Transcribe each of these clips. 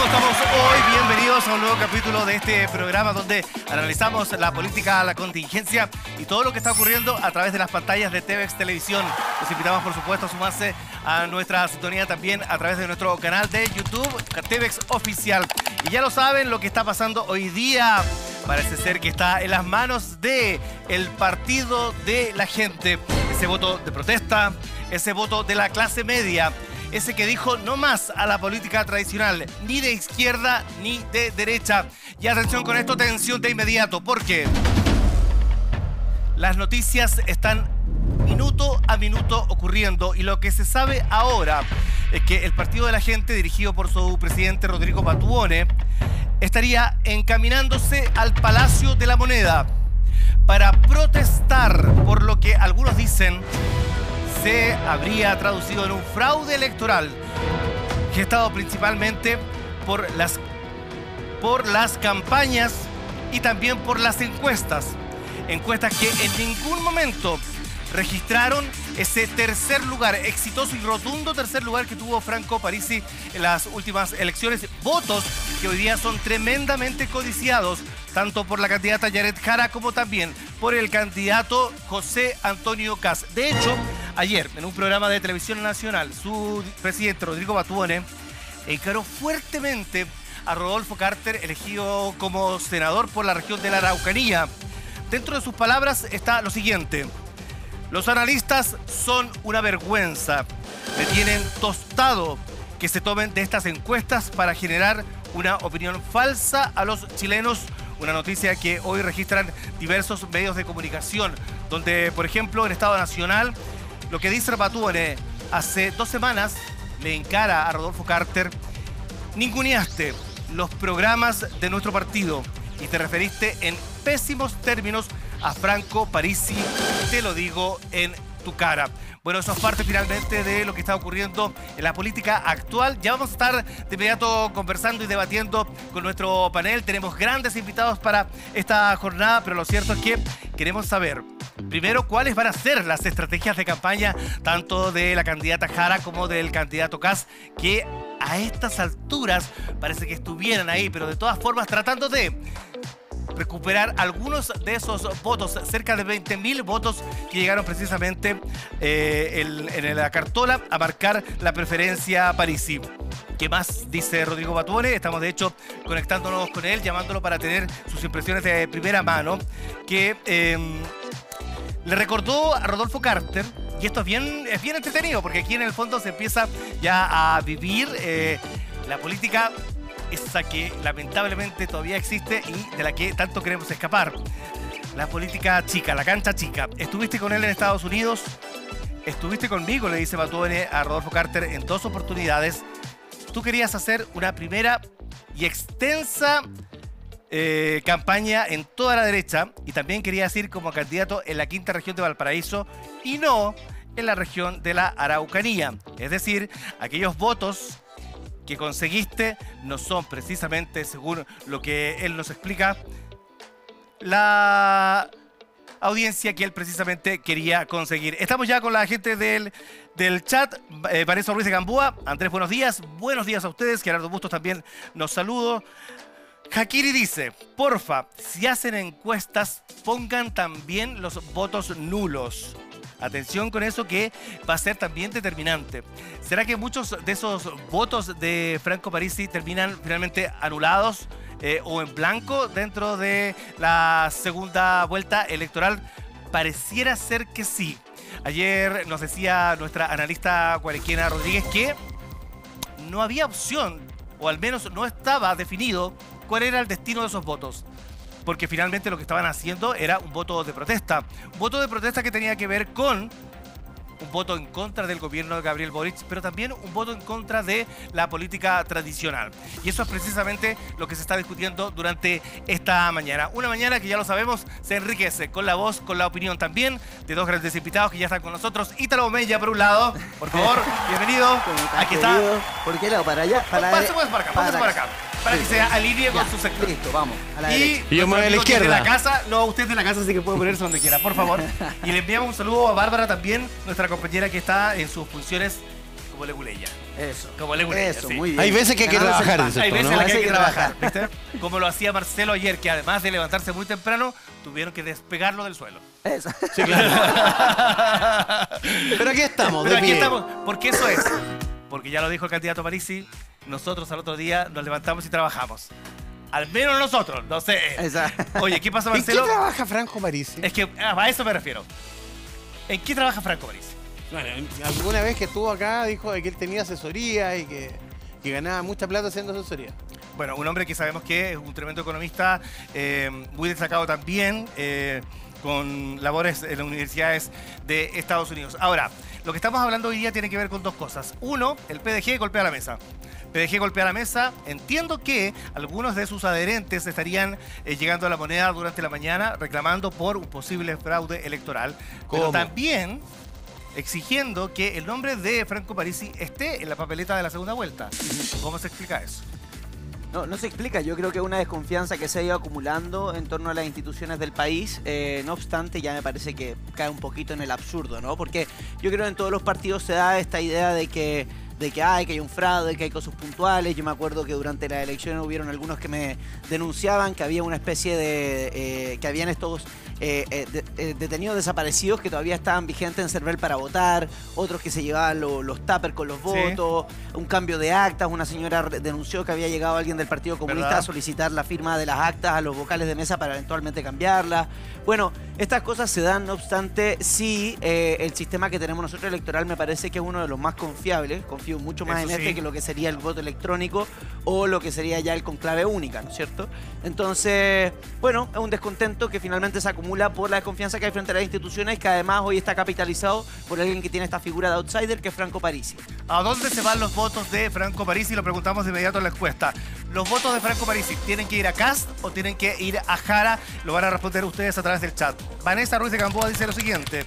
estamos hoy? Bienvenidos a un nuevo capítulo de este programa donde analizamos la política, la contingencia y todo lo que está ocurriendo a través de las pantallas de TVX Televisión. Los invitamos, por supuesto, a sumarse a nuestra sintonía también a través de nuestro canal de YouTube, TVX Oficial. Y ya lo saben, lo que está pasando hoy día parece ser que está en las manos de el partido de la gente. Ese voto de protesta, ese voto de la clase media, ese que dijo no más a la política tradicional, ni de izquierda ni de derecha. Y atención con esto, atención de inmediato, porque las noticias están minuto a minuto ocurriendo y lo que se sabe ahora es que el Partido de la Gente, dirigido por su presidente Rodrigo Patuone, estaría encaminándose al Palacio de la Moneda para protestar por lo que algunos dicen se habría traducido en un fraude electoral gestado principalmente por las campañas y también por las encuestas. Encuestas que en ningún momento registraron ese tercer lugar, exitoso y rotundo tercer lugar que tuvo Franco Parisi en las últimas elecciones. Votos que hoy día son tremendamente codiciados, tanto por la candidata Yaret Jara como también por el candidato José Antonio Kast. De hecho, ayer, en un programa de televisión nacional, su presidente Rodrigo Patuone encaró fuertemente a Rodolfo Carter, elegido como senador por la región de la Araucanía. Dentro de sus palabras está lo siguiente: los analistas son una vergüenza. Me tienen tostado que se tomen de estas encuestas para generar una opinión falsa a los chilenos. Una noticia que hoy registran diversos medios de comunicación, donde, por ejemplo, en Estado Nacional, lo que dice Patuone hace 2 semanas le encara a Rodolfo Carter: ninguneaste los programas de nuestro partido y te referiste en pésimos términos a Franco Parisi, te lo digo en tu cara. Bueno, eso es parte finalmente de lo que está ocurriendo en la política actual. Ya vamos a estar de inmediato conversando y debatiendo con nuestro panel. Tenemos grandes invitados para esta jornada, pero lo cierto es que queremos saber, primero, cuáles van a ser las estrategias de campaña tanto de la candidata Jara como del candidato Kast, que a estas alturas parece que estuvieran ahí, pero de todas formas tratando de recuperar algunos de esos votos, cerca de 20.000 votos que llegaron precisamente en la cartola a marcar la preferencia Parisi. ¿Qué más dice Rodrigo Patuone? Estamos de hecho conectándonos con él, llamándolo para tener sus impresiones de primera mano, que le recordó a Rodolfo Carter, y esto es bien entretenido, porque aquí en el fondo se empieza ya a vivir la política esa que lamentablemente todavía existe y de la que tanto queremos escapar. La política chica, la cancha chica. Estuviste con él en Estados Unidos, estuviste conmigo, le dice Patuone a Rodolfo Carter en 2 oportunidades. Tú querías hacer una primera y extensa campaña en toda la derecha y también querías ir como candidato en la 5ª región de Valparaíso y no en la región de la Araucanía. Es decir, aquellos votos que conseguiste no son precisamente, según lo que él nos explica, la audiencia que él precisamente quería conseguir. Estamos ya con la gente del chat. Vanessa Ruiz de Gamboa. Andrés, buenos días. Buenos días a ustedes. Gerardo Bustos también nos saludo. Hakiri dice: porfa, si hacen encuestas, pongan también los votos nulos. Atención con eso, que va a ser también determinante. ¿Será que muchos de esos votos de Franco Parisi terminan finalmente anulados o en blanco dentro de la segunda vuelta electoral? Pareciera ser que sí. Ayer nos decía nuestra analista Guarequena Rodríguez que no había opción, o al menos no estaba definido cuál era el destino de esos votos. Porque finalmente lo que estaban haciendo era un voto de protesta. Un voto de protesta que tenía que ver con un voto en contra del gobierno de Gabriel Boric, pero también un voto en contra de la política tradicional. Y eso es precisamente lo que se está discutiendo durante esta mañana. Una mañana que ya lo sabemos, se enriquece con la voz, con la opinión también de 2 grandes invitados que ya están con nosotros. Ítalo Omeya, por un lado, por favor, bienvenido. Aquí está. ¿Por qué lado? ¿Para allá? Pase para acá, pase para acá. Para que se alinee con su sector. Listo, vamos. A la y yo me voy a la izquierda. De la casa, no, usted es de la casa, así que puede ponerse donde quiera, por favor. Y le enviamos un saludo a Bárbara también, nuestra compañera que está en sus funciones como leguleya. Eso. Como Leo Ureña, Eso, sí. muy bien. Hay veces que hay que Ganándose el trabajar, pan. dices Hay tú, veces ¿no? en las que hay que trabajar. trabajar, ¿viste? Como lo hacía Marcelo ayer, que además de levantarse muy temprano, tuvieron que despegarlo del suelo. Eso. Sí, claro. Pero aquí estamos, Pero de aquí pie. estamos, porque eso es. Porque ya lo dijo el candidato Parisi, nosotros al otro día nos levantamos y trabajamos. Al menos nosotros, no sé. Exacto. Oye, ¿qué pasa, ¿En qué Marcelo? trabaja Franco Parisi? Es que a eso me refiero. ¿En qué trabaja Franco Parisi? Bueno, alguna vez que estuvo acá dijo de que él tenía asesoría y que ganaba mucha plata haciendo asesoría. Bueno, un hombre que sabemos que es un tremendo economista, muy destacado también, con labores en las universidades de Estados Unidos. Ahora, lo que estamos hablando hoy día tiene que ver con dos cosas. Uno, el PDG golpea la mesa. PDG golpea la mesa. Entiendo que algunos de sus adherentes estarían llegando a la moneda durante la mañana reclamando por un posible fraude electoral. Pero ¿Cómo? también exigiendo que el nombre de Franco Parisi esté en la papeleta de la segunda vuelta. ¿Cómo se explica eso? No se explica, yo creo que es una desconfianza que se ha ido acumulando en torno a las instituciones del país. No obstante, ya me parece que cae un poquito en el absurdo, ¿no? Porque yo creo que en todos los partidos se da esta idea de que hay un fraude, que hay cosas puntuales. Yo me acuerdo que durante las elecciones hubieron algunos que me denunciaban que había una especie de... que habían estos detenidos desaparecidos que todavía estaban vigentes en Cervel para votar, otros que se llevaban los tuppers con los votos, un cambio de actas. Una señora denunció que había llegado alguien del Partido Comunista ¿verdad? a solicitar la firma de las actas a los vocales de mesa para eventualmente cambiarlas. Bueno, estas cosas se dan, no obstante, sí, el sistema que tenemos nosotros electoral me parece que es uno de los más confiables. Confío mucho más Eso en este sí. que lo que sería el voto electrónico o lo que sería ya el conclave única, ¿no es cierto? Entonces, bueno, es un descontento que finalmente se acumula por la desconfianza que hay frente a las instituciones, que además hoy está capitalizado por alguien que tiene esta figura de outsider, que es Franco Parisi. ¿A dónde se van los votos de Franco Parisi? Lo preguntamos de inmediato en la encuesta. ¿Los votos de Franco Parisi tienen que ir a Kast o tienen que ir a Jara? Lo van a responder ustedes a través del chat. Vanessa Ruiz de Gamboa dice lo siguiente.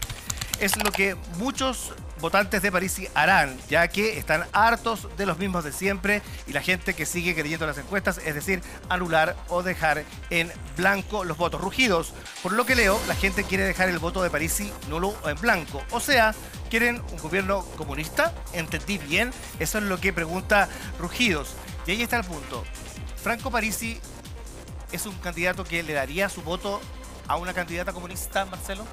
Es lo que muchos votantes de Parisi harán, ya que están hartos de los mismos de siempre y la gente que sigue creyendo las encuestas, es decir, anular o dejar en blanco los votos. Rugidos, por lo que leo, la gente quiere dejar el voto de Parisi nulo o en blanco. O sea, ¿quieren un gobierno comunista? ¿Entendí bien? Eso es lo que pregunta Rugidos. Y ahí está el punto. ¿Franco Parisi es un candidato que le daría su voto a una candidata comunista, Marcelo?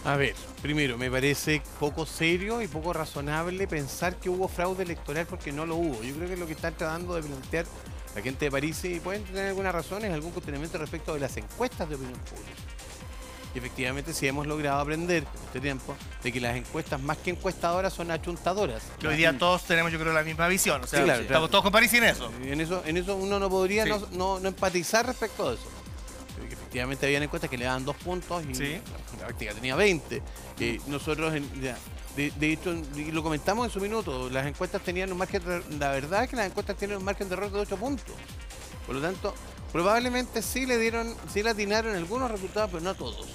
A ver, primero, me parece poco serio y poco razonable pensar que hubo fraude electoral porque no lo hubo. Yo creo que lo que están tratando de plantear la gente de París, y pueden tener algunas razones, algún cuestionamiento respecto de las encuestas de opinión pública. Y efectivamente sí hemos logrado aprender en este tiempo de que las encuestas, más que encuestadoras, son achuntadoras. Que hoy día todos tenemos, yo creo, la misma visión. O sea, Sí, claro, estamos claro. todos con Parisi en eso. Y en eso uno no podría Sí. no empatizar respecto a eso. Porque efectivamente habían encuestas que le daban 2 puntos y Sí. la práctica tenía 20. Nosotros, de hecho, y lo comentamos en su minuto, las encuestas tenían un margen la verdad es que las encuestas tienen un margen de error de 8 puntos. Por lo tanto, probablemente sí le atinaron algunos resultados, pero no todos.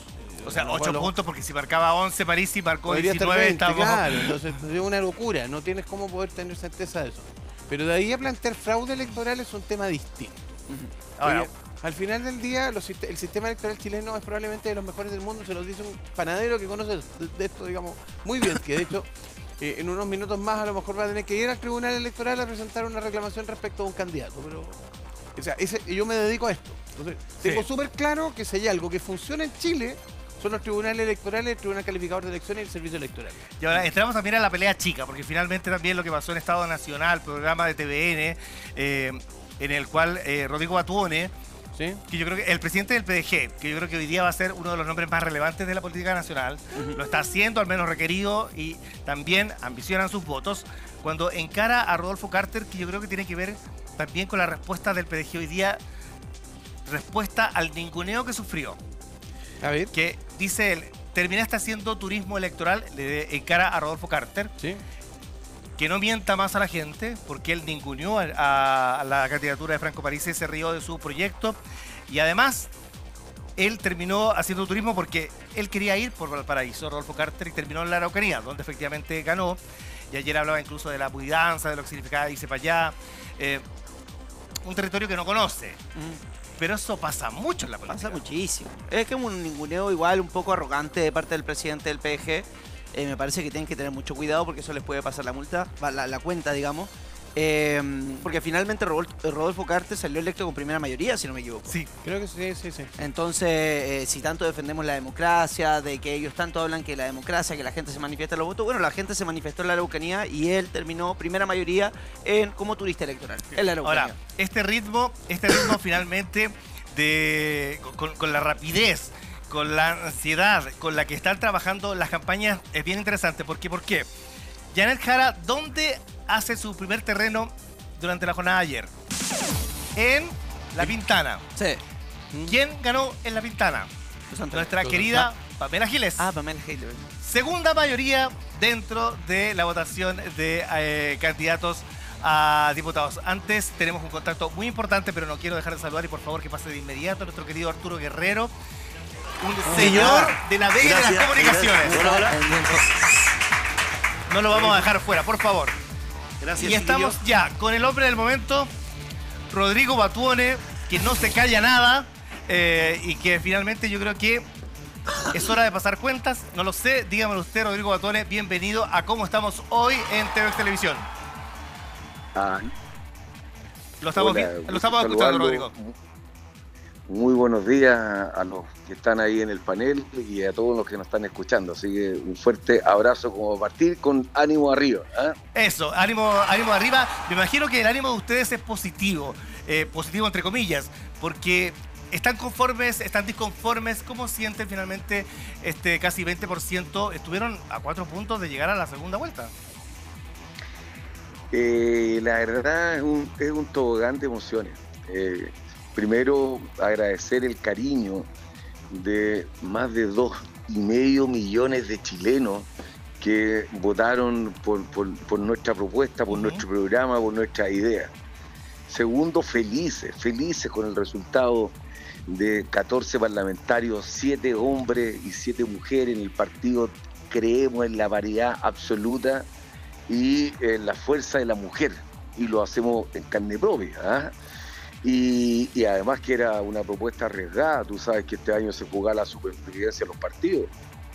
O sea, Lo 8 cual puntos porque si marcaba 11 Parisi, marcó podría estar 19, 20, estábamos... claro, entonces es una locura, no tienes cómo poder tener certeza de eso. Pero de ahí a plantear fraude electoral es un tema distinto. Ahora, Oye, al final del día, el sistema electoral chileno es probablemente de los mejores del mundo, se lo dice un panadero que conoce de esto, digamos, muy bien, que de hecho, en unos minutos más a lo mejor va a tener que ir al tribunal electoral a presentar una reclamación respecto a un candidato, pero... O sea, yo me dedico a esto. Entonces, tengo súper claro que si hay algo que funciona en Chile, son los tribunales electorales, el Tribunal Calificador de Elecciones y el Servicio Electoral. y ahora entramos también a la pelea chica, porque finalmente también lo que pasó en Estado Nacional, programa de TVN, en el cual Rodrigo Batuone, ¿Sí? que yo creo que el presidente del PDG, que yo creo que hoy día va a ser uno de los nombres más relevantes de la política nacional, lo está haciendo al menos requerido y también ambicionan sus votos, cuando encara a Rodolfo Carter, que yo creo que tiene que ver también con la respuesta del PDG hoy día, respuesta al ninguneo que sufrió, A ver. que dice él, terminaste haciendo turismo electoral, le encara a Rodolfo Carter, ¿Sí? que no mienta más a la gente, porque él ninguneó a la candidatura de Franco Parisi, se rió de su proyecto, y además él terminó haciendo turismo porque él quería ir por Valparaíso, Rodolfo Carter, y terminó en la Araucanía, donde efectivamente ganó, y ayer hablaba incluso de la puidanza, de lo que significaba irse para allá, un territorio que no conoce, pero eso pasa mucho en la política. Pasa muchísimo. Es que un ninguneo igual un poco arrogante de parte del presidente del PDG. me parece que tienen que tener mucho cuidado porque eso les puede pasar la multa, la cuenta, digamos. Porque finalmente Rodolfo Cartes salió electo con primera mayoría, si no me equivoco. Sí. Creo que sí. Entonces, si tanto defendemos la democracia, de que ellos tanto hablan que la democracia, que la gente se manifiesta en los votos, bueno, la gente se manifestó en la Araucanía y él terminó primera mayoría como turista electoral en la Araucanía. Ahora, este ritmo finalmente con la rapidez, con la ansiedad con la que están trabajando las campañas es bien interesante. ¿Por qué? Janet Jara, ¿dónde hace su primer terreno durante la jornada de ayer? En La Pintana. Sí. ¿Quién ganó en La Pintana? Nuestra querida Pamela Giles. Pamela Giles. Segunda mayoría dentro de la votación de candidatos a diputados. Antes tenemos un contacto muy importante, pero no quiero dejar de saludar y por favor que pase de inmediato a nuestro querido Arturo Guerrero, un señor de la Vega de las Comunicaciones. Hola. No lo vamos a dejar fuera, por favor. Gracias. Y estamos ya con el hombre del momento, Rodrigo Batuone, que no se calla nada y que finalmente yo creo que es hora de pasar cuentas. No lo sé, dígamelo usted, Rodrigo Batuone. Bienvenido a Cómo Estamos Hoy en TVX Televisión. Lo estamos escuchando, Rodrigo. Muy buenos días a los que están ahí en el panel y a todos los que nos están escuchando. Así que un fuerte abrazo como partir con ánimo arriba. Eso, ánimo arriba. Me imagino que el ánimo de ustedes es positivo, positivo entre comillas, porque ¿están conformes, están disconformes? ¿Cómo sienten finalmente este casi 20%? Estuvieron a 4 puntos de llegar a la segunda vuelta. La verdad es un tobogán de emociones. Primero, agradecer el cariño de más de 2,5 millones de chilenos que votaron por nuestra propuesta, por nuestro programa, por nuestra idea. Segundo, felices con el resultado de 14 parlamentarios, 7 hombres y 7 mujeres en el partido. Creemos en la paridad absoluta y en la fuerza de la mujer, y lo hacemos en carne propia. Y además que era una propuesta arriesgada. Tú sabes que este año se jugaba la supervivencia de los partidos,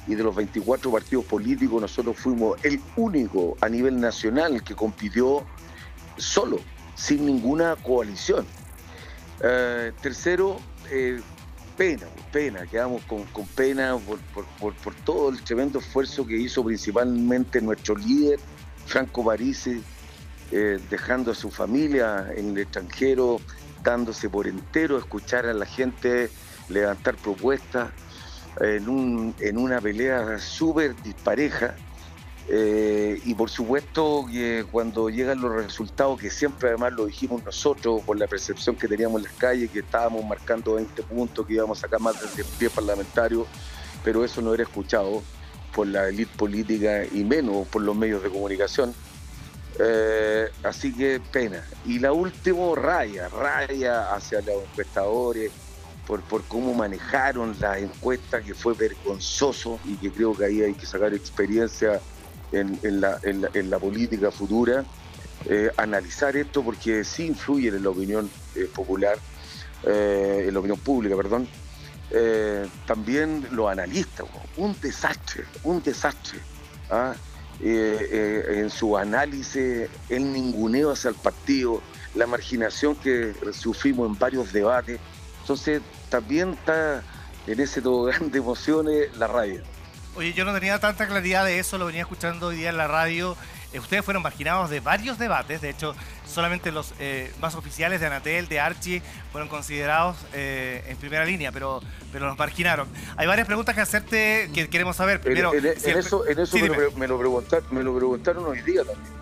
y de los 24 partidos políticos nosotros fuimos el único a nivel nacional que compitió solo, sin ninguna coalición. Tercero, pena, quedamos con pena por todo el tremendo esfuerzo que hizo principalmente nuestro líder, Franco Parisi, dejando a su familia en el extranjero, dándose por entero a escuchar a la gente, levantar propuestas en una pelea súper dispareja. Y por supuesto que cuando llegan los resultados, que siempre además lo dijimos nosotros por la percepción que teníamos en las calles, que estábamos marcando 20 puntos, que íbamos a sacar más de 10 parlamentarios, pero eso no era escuchado por la élite política y menos por los medios de comunicación. Así que pena. Y la última, raya hacia los encuestadores por cómo manejaron las encuestas, que fue vergonzoso, y que creo que ahí hay que sacar experiencia en la política futura, analizar esto, porque sí influye en la opinión popular, en la opinión pública, perdón. También los analistas, un desastre. En su análisis, el ninguneo hacia el partido, la marginación que sufrimos en varios debates. Entonces también está en ese tobogán de emociones la rabia. Oye, yo no tenía tanta claridad de eso, lo venía escuchando hoy día en la radio. Ustedes fueron marginados de varios debates, de hecho solamente los más oficiales de Anatel, de Archie, fueron considerados en primera línea, pero nos marginaron. Hay varias preguntas que hacerte que queremos saber. Primero, me lo preguntaron hoy día también.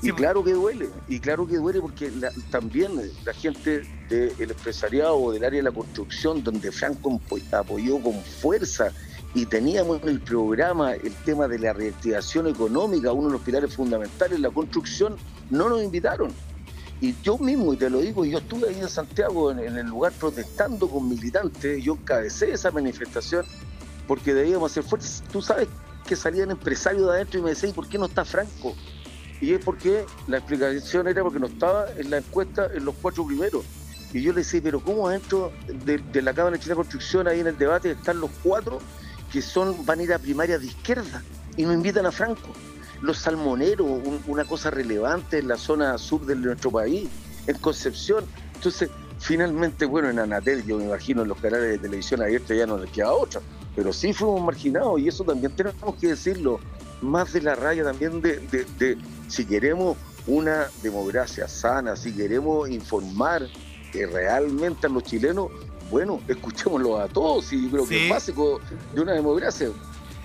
Y claro que duele, porque también la gente del empresariado o del área de la construcción, donde Franco apoyó con fuerza, y teníamos en el programa el tema de la reactivación económica, uno de los pilares fundamentales, la construcción, no nos invitaron. Y yo mismo, y te lo digo, yo estuve ahí en Santiago, en el lugar, protestando con militantes, yo encabecé esa manifestación, porque debíamos hacer fuerza. Tú sabes que salían empresarios de adentro y me decían, ¿por qué no está Franco? Y es porque la explicación era porque no estaba en la encuesta en los 4 primeros. Y yo le decía, pero ¿cómo adentro de la Cámara Chilena de Construcción, ahí en el debate, están los 4 que van a ir a primaria de izquierda? y no invitan a Franco. Los salmoneros, una cosa relevante en la zona sur de nuestro país, en Concepción. Entonces, finalmente, bueno, en Anatel, yo me imagino en los canales de televisión abiertos ya no les queda otra, pero sí fuimos marginados y eso también tenemos que decirlo, más de la raya también de si queremos una democracia sana, si queremos informar realmente a los chilenos, bueno, escuchémoslo a todos y yo creo que es básico de una democracia.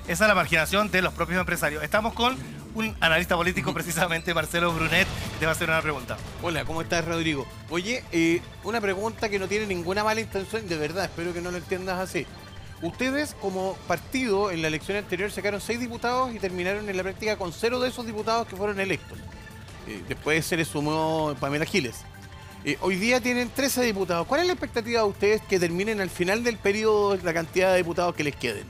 Esa es la marginación de los propios empresarios. Estamos con un analista político, precisamente, Marcelo Brunet, que te va a hacer una pregunta. Hola, ¿cómo estás, Rodrigo? Oye, una pregunta que no tiene ninguna mala intención, de verdad, espero que no lo entiendas así. Ustedes, como partido, en la elección anterior sacaron 6 diputados y terminaron en la práctica con 0 de esos diputados que fueron electos. Después se les sumó Pamela Giles. Hoy día tienen 13 diputados. ¿Cuál es la expectativa de ustedes que terminen al final del periodo la cantidad de diputados que les queden?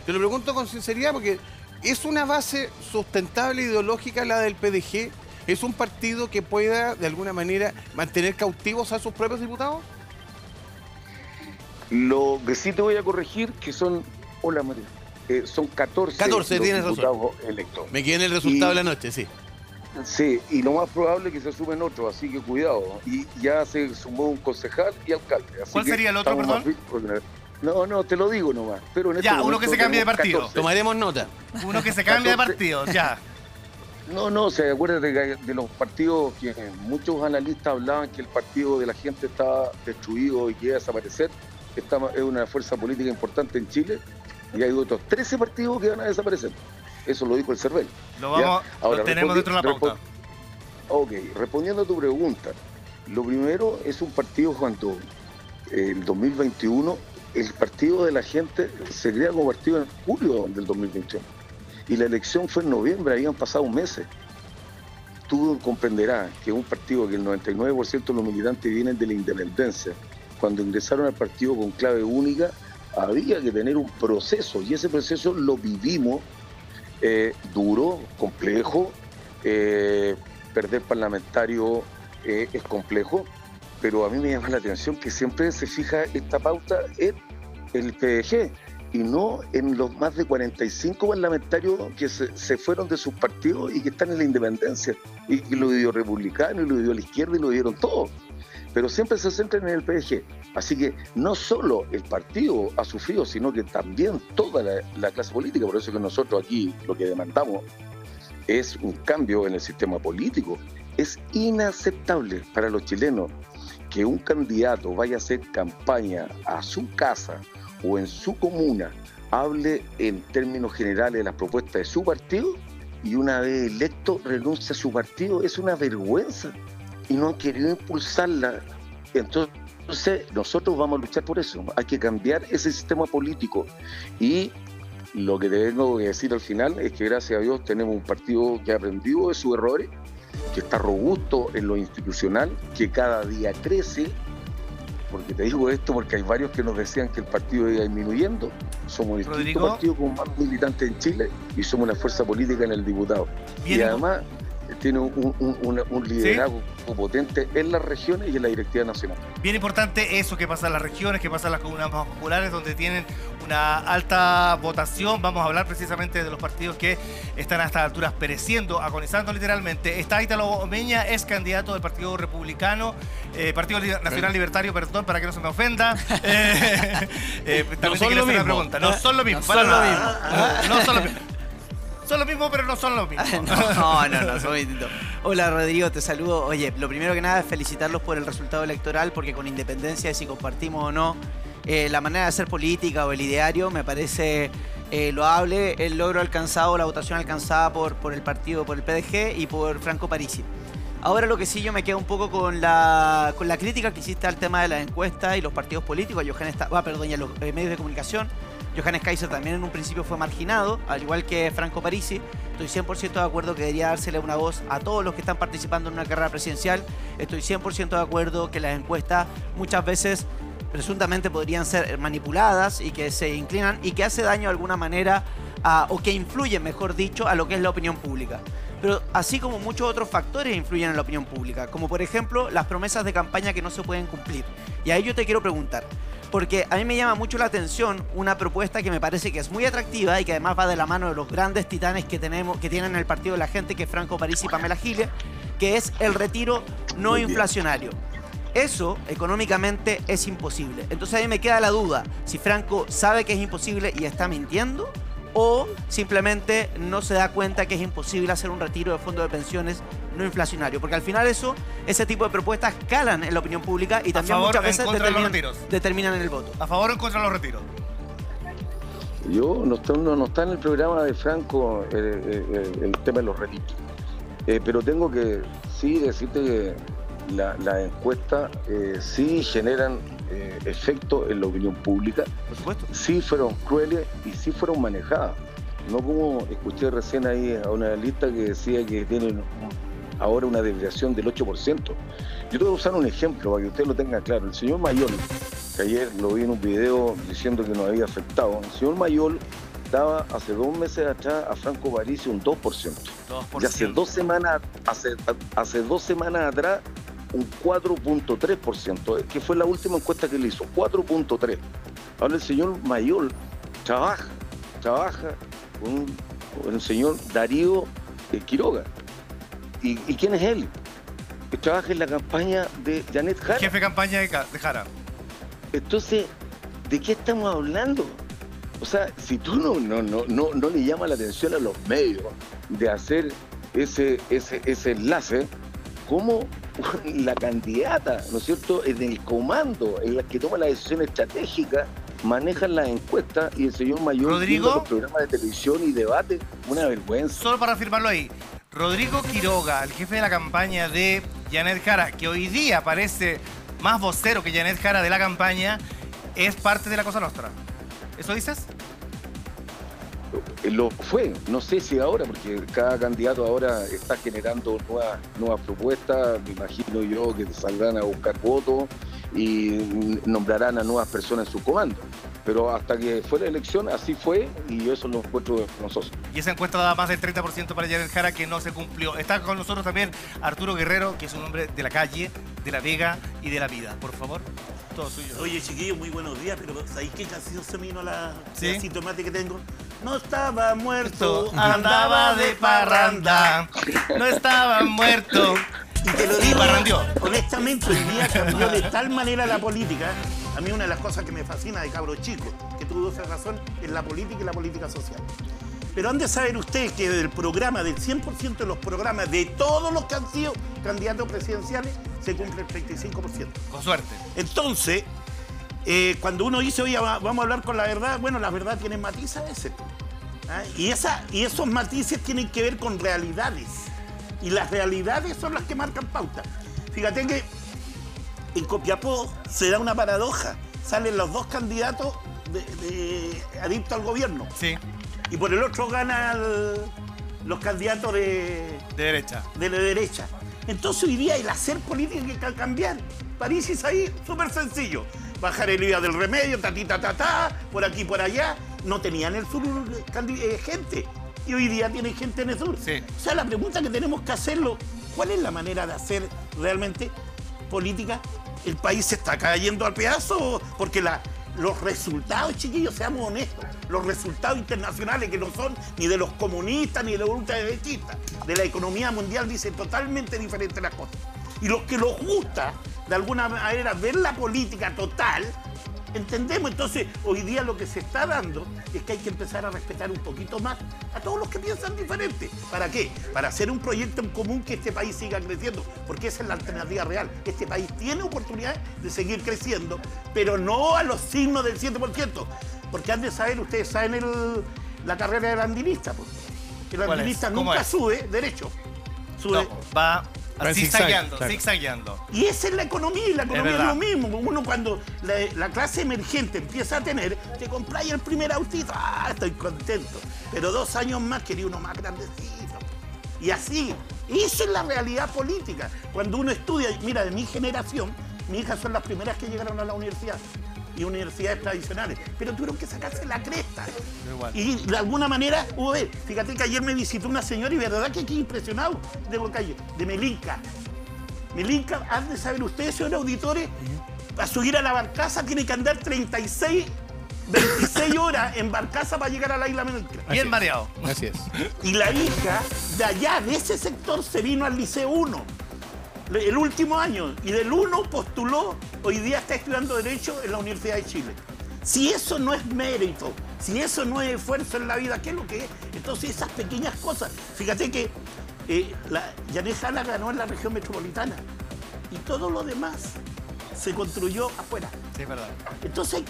Te lo pregunto con sinceridad porque es una base sustentable ideológica la del PDG. ¿Es un partido que pueda, de alguna manera, mantener cautivos a sus propios diputados? Lo que sí te voy a corregir, que son, hola María, son 14 tienes diputados razón. electos. Me quedé en el resultado de la noche, sí. Sí, y lo más probable es que se sumen otros, así que cuidado. Y ya se sumó un concejal y alcalde. Así ¿Cuál sería el otro, perdón? No, te lo digo nomás. Pero en ya, uno que se cambie de partido. 14. Tomaremos nota. Uno que se cambie de partido, ya. No, se acuerdan de los partidos que muchos analistas hablaban que el partido de la gente estaba destruido y que iba a desaparecer. Esta es una fuerza política importante en Chile y hay otros 13 partidos que van a desaparecer. Eso lo dijo el CERVEL. Ahora, lo tenemos dentro de la pauta. Ok, respondiendo a tu pregunta, lo primero es un partido cuando el 2021, el partido de la gente se crea como partido en julio del 2021 y la elección fue en noviembre, habían pasado meses. Tú comprenderás que un partido que el 99% de los militantes vienen de la independencia, cuando ingresaron al partido con clave única, había que tener un proceso y ese proceso lo vivimos. Duro, complejo, perder parlamentario es complejo, pero a mí me llama la atención que siempre se fija esta pauta en el PDG y no en los más de 45 parlamentarios que se fueron de sus partidos y que están en la independencia y lo dio republicano y lo dio a la izquierda y lo dieron todo, pero siempre se centran en el PDG. Así que no solo el partido ha sufrido, sino que también toda la clase política. Por eso que nosotros aquí lo que demandamos es un cambio en el sistema político. Es inaceptable para los chilenos que un candidato vaya a hacer campaña a su casa o en su comuna, hable en términos generales de las propuestas de su partido y una vez electo renuncie a su partido. Es una vergüenza y no han querido impulsarla. Entonces, nosotros vamos a luchar por eso. Hay que cambiar ese sistema político. Y lo que tengo que decir al final es que gracias a Dios tenemos un partido que ha aprendido de sus errores, que está robusto en lo institucional, que cada día crece. Porque te digo esto porque hay varios que nos decían que el partido iba disminuyendo. Somos el quinto partido con más militantes en Chile y somos una fuerza política en el diputado. Y además tiene un liderazgo potente en las regiones y en la directiva nacional. Bien importante eso que pasa en las regiones, que pasa en las comunas más populares, donde tienen una alta votación. Vamos a hablar precisamente de los partidos que están a estas alturas pereciendo, agonizando literalmente. Está Ítalo Omeña, es candidato del Partido Republicano, Partido Nacional Libertario, perdón, para que no se me ofenda. No son lo mismo. No son lo mismo. No son lo mismo. Son lo mismo, pero no son lo mismo. No, son distintos. Hola Rodrigo, te saludo. Oye, lo primero que nada es felicitarlos por el resultado electoral, porque con independencia de si compartimos o no la manera de hacer política o el ideario, me parece loable el logro alcanzado, la votación alcanzada por el partido, por el PDG y por Franco Parisi. Ahora lo que sí yo me quedo un poco con la crítica que hiciste al tema de las encuestas y los partidos políticos, y a los medios de comunicación. Johannes Kaiser también en un principio fue marginado, al igual que Franco Parisi. Estoy 100% de acuerdo que debería dársele una voz a todos los que están participando en una carrera presidencial. Estoy 100% de acuerdo que las encuestas muchas veces presuntamente podrían ser manipuladas y que se inclinan y que hace daño de alguna manera o que influyen, mejor dicho, a lo que es la opinión pública. Pero así como muchos otros factores influyen en la opinión pública, como por ejemplo las promesas de campaña que no se pueden cumplir. Y ahí yo te quiero preguntar, porque a mí me llama mucho la atención una propuesta que me parece que es muy atractiva y que además va de la mano de los grandes titanes que tienen el Partido de la Gente, que es Franco Parisi y Pamela Giles, que es el retiro no inflacionario. Eso económicamente es imposible. Entonces a mí me queda la duda si Franco sabe que es imposible y está mintiendo, o simplemente no se da cuenta que es imposible hacer un retiro de fondos de pensiones no inflacionario. Porque al final ese tipo de propuestas calan en la opinión pública y también muchas veces determinan en el voto. ¿A favor o en contra de los retiros? Yo no está en el programa de Franco el tema de los retiros. Pero tengo que sí decirte que las encuestas sí generan efecto en la opinión pública. Por supuesto. Sí fueron crueles y sí fueron manejadas. No como escuché recién ahí a una lista que decía que tienen ahora una desviación del 8%. Yo te voy a usar un ejemplo para que usted lo tenga claro. El señor Mayol, que ayer lo vi en un video diciendo que nos había afectado, el señor Mayol daba hace 2 meses atrás a Franco Parisi un 2%. Y hace 2 semanas, hace 2 semanas atrás un 4.3%, que fue la última encuesta que le hizo, 4.3%. Ahora el señor Mayol trabaja con el señor Darío Quiroga. ¿Y quién es él? Que trabaja en la campaña de Janet Jara. Jefe de campaña de Jara. Entonces, ¿de qué estamos hablando? O sea, si tú no le llamas la atención a los medios de hacer ese enlace, ¿cómo la candidata, ¿no es cierto?, en el comando, en la que toma la decisión estratégica, manejan las encuestas y el señor Mayol viendo los programas de televisión y debate? Una vergüenza. Solo para afirmarlo ahí, Rodrigo Quiroga, el jefe de la campaña de Janet Jara, que hoy día parece más vocero que Janet Jara de la campaña, es parte de la Cosa Nostra. ¿Eso dices? Lo fue, no sé si ahora, porque cada candidato ahora está generando nuevas propuestas. Me imagino yo que saldrán a buscar votos y nombrarán a nuevas personas en su comando. Pero hasta que fue la elección, así fue, y eso lo encuentro vergonzoso. Y esa encuesta daba más del 30% para Janet Jara, que no se cumplió. Está con nosotros también Arturo Guerrero, que es un hombre de la calle, de la vega y de la vida. Por favor, todo suyo. Oye, chiquillos, muy buenos días, pero ¿sabéis qué canción se me vino a la ¿sí? sintomática que tengo? No estaba muerto, andaba de parranda. No estaba muerto. Y te lo digo, parrandió. honestamente, hoy día cambió de tal manera la política. A mí una de las cosas que me fascina de cabros chicos, que tuvo esa razón, es la política y la política social. Pero han de saber ustedes que del programa, del 100% de los programas, de todos los que han sido candidatos presidenciales, se cumple el 35%. Con suerte. Entonces, cuando uno dice, oye, vamos a hablar con la verdad, bueno, la verdad tiene matices a veces. ¿Ah? Y esos matices tienen que ver con realidades. Y las realidades son las que marcan pauta. Fíjate que en Copiapó se da una paradoja. Salen los dos candidatos adictos al gobierno. Sí. Y por el otro ganan los candidatos de derecha. De la derecha. Entonces hoy día el hacer política hay que cambiar. París es ahí súper sencillo. Bajar el IVA del remedio, por aquí, por allá. No tenían en el sur gente. Y hoy día tienen gente en el sur. Sí. O sea, la pregunta que tenemos que hacerlo, ¿cuál es la manera de hacer realmente política? ¿El país se está cayendo al pedazo? Porque los resultados, chiquillos, seamos honestos, los resultados internacionales que no son ni de los comunistas ni de los ultraderechistas, de la economía mundial, dicen totalmente diferentes las cosas. Y los que nos gusta, de alguna manera, ver la política total, entendemos. Entonces, hoy día lo que se está dando es que hay que empezar a respetar un poquito más a todos los que piensan diferente. ¿Para qué? Para hacer un proyecto en común que este país siga creciendo, porque esa es la alternativa real. Este país tiene oportunidades de seguir creciendo, pero no a los signos del 7%. Porque han de saber, ustedes saben la carrera del andinista, pues. El andinista nunca sube derecho. Sube. No, va zigzagueando. Y esa es la economía, y la economía es lo mismo. Uno cuando la clase emergente empieza a tener, te compráis el primer autito, estoy contento. Pero 2 años más quería uno más grandecito. Y así, eso es la realidad política. Cuando uno estudia, mira, de mi generación, mis hijas son las primeras que llegaron a la universidad. Y universidades tradicionales, pero tuvieron que sacarse la cresta. Y de alguna manera, fíjate que ayer me visitó una señora y verdad que aquí impresionado de Melinca. Melinca, han de saber ustedes, señores auditores, para subir a la barcaza tiene que andar 26 horas en barcaza para llegar a la isla Menencra. Bien mareado. Así es. Y la hija de allá, de ese sector, se vino al Liceo 1, el último año. Y del 1 postuló, hoy día está estudiando Derecho en la Universidad de Chile. Si eso no es mérito, si eso no es esfuerzo en la vida, ¿qué es lo que es? Entonces esas pequeñas cosas. Fíjate que Yanez Jara ganó en la región metropolitana y todo lo demás se construyó afuera. Sí, es verdad. Entonces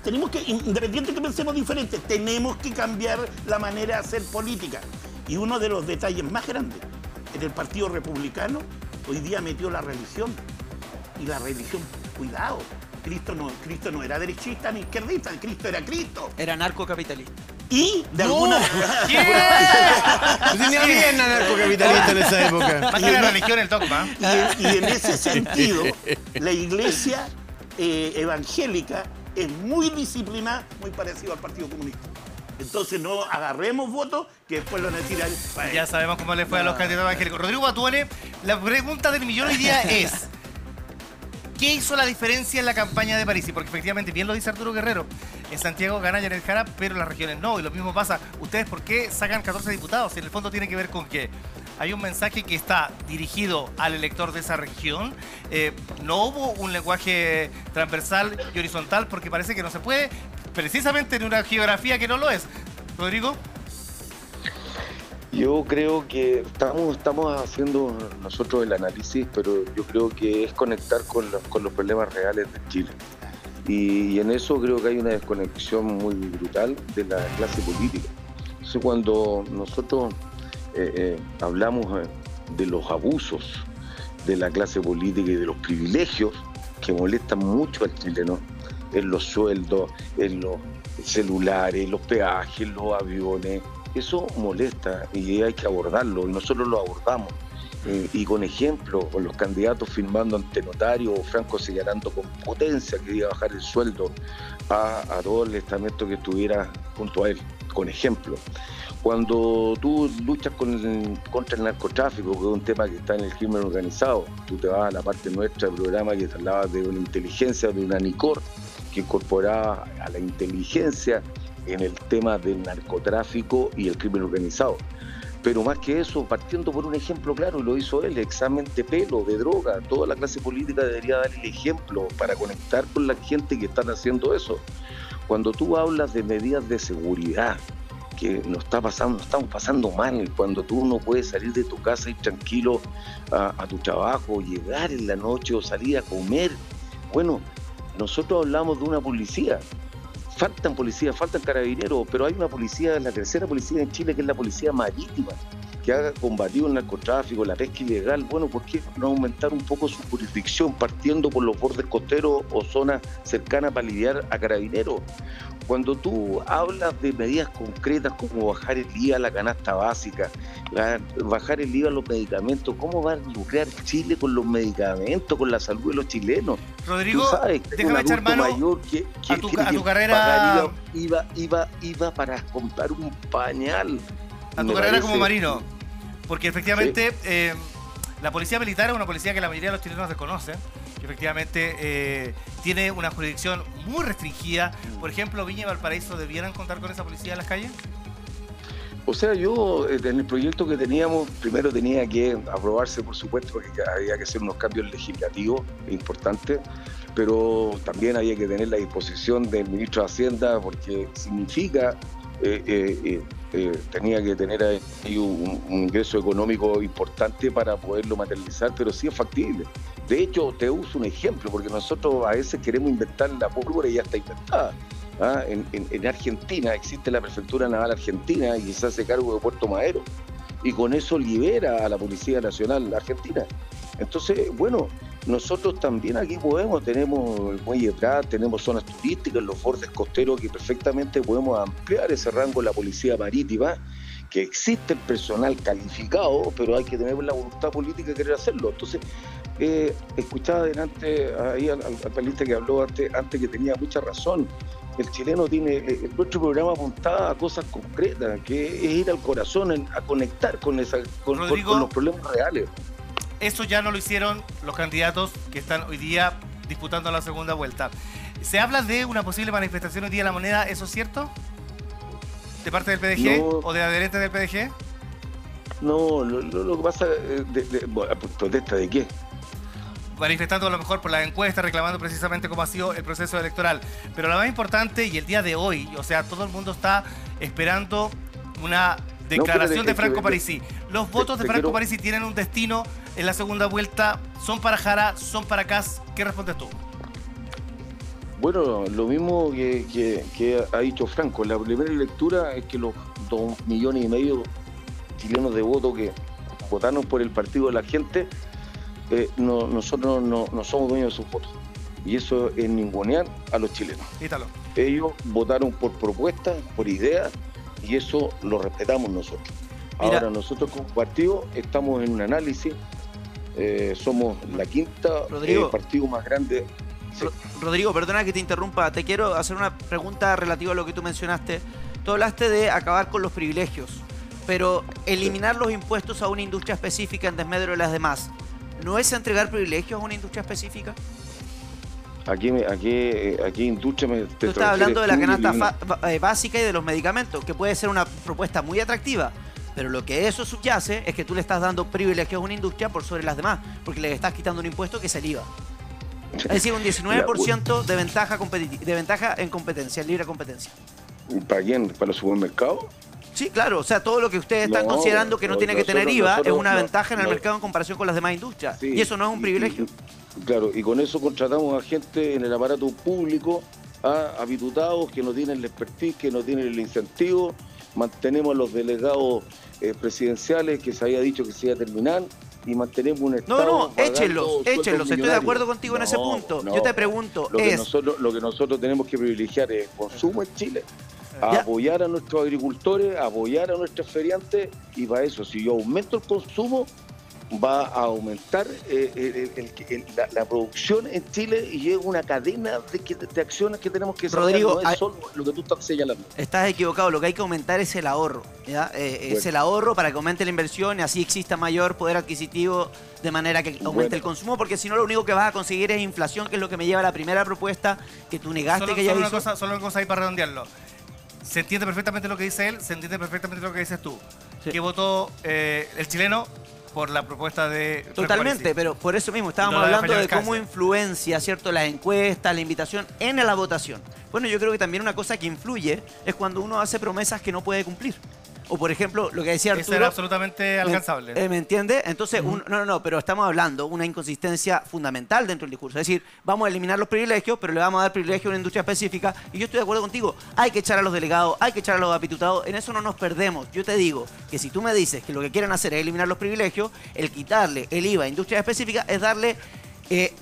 tenemos que, independiente que pensemos diferente, tenemos que cambiar la manera de hacer política. Y uno de los detalles más grandes en el Partido Republicano hoy día metió la religión. Y la religión, cuidado, Cristo no era derechista ni izquierdista, Cristo era Cristo. Era narcocapitalista. Y de alguna Tenía bien anarcocapitalista en esa época. Más que la religión, el dogma. y en ese sentido, la iglesia evangélica es muy disciplinada, muy parecido al Partido Comunista. Entonces no agarremos votos que después lo van a decir Ya sabemos cómo le fue a los candidatos evangélicos. Rodrigo Batuone, la pregunta del millón hoy día es: ¿qué hizo la diferencia en la campaña de París? Porque efectivamente, bien lo dice Arturo Guerrero, en Santiago gana Yanez Jara, pero en las regiones no. Y lo mismo pasa, ¿ustedes por qué sacan 14 diputados? En el fondo tiene que ver con que hay un mensaje que está dirigido al elector de esa región. No hubo un lenguaje transversal y horizontal porque parece que no se puede, precisamente en una geografía que no lo es. Rodrigo. Yo creo que estamos haciendo nosotros el análisis, pero yo creo que es conectar con los problemas reales de Chile. Y en eso creo que hay una desconexión muy brutal de la clase política. Entonces, cuando nosotros hablamos de los abusos de la clase política y de los privilegios que molestan mucho al chileno, en los sueldos, en los celulares, los peajes, los aviones, eso molesta y hay que abordarlo, y nosotros lo abordamos. Y con ejemplo, con los candidatos firmando ante notario, o Franco señalando con potencia que iba a bajar el sueldo a todo el estamento que estuviera junto a él, con ejemplo. Cuando tú luchas contra el narcotráfico, que es un tema que está en el crimen organizado, tú te vas a la parte nuestra del programa que te hablaba de una inteligencia, de una NICOR, que incorporaba a la inteligencia en el tema del narcotráfico y el crimen organizado. Pero más que eso, partiendo por un ejemplo claro, y lo hizo él, examen de pelo, de droga, toda la clase política debería dar el ejemplo para conectar con la gente que están haciendo eso. Cuando tú hablas de medidas de seguridad, que estamos pasando mal, cuando tú no puedes salir de tu casa y ir tranquilo a tu trabajo, llegar en la noche o salir a comer, bueno, nosotros hablamos de una policía. Faltan policías, faltan carabineros, pero hay una policía, la tercera policía en Chile, que es la policía marítima, que ha combatido el narcotráfico, la pesca ilegal. Bueno, ¿por qué no aumentar un poco su jurisdicción partiendo por los bordes costeros o zonas cercanas para lidiar a carabineros? Cuando tú hablas de medidas concretas como bajar el IVA a la canasta básica, bajar el IVA a los medicamentos, ¿cómo va a lucrar Chile con los medicamentos, con la salud de los chilenos? Rodrigo, sabes, déjame echar mano mayor a tu carrera. Iba para comprar un pañal. A tu carrera como marino. Porque efectivamente la policía militar es una policía que la mayoría de los chilenos desconocen. Que efectivamente tiene una jurisdicción muy restringida. Por ejemplo, Viña y Valparaíso, ¿debieran contar con esa policía en las calles? O sea, yo en el proyecto que teníamos, primero tenía que aprobarse, por supuesto, porque había que hacer unos cambios legislativos importantes, pero también había que tener la disposición del ministro de Hacienda, porque significa, tenía que tener ahí un ingreso económico importante para poderlo materializar, pero sí es factible. De hecho, te uso un ejemplo, porque nosotros a veces queremos inventar la pólvora y ya está inventada. En Argentina existe la Prefectura Naval Argentina y se hace cargo de Puerto Madero, y con eso libera a la Policía Nacional Argentina. Entonces, bueno, nosotros también aquí tenemos el Muelle Prat, tenemos zonas turísticas, los bordes costeros, que perfectamente podemos ampliar ese rango de la Policía Marítima, que existe el personal calificado, pero hay que tener la voluntad política de querer hacerlo. Entonces, escuchaba adelante ahí al panelista que habló antes que tenía mucha razón. El chileno tiene, nuestro programa apuntaba a cosas concretas, que es ir al corazón, a conectar con los problemas reales. Eso ya no lo hicieron los candidatos que están hoy día disputando la segunda vuelta. ¿Se habla de una posible manifestación hoy día en La Moneda? ¿Eso es cierto? ¿De parte del PDG o de adherentes del PDG? No, lo que pasa, ¿protesta de qué? Manifestando a lo mejor por la encuesta, reclamando precisamente cómo ha sido el proceso electoral. Pero lo más importante, y el día de hoy, o sea, todo el mundo está esperando una declaración de Franco Parisi. Los votos de Franco Parisi tienen un destino en la segunda vuelta. ¿Son para Jara? ¿Son para Kast? ¿Qué respondes tú? Bueno, lo mismo que ha dicho Franco. La primera lectura es que los 2,5 millones chilenos de votos que votaron por el partido de la gente, nosotros no somos dueños de sus votos. Y eso es ningunear a los chilenos. Quítalo. Ellos votaron por propuestas, por ideas, y eso lo respetamos nosotros. Mira. Ahora nosotros como partido estamos en un análisis, somos la quinta partido más grande. Sí. Rodrigo, perdona que te interrumpa, te quiero hacer una pregunta relativa a lo que tú mencionaste. Tú hablaste de acabar con los privilegios, pero eliminar los impuestos a una industria específica en desmedro de las demás, ¿no es entregar privilegios a una industria específica? ¿A qué industria me Tú estás hablando de la canasta básica y de los medicamentos, que puede ser una propuesta muy atractiva, pero lo que eso subyace es que tú le estás dando privilegios a una industria por sobre las demás, porque le estás quitando un impuesto que es el IVA. Es decir, un 19% de ventaja en competencia, en libre competencia. ¿Para quién? ¿Para los supermercados? Sí, claro, o sea, todo lo que ustedes están considerando que no tiene que tener IVA es una ventaja en el mercado en comparación con las demás industrias. Sí, y eso no es un privilegio. Claro, y con eso contratamos a gente en el aparato público, a habitutados que no tienen el expertise, que no tienen el incentivo. Mantenemos a los delegados presidenciales que se había dicho que se iba a terminar. Y mantenemos un Estado. Échenlos, estoy de acuerdo contigo en ese punto. Yo te pregunto, lo que nosotros tenemos que privilegiar es el consumo en Chile, apoyar a nuestros agricultores, apoyar a nuestros feriantes, y para eso, si yo aumento el consumo, va a aumentar la producción en Chile, y es una cadena de acciones que tenemos que sacar. Rodrigo, no es solo lo que tú estás señalando. Estás equivocado, lo que hay que aumentar es el ahorro, ¿ya? Es el ahorro para que aumente la inversión y así exista mayor poder adquisitivo, de manera que aumente el consumo, porque si no lo único que vas a conseguir es inflación, que es lo que me lleva a la primera propuesta que tú negaste que ya hizo. Solo una cosa ahí para redondearlo. Se entiende perfectamente lo que dice él, se entiende perfectamente lo que dices tú. Sí. ¿Qué votó el chileno? Por la propuesta de... Totalmente, pero por eso mismo estábamos hablando de cómo influencia, ¿cierto?, las encuestas, la invitación en la votación. Bueno, yo creo que también una cosa que influye es cuando uno hace promesas que no puede cumplir. O, por ejemplo, lo que decía Arturo... Eso era absolutamente alcanzable. ¿Me entiende? Entonces, pero estamos hablando de una inconsistencia fundamental dentro del discurso. Es decir, vamos a eliminar los privilegios, pero le vamos a dar privilegio a una industria específica. Y yo estoy de acuerdo contigo. Hay que echar a los delegados, hay que echar a los apitutados. En eso no nos perdemos. Yo te digo que si tú me dices que lo que quieren hacer es eliminar los privilegios, el quitarle el IVA a industrias específicas es darle...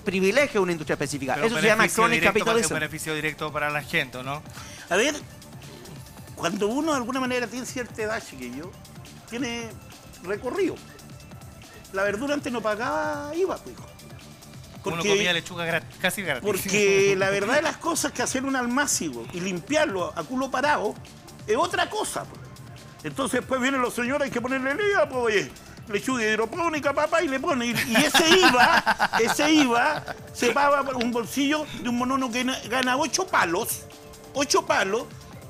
privilegio a una industria específica. Pero eso se llama chronic capitalism. Es un beneficio directo para la gente, ¿no? A ver, cuando uno de alguna manera tiene cierta edad, chiquillo, tiene recorrido. La verdura antes no pagaba IVA, pues, hijo. Uno comía lechuga casi gratis. Porque la verdad de las cosas es que hacer un almácigo y limpiarlo a culo parado es otra cosa, pues. Entonces después vienen los señores, hay que ponerle el IVA, pues, oye, lechuga hidropónica, papá, y le pone. Y ese IVA se paga por un bolsillo de un monono que gana 8 palos,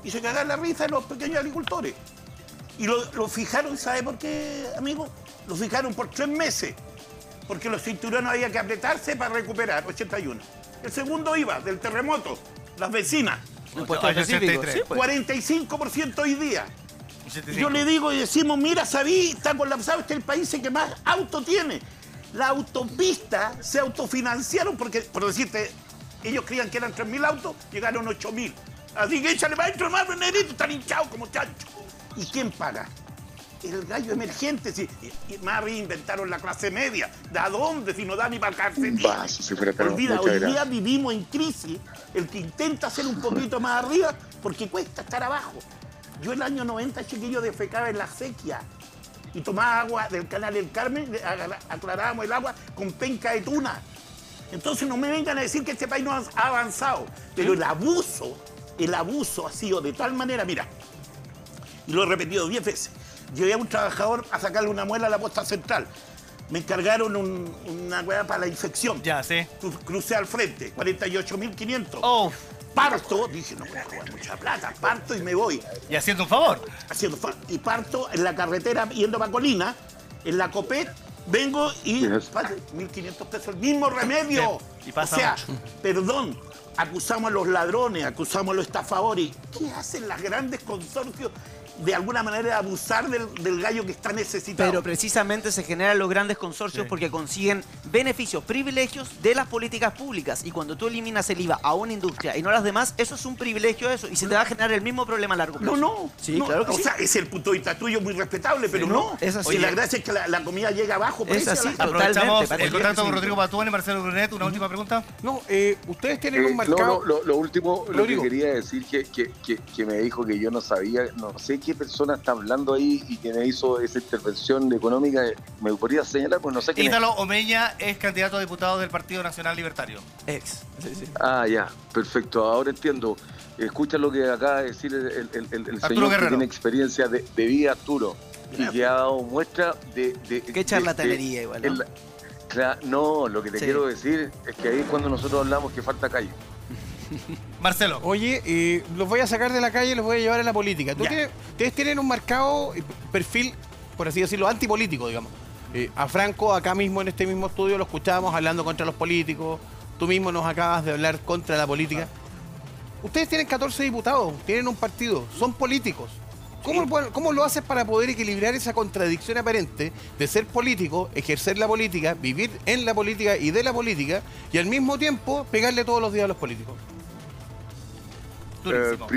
y se cagan la risa de los pequeños agricultores. Y lo fijaron, ¿sabe por qué, amigo? Lo fijaron por 3 meses, porque los cinturones había que apretarse para recuperar, 81. El segundo IVA del terremoto, las vecinas, 45% hoy día. Yo le digo y decimos, mira, sabes que el país que más auto tiene. La autopista se autofinanciaron porque, por decirte, ellos creían que eran 3.000 autos, llegaron 8.000. Así que échale maestro, hermano, negrito, están hinchados como chancho. ¿Y quién paga? El gallo emergente. Si, y más reinventaron la clase media. ¿De dónde? Si no da ni para el calcetín. Olvida, hoy día vivimos en crisis. El que intenta hacer un poquito más arriba, porque cuesta estar abajo. Yo en el año 90, chiquillo, defecaba en la sequía y tomaba agua del canal del Carmen, aclarábamos el agua con penca de tuna. Entonces no me vengan a decir que este país no ha avanzado, pero el abuso ha sido de tal manera, mira, y lo he repetido 10 veces. Llevé a un trabajador a sacarle una muela a la posta central. me encargaron una hueá para la infección. Ya, sí. Crucé al frente, 48.500. Oh, Parto, dije, no voy a jugar mucha plata, parto y me voy. y haciendo un favor. Y parto en la carretera yendo para Colina, en la Copet, vengo y 1.500 pesos, el mismo remedio. Sí, y pasa o sea, mucho. perdón, acusamos a los ladrones, acusamos a los estafadores. ¿Qué hacen los grandes consorcios? De alguna manera abusar del gallo que está necesitado. Pero precisamente se generan los grandes consorcios porque consiguen beneficios, privilegios de las políticas públicas. Y cuando tú eliminas el IVA a una industria y no a las demás, eso es un privilegio eso. Y se te va a generar el mismo problema a largo plazo. No. Sí, no, claro que o sí. sea, es el punto de vista tuyo muy respetable, pero no. es así. Oye, la gracia es que la comida llega abajo. Es así. Aprovechamos Totalmente, el contacto con sí. Rodrigo Patuone, Marcelo Brunet. Una última pregunta. No, ustedes tienen un mercado... Lo último, lo que Rodrigo. quería decir que me dijo que yo no sabía, no sé qué persona está hablando ahí y que me hizo esa intervención económica, me podría señalar, pues no sé quién es. Ítalo Omeña es candidato a diputado del Partido Nacional Libertario. Ex. Sí. Ah, ya, perfecto, ahora entiendo. Escucha lo que acaba de decir el señor que Guerrero. tiene experiencia de vida, Arturo, y que ha dado muestra de... Qué charlatanería igual, ¿no? No, lo que te Sí. quiero decir es que ahí es cuando nosotros hablamos que falta calle. Marcelo. Oye, los voy a sacar de la calle y los voy a llevar a la política. Ya. Ustedes tienen un marcado perfil, por así decirlo, antipolítico, digamos. A Franco, acá mismo en este mismo estudio, lo escuchábamos hablando contra los políticos. Tú mismo nos acabas de hablar contra la política. Ustedes tienen 14 diputados, tienen un partido, son políticos. ¿Cómo lo haces para poder equilibrar esa contradicción aparente de ser político, ejercer la política, vivir en la política y de la política, y al mismo tiempo pegarle todos los días a los políticos? Durísimo.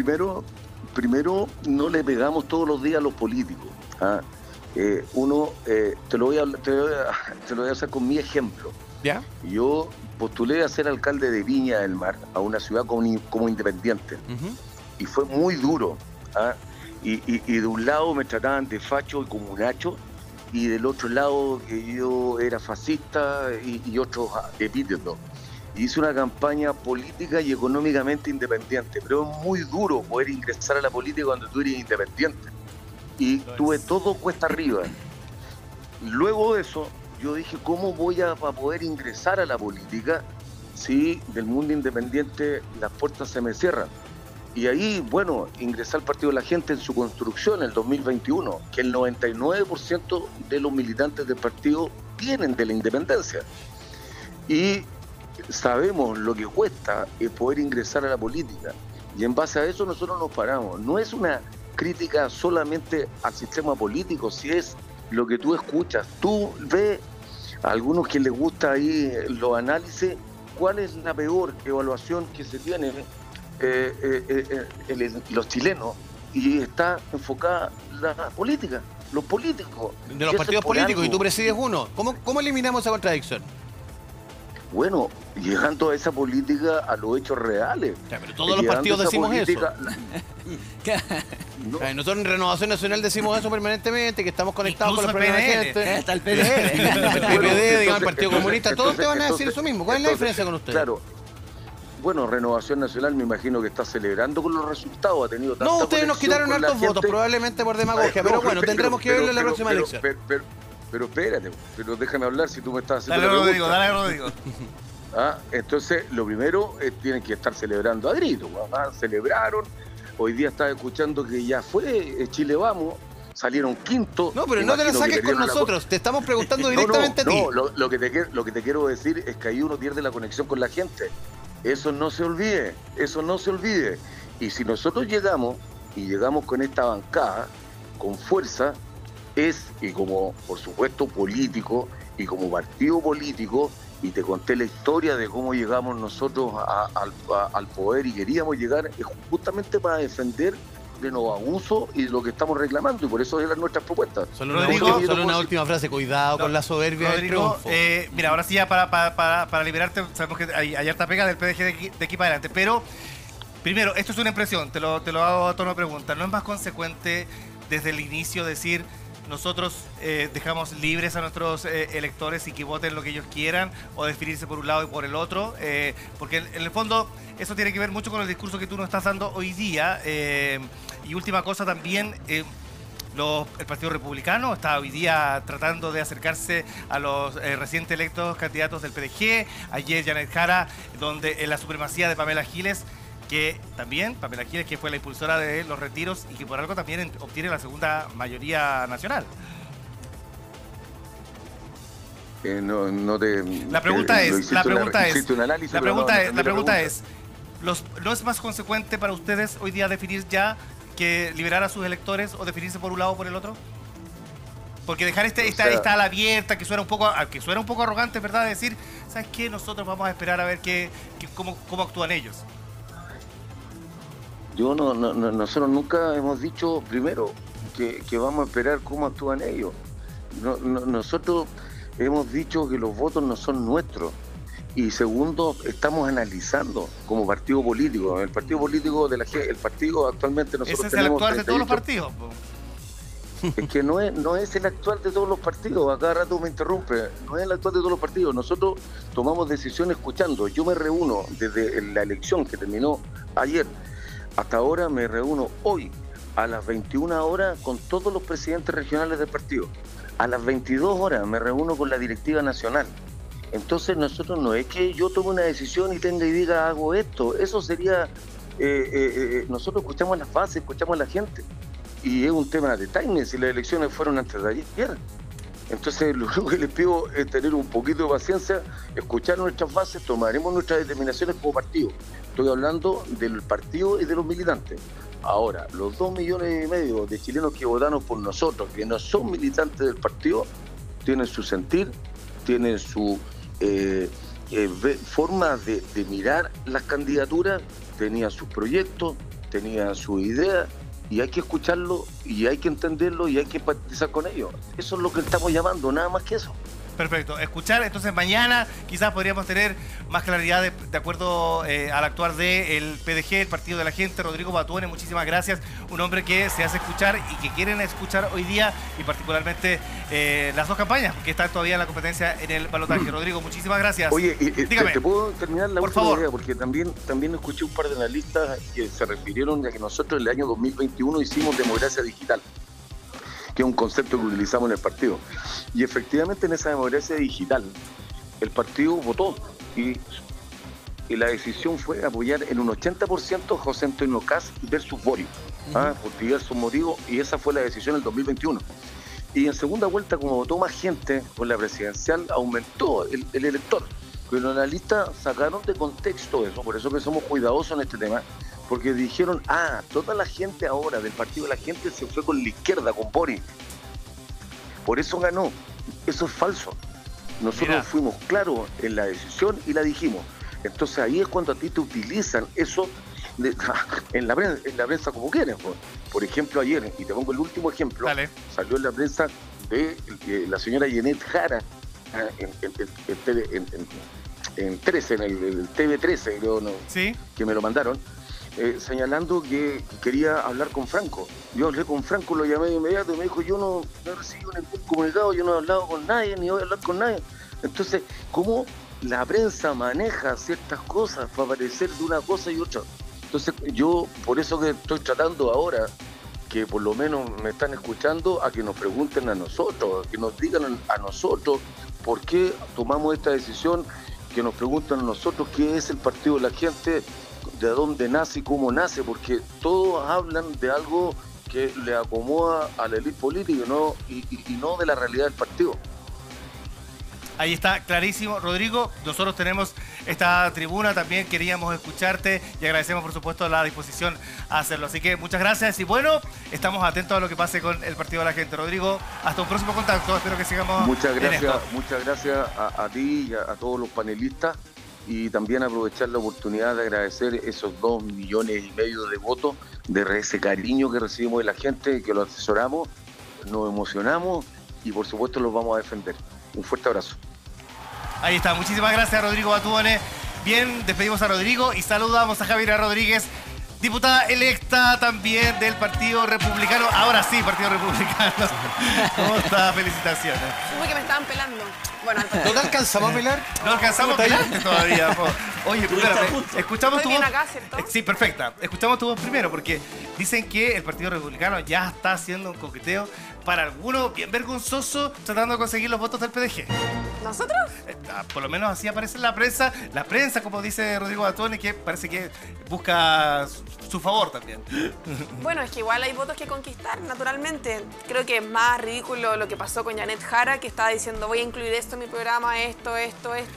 Primero, no le pegamos todos los días a los políticos. ¿Ah? Te lo voy a hacer con mi ejemplo. ¿Ya? Yo postulé a ser alcalde de Viña del Mar, a una ciudad como independiente, y fue muy duro. ¿Ah? Y de un lado me trataban de facho y comunacho, y del otro lado que yo era fascista y otros epítetos. Hice una campaña política y económicamente independiente, pero es muy duro poder ingresar a la política cuando tú eres independiente. Y tuve todo cuesta arriba. Luego de eso, yo dije, ¿cómo voy a poder ingresar a la política si del mundo independiente las puertas se me cierran? Y ahí, bueno, ingresé al Partido de la Gente en su construcción en el 2021, que el 99% de los militantes del partido vienen de la independencia. Y sabemos lo que cuesta poder ingresar a la política. Y en base a eso nosotros nos paramos. No es una crítica solamente al sistema político, si es lo que tú escuchas. Tú ves a algunos que les gusta ahí los análisis, cuál es la peor evaluación que se tiene los chilenos, y está enfocada la política, los políticos. De los partidos políticos, y tú presides uno. ¿Cómo eliminamos esa contradicción? Bueno, llegando a esa política, a los hechos reales. Ya, pero todos los partidos decimos eso. No, Nosotros en Renovación Nacional decimos eso permanentemente, que estamos conectados Incluso con los problemas de la el gente. Está el PNL. El PPD, Bueno, digamos, el Partido entonces, Comunista, todos te van a decir eso mismo. ¿Cuál es la diferencia con ustedes? Claro. Bueno, Renovación Nacional me imagino que está celebrando con los resultados, ha tenido tanta No, ustedes nos conexión quitaron con la hartos votos, gente. probablemente por demagogia, pero bueno, tendremos que verlo en la próxima elección. Pero espérate, pero déjame hablar si tú me estás haciendo Dale, la Rodrigo, pregunta. dale, Rodrigo. Entonces, lo primero, tienen que estar celebrando a grito. Celebraron, hoy día estaba escuchando que ya fue Chile Vamos, salieron quinto. No, pero no te la saques con nosotros, te estamos preguntando directamente a ti. No, lo que te quiero decir es que ahí uno pierde la conexión con la gente. Eso no se olvide, eso no se olvide. Y si nosotros llegamos con esta bancada, con fuerza, y como, por supuesto, político, y como partido político, y te conté la historia de cómo llegamos nosotros al poder y queríamos llegar justamente para defender de los abusos y de lo que estamos reclamando, y por eso eran nuestras propuestas. Solo Rodrigo, una última frase, cuidado con la soberbia del Rodrigo, triunfo. mira, ahora sí ya para liberarte, sabemos que hay harta pega del PDG de aquí para adelante, pero primero, esto es una impresión, te lo hago a tono de pregunta. ¿No es más consecuente desde el inicio decir nosotros dejamos libres a nuestros electores y que voten lo que ellos quieran, o definirse por un lado y por el otro? Porque en el fondo eso tiene que ver mucho con el discurso que tú nos estás dando hoy día. Y última cosa también, El Partido Republicano está hoy día tratando de acercarse a los recién electos candidatos del PDG. Ayer Janet Jara, donde en la supremacía de Pamela Giles, que también, Pamela Giles, que fue la impulsora de los retiros y que por algo también obtiene la segunda mayoría nacional. La pregunta es, ¿no es más consecuente para ustedes hoy día definir ya que liberar a sus electores o definirse por un lado o por el otro? Porque dejar esta ala abierta, que suena un poco arrogante, ¿verdad? Decir, ¿sabes qué? Nosotros vamos a esperar a ver cómo actúan ellos. Nosotros nunca hemos dicho, primero, que vamos a esperar cómo actúan ellos. Nosotros hemos dicho que los votos no son nuestros. Y segundo, estamos analizando como partido político. El partido político de el partido actualmente nosotros tenemos... Ese es el actual de todos los partidos. Es que no es el actual de todos los partidos. A cada rato me interrumpe. No es el actual de todos los partidos. Nosotros tomamos decisiones escuchando. Yo me reúno desde la elección que terminó ayer hasta ahora, me reúno hoy a las 21 horas con todos los presidentes regionales del partido. A las 22 horas me reúno con la directiva nacional. Entonces nosotros no es que yo tome una decisión y tenga y diga hago esto. Eso sería... nosotros escuchamos las bases, escuchamos a la gente. Y es un tema de timing, si las elecciones fueron antes de ayer. Entonces lo único que les pido es tener un poquito de paciencia, escuchar nuestras bases, tomaremos nuestras determinaciones como partido. Estoy hablando del partido y de los militantes. Ahora, los 2,5 millones de chilenos que votaron por nosotros, que no son militantes del partido, tienen su sentir, tienen su forma de mirar las candidaturas, tenían sus proyectos, tenían sus ideas, y hay que escucharlo, y hay que entenderlo, y hay que empatizar con ellos. Eso es lo que estamos llamando, nada más que eso. Perfecto. Escuchar, entonces mañana quizás podríamos tener más claridad de acuerdo al actuar del PDG, el Partido de la Gente. Rodrigo Batuone, muchísimas gracias. Un hombre que se hace escuchar y que quieren escuchar hoy día, y particularmente las dos campañas, porque están todavía en la competencia en el balotaje. Rodrigo, muchísimas gracias. Oye, dígame. ¿te puedo terminar la por última favor idea? Porque también escuché un par de analistas que se refirieron a que nosotros en el año 2021 hicimos democracia digital, que es un concepto que utilizamos en el partido. Y efectivamente en esa democracia digital, el partido votó y la decisión fue apoyar en un 80% José Antonio Kast versus Boric, por diversos motivos, y esa fue la decisión en el 2021. Y en segunda vuelta, como votó más gente con la presidencial, aumentó el elector. Pero los analistas sacaron de contexto eso, por eso que somos cuidadosos en este tema, porque dijeron, toda la gente ahora del Partido de la Gente se fue con la izquierda, con Boric. Por eso ganó. Eso es falso. Nosotros fuimos claros en la decisión y la dijimos. Entonces ahí es cuando a ti te utilizan eso en la prensa como quieren. Por ejemplo, ayer, y te pongo el último ejemplo, salió en la prensa de la señora Janet Jara en 13, en el TV13, creo, ¿no? ¿Sí? Que me lo mandaron. Señalando que quería hablar con Franco. Yo hablé con Franco, lo llamé de inmediato y me dijo, yo no he recibido ningún comunicado, yo no he hablado con nadie, ni voy a hablar con nadie. Entonces, ¿cómo la prensa maneja ciertas cosas para parecer de una cosa y otra? Entonces, yo por eso que estoy tratando ahora, que por lo menos me están escuchando, a que nos pregunten a nosotros, que nos digan a nosotros por qué tomamos esta decisión, que nos pregunten a nosotros qué es el Partido de la Gente, de dónde nace y cómo nace, porque todos hablan de algo que le acomoda a la élite política y no de la realidad del partido. Ahí está, clarísimo. Rodrigo, nosotros tenemos esta tribuna, también queríamos escucharte y agradecemos por supuesto la disposición a hacerlo. Así que muchas gracias y bueno, estamos atentos a lo que pase con el Partido de la Gente. Rodrigo, hasta un próximo contacto, espero que sigamos. Muchas gracias a ti y a todos los panelistas. Y también aprovechar la oportunidad de agradecer esos 2,5 millones de votos, de ese cariño que recibimos de la gente, que lo asesoramos, nos emocionamos y por supuesto los vamos a defender. Un fuerte abrazo. Ahí está, muchísimas gracias Rodrigo Batuone. Bien, despedimos a Rodrigo y saludamos a Javier Rodríguez. Diputada electa también del Partido Republicano. Ahora sí, Partido Republicano. ¿Cómo está? Felicitaciones. Supe que me estaban pelando. Bueno, ¿No te alcanzamos a pelar? No alcanzamos a pelar todavía. Oye, espérame, escuchamos tu Estoy voz. bien acá, ¿cierto? Sí, perfecta. Escuchamos tu voz primero porque dicen que el Partido Republicano ya está haciendo un coqueteo para algunos bien vergonzoso tratando de conseguir los votos del PDG. ¿Nosotros? Por lo menos así aparece en la prensa. La prensa, como dice Rodrigo Batone, que parece que busca su favor también. Bueno, es que igual hay votos que conquistar, naturalmente. Creo que es más ridículo lo que pasó con Janet Jara, que estaba diciendo voy a incluir esto en mi programa, esto,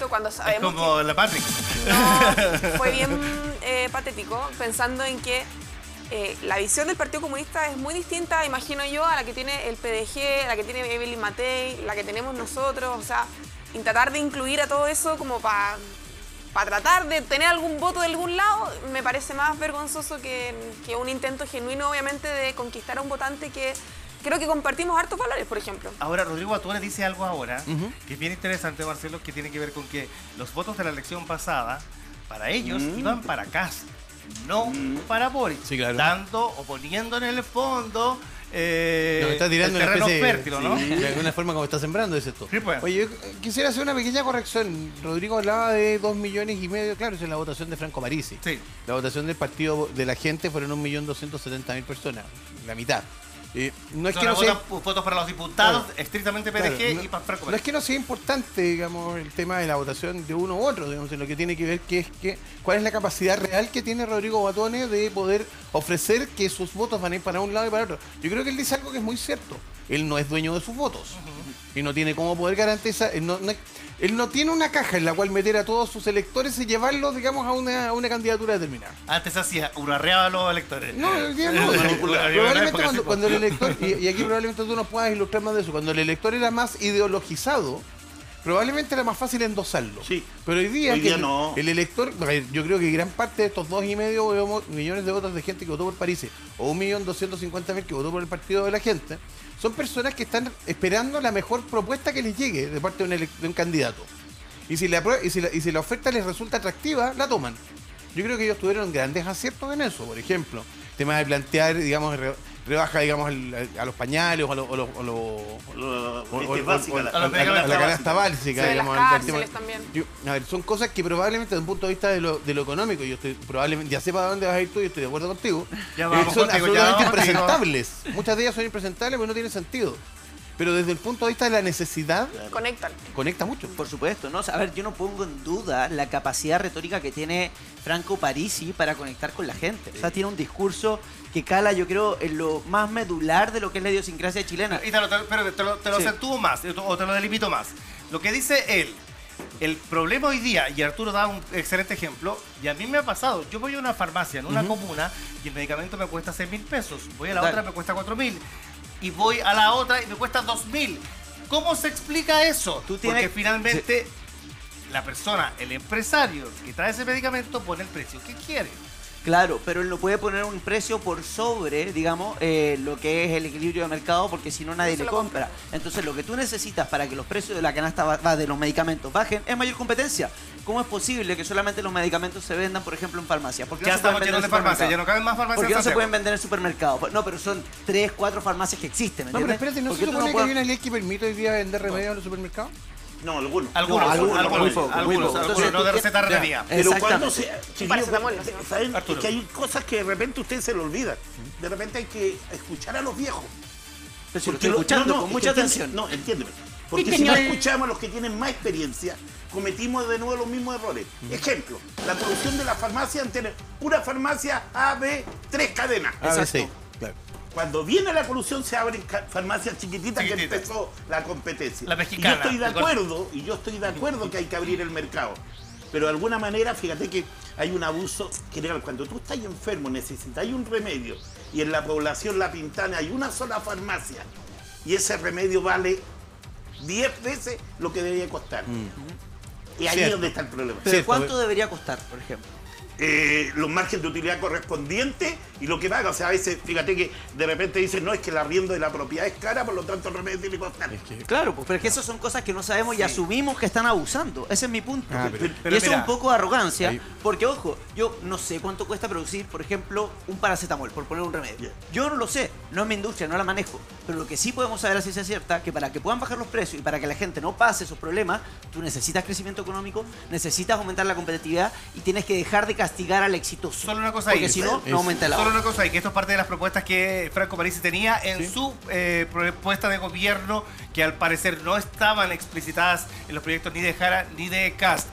cuando Es sabemos como la Patrick. No, fue bien patético, pensando en que la visión del Partido Comunista es muy distinta, imagino yo, a la que tiene el PDG, a la que tiene Evelyn Matei, la que tenemos nosotros, o sea, y tratar de incluir a todo eso como para tratar de tener algún voto de algún lado, me parece más vergonzoso que un intento genuino, obviamente, de conquistar a un votante que creo que compartimos hartos valores, por ejemplo. Ahora, Rodrigo Batone dice algo ahora, que es bien interesante, Marcelo, que tiene que ver con que los votos de la elección pasada, para ellos, iban para Kast, no para Boric. Sí, claro. Dando o poniendo en el fondo está tirando el terreno una especie, fértil, ¿no? Sí, de alguna forma como está sembrando, dices tú. Sí, pues. Oye, yo quisiera hacer una pequeña corrección. Rodrigo hablaba de 2,5 millones, claro, esa es la votación de Franco Parisi. Sí. La votación del partido de la gente fueron 1.270.000 personas, la mitad. No es que no sea, votos para los diputados, Claro. estrictamente PDG claro, y para Franco no es que no sea importante, digamos, el tema de la votación de uno u otro, digamos, en lo que tiene que ver cuál es la capacidad real que tiene Rodrigo Batone de poder ofrecer que sus votos van a ir para un lado y para otro. Yo creo que él dice algo que es muy cierto. Él no es dueño de sus votos y no tiene cómo poder garantizar. Él no tiene una caja en la cual meter a todos sus electores y llevarlos, digamos, a una candidatura determinada. Antes hacía, urarreaba a los electores. No, hoy día no. Probablemente cuando el elector, y aquí probablemente tú nos puedas ilustrar más de eso, cuando el elector era más ideologizado, probablemente era más fácil endosarlo. Sí. Pero hoy día no. el elector, a ver, yo creo que gran parte de estos 2,5 millones de votos de gente que votó por París, o 1.250.000 que votó por el partido de la gente, son personas que están esperando la mejor propuesta que les llegue de parte de un candidato. Y si la oferta les resulta atractiva, la toman. Yo creo que ellos tuvieron grandes aciertos en eso. Por ejemplo, tema de plantear, digamos, rebaja, digamos, a los pañales o a la canasta básica, Sí, digamos. las el tema- cárceles también. A ver, son cosas que probablemente desde un punto de vista de lo económico, yo estoy probablemente, ya sé para dónde vas a ir tú y estoy de acuerdo contigo, Ya vamos son contigo, ya absolutamente vamos contigo. impresentables. Muchas de ellas son impresentables porque no tienen sentido. Pero desde el punto de vista de la necesidad, Conectan. conecta mucho. Por supuesto, ¿no? O sea, a ver, yo no pongo en duda la capacidad retórica que tiene Franco Parisi para conectar con la gente. O sea, tiene un discurso que cala, yo creo, en lo más medular de lo que es la idiosincrasia chilena. Y te lo Sí. acentúo más, o te lo delimito más. Lo que dice él, el problema hoy día, y Arturo da un excelente ejemplo, y a mí me ha pasado, yo voy a una farmacia en una comuna y el medicamento me cuesta 6.000 pesos, voy a la Dale. otra me cuesta 4.000, y voy a la otra y me cuesta 2.000. ¿Cómo se explica eso? Tú tienes- Porque finalmente la persona, el empresario que trae ese medicamento pone el precio que quiere. Claro, pero él no puede poner un precio por sobre, digamos, lo que es el equilibrio de mercado, porque si no nadie No se le lo compra. Entonces lo que tú necesitas para que los precios de la canasta de los medicamentos bajen es mayor competencia. ¿Cómo es posible que solamente los medicamentos se vendan, por ejemplo, en farmacias? ¿Por qué Ya no se pueden estamos vender llenos en de farmacias, supermercados? ya no caben más farmacias. ¿Por qué no en se pueden Santiago. vender en supermercados? No, pero son 3, 4 farmacias que existen, ¿me No, pero entiendes? espérate, ¿no ¿Por se qué tú supone que puedes- hay una ley que permite hoy día vender remedios en los supermercados? No, algunos. Algunos, algunos, muy poco, muy algunos, poco. algunos, Entonces, no de tú receta tienes- retenida. Pero cuando Exactamente. chiquillos, Paracetamol, ¿no? ¿saben? Arturo. Es que hay cosas que de repente ustedes se le olvidan. De repente hay que escuchar a los viejos. Pero si lo Porque estoy escuchando con es mucha que atención. No, entiéndeme. Porque si no escuchamos a los que tienen más experiencia, cometimos de nuevo los mismos errores. Ejemplo, la producción de la farmacia tiene una farmacia A, B, 3 cadenas. ABC, claro. Cuando viene la colusión se abren farmacias chiquititas que Chiquititas. empezó la competencia. La mexicana. Y yo estoy de acuerdo que hay que abrir el mercado. Pero de alguna manera, fíjate que hay un abuso general. Cuando tú estás enfermo, necesitas un remedio y en la población La Pintana hay una sola farmacia y ese remedio vale 10 veces lo que debería costar. Y ahí es Cierto. donde está el problema. Pero Cierto, ¿cuánto debería costar, por ejemplo? Los márgenes de utilidad correspondientes y lo que paga. O sea, a veces, fíjate que de repente dicen, no, es que el arriendo de la propiedad es cara, por lo tanto el remedio tiene que costar. Claro, pues, pero es que esas son cosas que no sabemos y asumimos que están abusando. Ese es mi punto. pero y eso es mira, un poco de arrogancia, ahí- porque ojo, yo no sé cuánto cuesta producir, por ejemplo, un paracetamol, por poner un remedio. Yeah. Yo no lo sé, no es mi industria, no la manejo. Pero lo que sí podemos saber a ciencia cierta, que para que puedan bajar los precios y para que la gente no pase esos problemas, tú necesitas crecimiento económico, necesitas aumentar la competitividad y tienes que dejar de castigar al exitoso. Solo una cosa porque ahí. si no, no aumenta el Solo ahorro. una cosa ahí, que esto es parte de las propuestas que Franco Parisi tenía en su propuesta de gobierno, que al parecer no estaban explicitadas en los proyectos ni de Jara ni de Kast.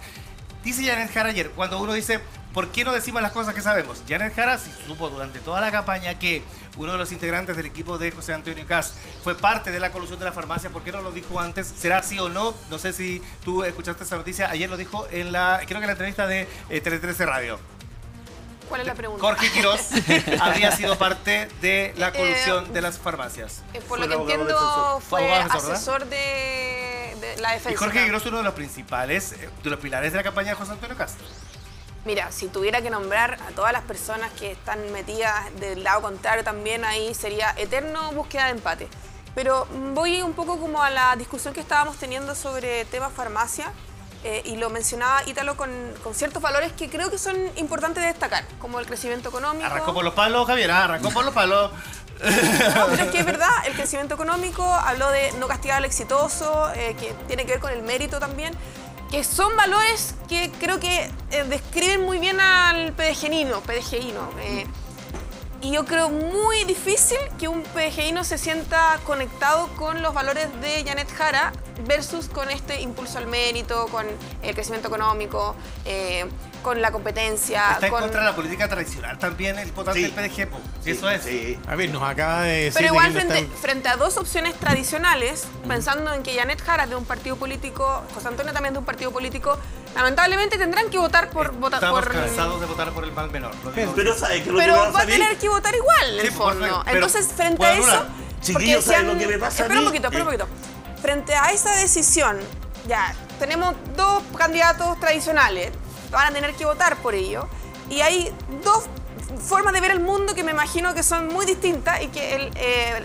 Dice Janet Jara ayer, cuando uno dice, ¿por qué no decimos las cosas que sabemos? Janet Jara sí supo durante toda la campaña que uno de los integrantes del equipo de José Antonio Kast fue parte de la colusión de la farmacia. ¿Por qué no lo dijo antes? ¿Será sí o no? No sé si tú escuchaste esa noticia. Ayer lo dijo en creo que en la entrevista de Tele 13 Radio. ¿Cuál es la pregunta? Jorge Quirós habría sido parte de la colusión de las farmacias. Por Fue lo el que abogado entiendo, defensor. fue Abogado defensor, ¿verdad? asesor de la defensa. Y Jorge Quirós es uno de los principales, de los pilares de la campaña de José Antonio Kast. Mira, si tuviera que nombrar a todas las personas que están metidas del lado contrario también, ahí sería eterno búsqueda de empate. Pero voy un poco como a la discusión que estábamos teniendo sobre temas farmacia, y lo mencionaba Ítalo con ciertos valores que creo que son importantes de destacar, como el crecimiento económico. Arrancó por los palos, Javier, arrancó por los palos. No, pero es que es verdad, el crecimiento económico, habló de no castigar al exitoso, que tiene que ver con el mérito también, que son valores que creo que describen muy bien al PDGino. Y yo creo muy difícil que un PDGino se sienta conectado con los valores de Janet Jara versus con este impulso al mérito, con el crecimiento económico, con la competencia. Está en con... contra de la política tradicional también el votante Sí. del PDG, po. Sí, Eso es. Sí. A ver, nos acaba de decir. Pero de igual que no frente, están- frente a dos opciones tradicionales, pensando en que Janet Jara es de un partido político, José Antonio también es de un partido político, lamentablemente tendrán que votar por... Estamos cansados de votar por el mal menor. Lo digo. Pero ¿sabes qué es lo que Pero va a va a salir? tener que votar igual, en Sí, el por fondo. supuesto, pero Entonces, frente puede a eso... anular. Chiquillos, ¿saben lo que me pasa a espera un mí? poquito, espera un poquito. Frente a esa decisión, ya, tenemos dos candidatos tradicionales, van a tener que votar por ello, y hay dos formas de ver el mundo que me imagino que son muy distintas y que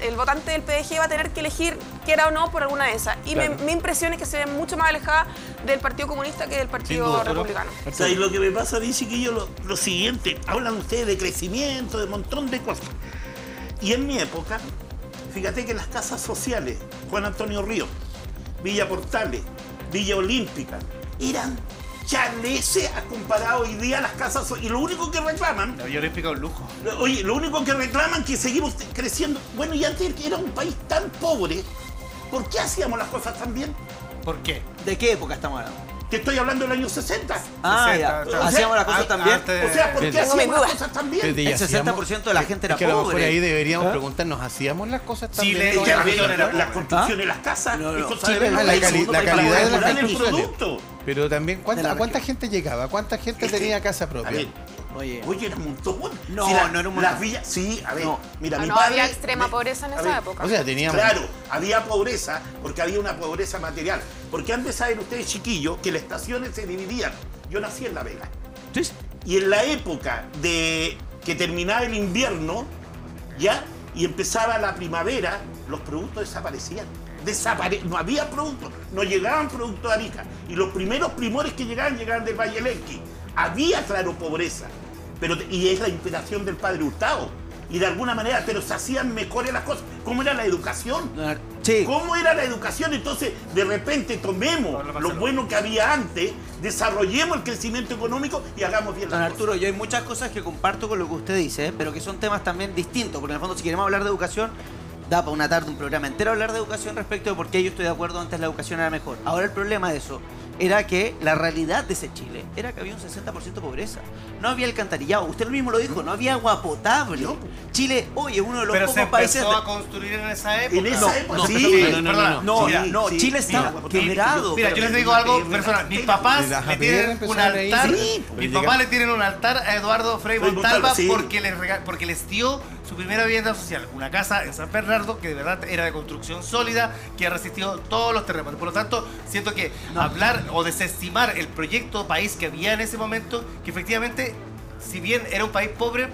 el votante del PDG va a tener que elegir, quiera o no, por alguna de esas. Y Claro. mi impresión es que se ve mucho más alejada del Partido Comunista que del Partido duda, Arturo. Republicano. ¿Sabes lo que me pasa a mí, chiquillos? Lo siguiente, hablan ustedes de crecimiento, de un montón de cosas. Y en mi época, fíjate que las casas sociales, Juan Antonio Ríos, Villa Portales, Villa Olímpica, eran chaleces a comparado hoy día a las casas sociales. Y lo único que reclaman, La Villa Olímpica es un lujo. oye, lo único que reclaman es que seguimos creciendo. Bueno, y antes era un país tan pobre, ¿por qué hacíamos las cosas tan bien? ¿Por qué? ¿De qué época estamos hablando? Te estoy hablando del año 60. Ah, 60, ya. claro. Hacíamos las cosas Ah, también. antes- O sea, ¿por qué Tengo hacíamos mis las dudas. cosas tan bien? Espérate, ¿y El hacíamos- 60% de la gente era es que a lo mejor pobre. ahí deberíamos ¿Ah? preguntarnos, ¿hacíamos las cosas tan Chile bien? y Es que la a ver, región era la pobre. construcción de las casas No, es no. cosa Chile de es ver la el cali- producto, la para calidad de las regular el construcciones. producto. Pero también, De ¿cuánta, la ¿a cuánta región. gente llegaba? ¿Cuánta gente Es que- tenía casa A propia? ver, Oye, oye, era un montón. No, Si no era un montón. Las villas, sí, a ver, No. mira, mi No padre... había extrema pobreza en a esa ver, época. O sea, teníamos... Claro, había pobreza porque había una pobreza material. Porque antes saben ustedes, chiquillos, que las estaciones se dividían. Yo nací en La Vega. sí. Y en la época de que terminaba el invierno, ¿ya? Y empezaba la primavera, los productos desaparecían. No había productos, no llegaban productos de Arica. Y los primeros primores que llegaban del Valle del Elqui. Había, claro, pobreza. Y es la inspiración del padre Hurtado. Y de alguna manera, pero se hacían mejores las cosas. ¿Cómo era la educación? Sí. ¿Cómo era la educación? Entonces, de repente, tomemos Pablo lo Marcelo. bueno que había antes, desarrollemos el crecimiento económico y hagamos bien Don las Arturo, yo hay muchas cosas que comparto con lo que usted dice, pero que son temas también distintos, porque en el fondo si queremos hablar de educación, da para una tarde un programa entero hablar de educación respecto de por qué yo estoy de acuerdo antes la educación era mejor. Ahora el problema de eso era que la realidad de ese Chile era que había un 60% de pobreza. No había alcantarillado, usted mismo lo dijo, no había agua potable. No. Chile, hoy es uno de los Pero se pocos países... empezó a construir en esa época. En esa época, no, sí. perdona, No, mira, no, sí, Chile sí, está mira, quebrado. Mira, yo pero- les digo algo personal. Mis papás Mira, le Javier tienen empezó un a reír. altar. Sí, Mis pero papás llega- le tienen un altar a Eduardo Frei Frei Montalva Montalva, sí. porque les dio su primera vivienda social. Una casa en San Bernardo que de verdad era de construcción sólida, que ha resistido todos los terremotos. Por lo tanto, siento que hablar o desestimar el proyecto país que había en ese momento, que efectivamente, si bien era un país pobre,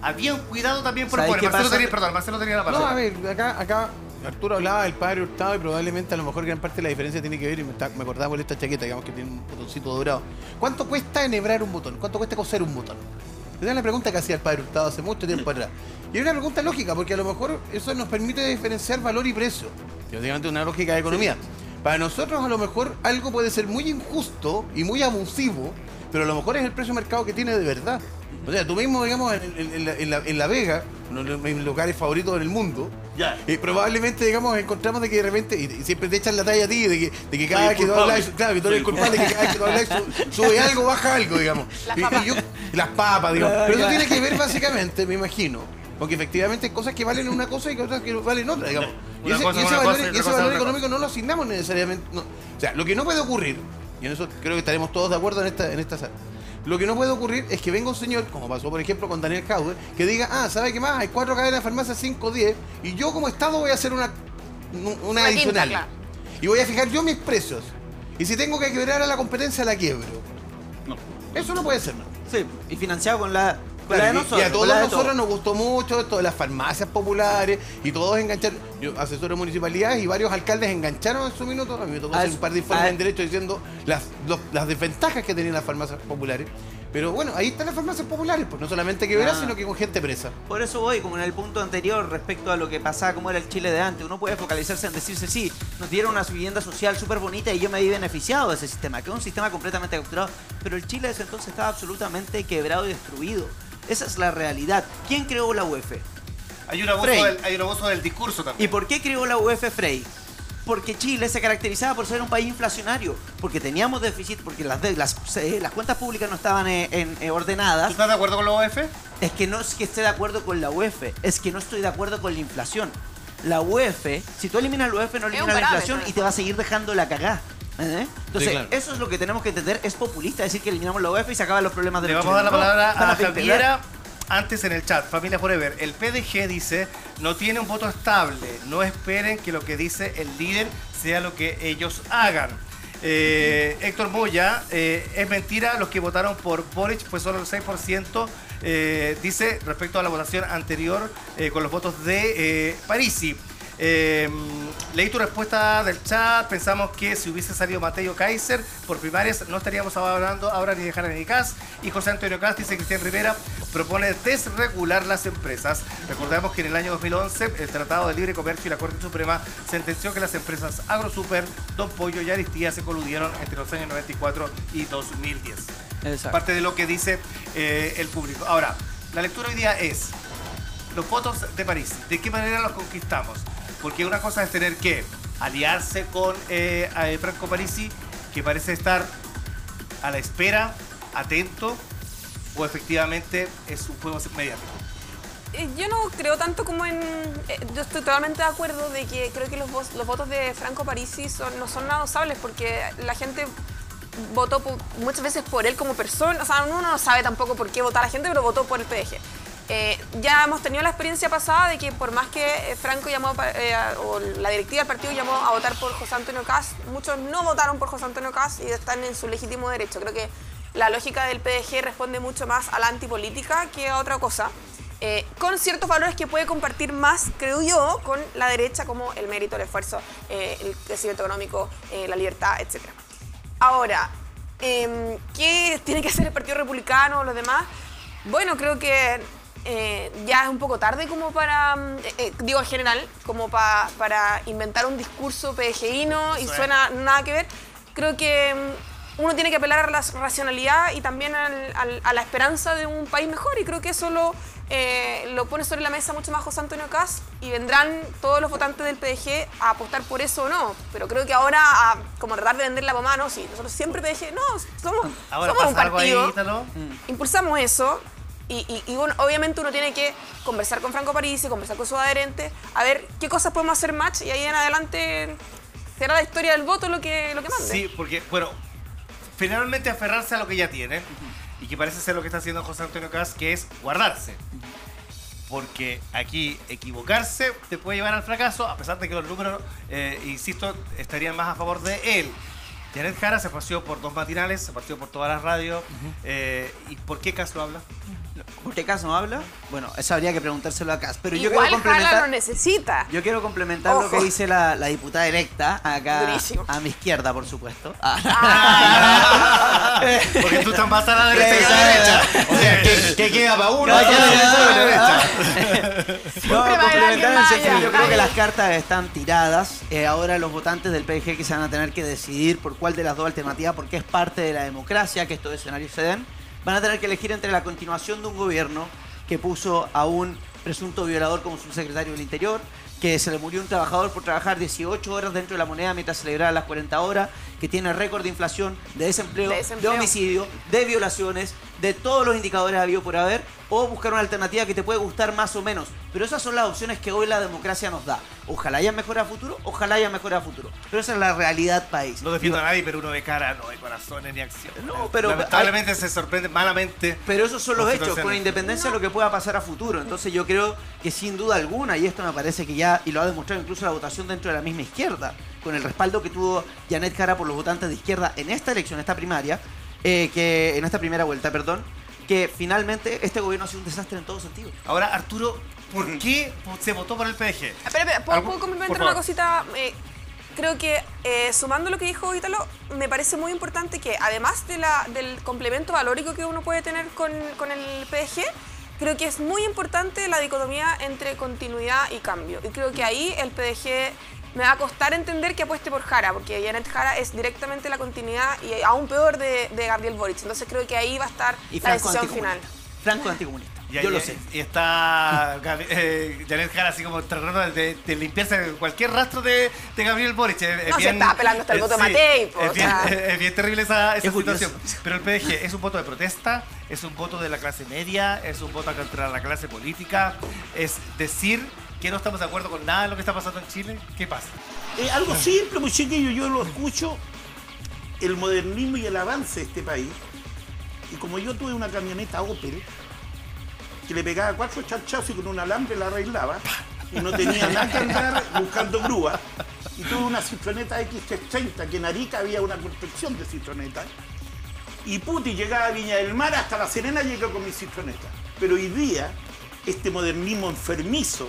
había un cuidado también por ¿Sabes fuera. qué Marcelo pasa? Marcelo tenía la No, palabra. a ver, acá Arturo hablaba del padre Hurtado y probablemente a lo mejor gran parte de la diferencia tiene que ver, y me acordaba por esta chaqueta, digamos que tiene un botoncito dorado. ¿Cuánto cuesta enhebrar un botón? ¿Cuánto cuesta coser un botón? Esa es la pregunta que hacía el padre Hurtado hace mucho tiempo atrás. Y es una pregunta lógica, porque a lo mejor eso nos permite diferenciar valor y precio. Y obviamente una lógica de economía. Para nosotros a lo mejor algo puede ser muy injusto y muy abusivo, pero a lo mejor es el precio de mercado que tiene de verdad. O sea, tú mismo, digamos, en La Vega, uno de mis lugares favoritos en el mundo, Ya. probablemente, digamos, encontramos de que de repente, y siempre te echan la talla a ti, de que cada Soy vez que tú culpable. hablas, claro, que tú eres el culpable, que cada vez que tú hablas sube algo, baja algo, digamos. Las papas, digamos. Pero eso tiene que ver básicamente, me imagino, porque efectivamente hay cosas que valen una cosa y otras que valen otra, digamos. Y Una ese, cosa y es ese una valor, cosa y otra y ese cosa es valor otra económico no lo asignamos necesariamente. No. O sea, lo que no puede ocurrir, y en eso creo que estaremos todos de acuerdo en esta sala, lo que no puede ocurrir es que venga un señor, como pasó por ejemplo con Daniel Jadwe, que diga, ¿sabe qué más? Hay 4 cadenas de farmacia, 5, 10, y yo como Estado voy a hacer una adicional. quinta, claro. Y voy a fijar yo mis precios. Y si tengo que quebrar a la competencia, la quiebro. No. Eso no puede ser, ¿no? Sí, y financiado con la de Claro, nosotros. y a con todos la de nosotros todos. nos gustó mucho esto de las farmacias populares y todos engancharon. Yo asesoro de municipalidades y varios alcaldes engancharon en su minuto. A mí me tocó hacer un par de informes en derecho diciendo las desventajas que tenían las farmacias populares. Pero bueno, ahí están las farmacias populares, pues no solamente quebradas, sino que con gente presa. Por eso voy, como en el punto anterior, respecto a lo que pasaba, como era el Chile de antes. Uno puede focalizarse en decirse, sí, nos dieron una vivienda social súper bonita y yo me vi beneficiado de ese sistema, que es un sistema completamente capturado. Pero el Chile de ese entonces estaba absolutamente quebrado y destruido. Esa es la realidad. ¿Quién creó la UEF? Hay un Frey. abuso del discurso también. ¿Y por qué creó la UEF Frey? Porque Chile se caracterizaba por ser un país inflacionario, porque teníamos déficit, porque las cuentas públicas no estaban ¿Tú ordenadas. estás de acuerdo con la OEF? Es que no es que esté de acuerdo con la UEF, es que no estoy de acuerdo con la inflación. La UEF, si tú eliminas la UEF, no eliminas la parámetro, inflación y te va a seguir dejando la cagá. Entonces, Sí, claro. eso es lo que tenemos que entender. Es populista decir que eliminamos la UEF y se acaban los problemas de Le los vamos a dar la chilenos. palabra No, van a pintar. Javiera antes en el chat. Familia Forever. El PDG dice, no tiene un voto estable. No esperen que lo que dice el líder sea lo que ellos hagan. Héctor Moya, es mentira, los que votaron por Boric fue solo el 6%, dice respecto a la votación anterior con los votos de Parisi. Leí tu respuesta del chat. Pensamos que si hubiese salido Mateo Kaiser por primarias no estaríamos hablando ahora ni de Jara ni de Kass. Y José Antonio Kass dice: Cristian Rivera propone desregular las empresas. Recordemos que en el año 2011 el Tratado de Libre Comercio y la Corte Suprema sentenció que las empresas AgroSuper, Don Pollo y Aristía se coludieron entre los años 94 y 2010. Exacto. Parte de lo que dice el público. Ahora, la lectura hoy día es los votos de París. ¿De qué manera los conquistamos? Porque una cosa es tener que aliarse con Franco Parisi, que parece estar a la espera, atento, o efectivamente es un juego mediático. Yo no creo tanto como en... yo estoy totalmente de acuerdo de que creo que los votos de Franco Parisi no son nada usables porque la gente votó muchas veces por él como persona. O sea, uno no sabe tampoco por qué vota la gente, pero votó por el PDG. Ya hemos tenido la experiencia pasada de que por más que Franco llamó, o la directiva del partido llamó a votar por José Antonio Kass, muchos no votaron por José Antonio Kass y están en su legítimo derecho. Creo que la lógica del PDG responde mucho más a la antipolítica que a otra cosa, con ciertos valores que puede compartir más, creo yo, con la derecha, como el mérito, el esfuerzo, el crecimiento económico, la libertad, etc. Ahora, ¿qué tiene que hacer el Partido Republicano o los demás? Bueno, creo que ya es un poco tarde como para, digo en general, como para inventar un discurso PDGino y suena nada que ver. Creo que uno tiene que apelar a la racionalidad y también a la esperanza de un país mejor, y creo que eso lo pone sobre la mesa mucho más José Antonio Kass, y vendrán todos los votantes del PDG a apostar por eso o no. Pero creo que ahora, como tratar de vender la pomada, no, sí, nosotros siempre PDG, no, somos un partido, impulsamos eso. Y bueno, obviamente uno tiene que conversar con Franco Parisi, conversar con sus adherentes, a ver qué cosas podemos hacer match, y ahí en adelante será la historia del voto lo que mande. Sí, porque, bueno, finalmente aferrarse a lo que ya tiene, y que parece ser lo que está haciendo José Antonio Kass, que es guardarse. Porque aquí equivocarse te puede llevar al fracaso, a pesar de que los números, insisto, estarían más a favor de él. Janet Jara se paseó por 2 matinales, se paseó por todas las radios. ¿Y por qué Kass lo habla? ¿Usted Kass no habla? Bueno, eso habría que preguntárselo a Kass. Pero yo Igual quiero Jara complementar. lo necesita. Yo quiero complementar lo Ojo. que dice la diputada electa, acá Durísimo. a mi izquierda, por supuesto. Porque tú estás más a la derecha que a la derecha. O sea, ¿qué queda para uno? No, ¿Qué queda para la derecha? No, va a haber complementar alguien en más, sentido, ya. yo creo que las cartas están tiradas. Ahora los votantes del PDG que se van a tener que decidir por cuál de las dos alternativas, porque es parte de la democracia que estos escenarios se den, van a tener que elegir entre la continuación de un gobierno que puso a un presunto violador como subsecretario del Interior, que se le murió un trabajador por trabajar 18 horas dentro de la moneda mientras celebraba las 40 horas, que tiene récord de inflación, de desempleo, de homicidio, de violaciones, de todos los indicadores habidos por haber, o buscar una alternativa que te puede gustar más o menos. Pero esas son las opciones que hoy la democracia nos da. Ojalá haya mejores a futuro, ojalá haya mejores a futuro. Pero esa es la realidad país. No defiendo a nadie, pero uno de cara, no de corazones ni acciones. No, pero- lamentablemente se sorprende malamente. Pero esos son los Con hechos, con situaciones. independencia de lo que pueda pasar a futuro. Entonces yo creo que sin duda alguna, y esto me parece que ya, y lo ha demostrado incluso la votación dentro de la misma izquierda, con el respaldo que tuvo Janet Jara por los votantes de izquierda en esta elección, esta primaria, que en esta primera vuelta, perdón, que finalmente este gobierno ha sido un desastre en todo sentido. Ahora, Arturo, ¿por qué se votó por el PDG? Espera, ¿puedo ¿Algún- complementar por una favor? cosita? Creo que sumando lo que dijo Ítalo, me parece muy importante que además del complemento valórico que uno puede tener con el PDG, creo que es muy importante la dicotomía entre continuidad y cambio. Y creo que ahí el PDG me va a costar entender que apueste por Jara, porque Janet Jara es directamente la continuidad y aún peor de Gabriel Boric. Entonces creo que ahí va a estar Y la Franco decisión anticomunista. final. Franco anticomunista. Y, Yo lo sé. Y está Janet Jara así como tratando de limpiarse cualquier rastro de Gabriel Boric. No, se está apelando hasta el voto de Matei, po, Es o bien, sea. es bien terrible esa curioso. situación. Pero el PDG es un voto de protesta, es un voto de la clase media, es un voto contra la clase política, es decir que no estamos de acuerdo con nada de lo que está pasando en Chile. ¿Qué pasa? Algo simple, muy chiquillo, yo lo escucho, el modernismo y el avance de este país. Y como yo tuve una camioneta Opel, que le pegaba 4 charchazos y con un alambre la arreglaba, y no tenía nada que andar buscando grúa, y tuve una Citroneta X330, que en Arica había una construcción de Citroneta, y puti, llegaba a Viña del Mar, hasta La Serena llegó con mi Citroneta. Pero hoy día, este modernismo enfermizo,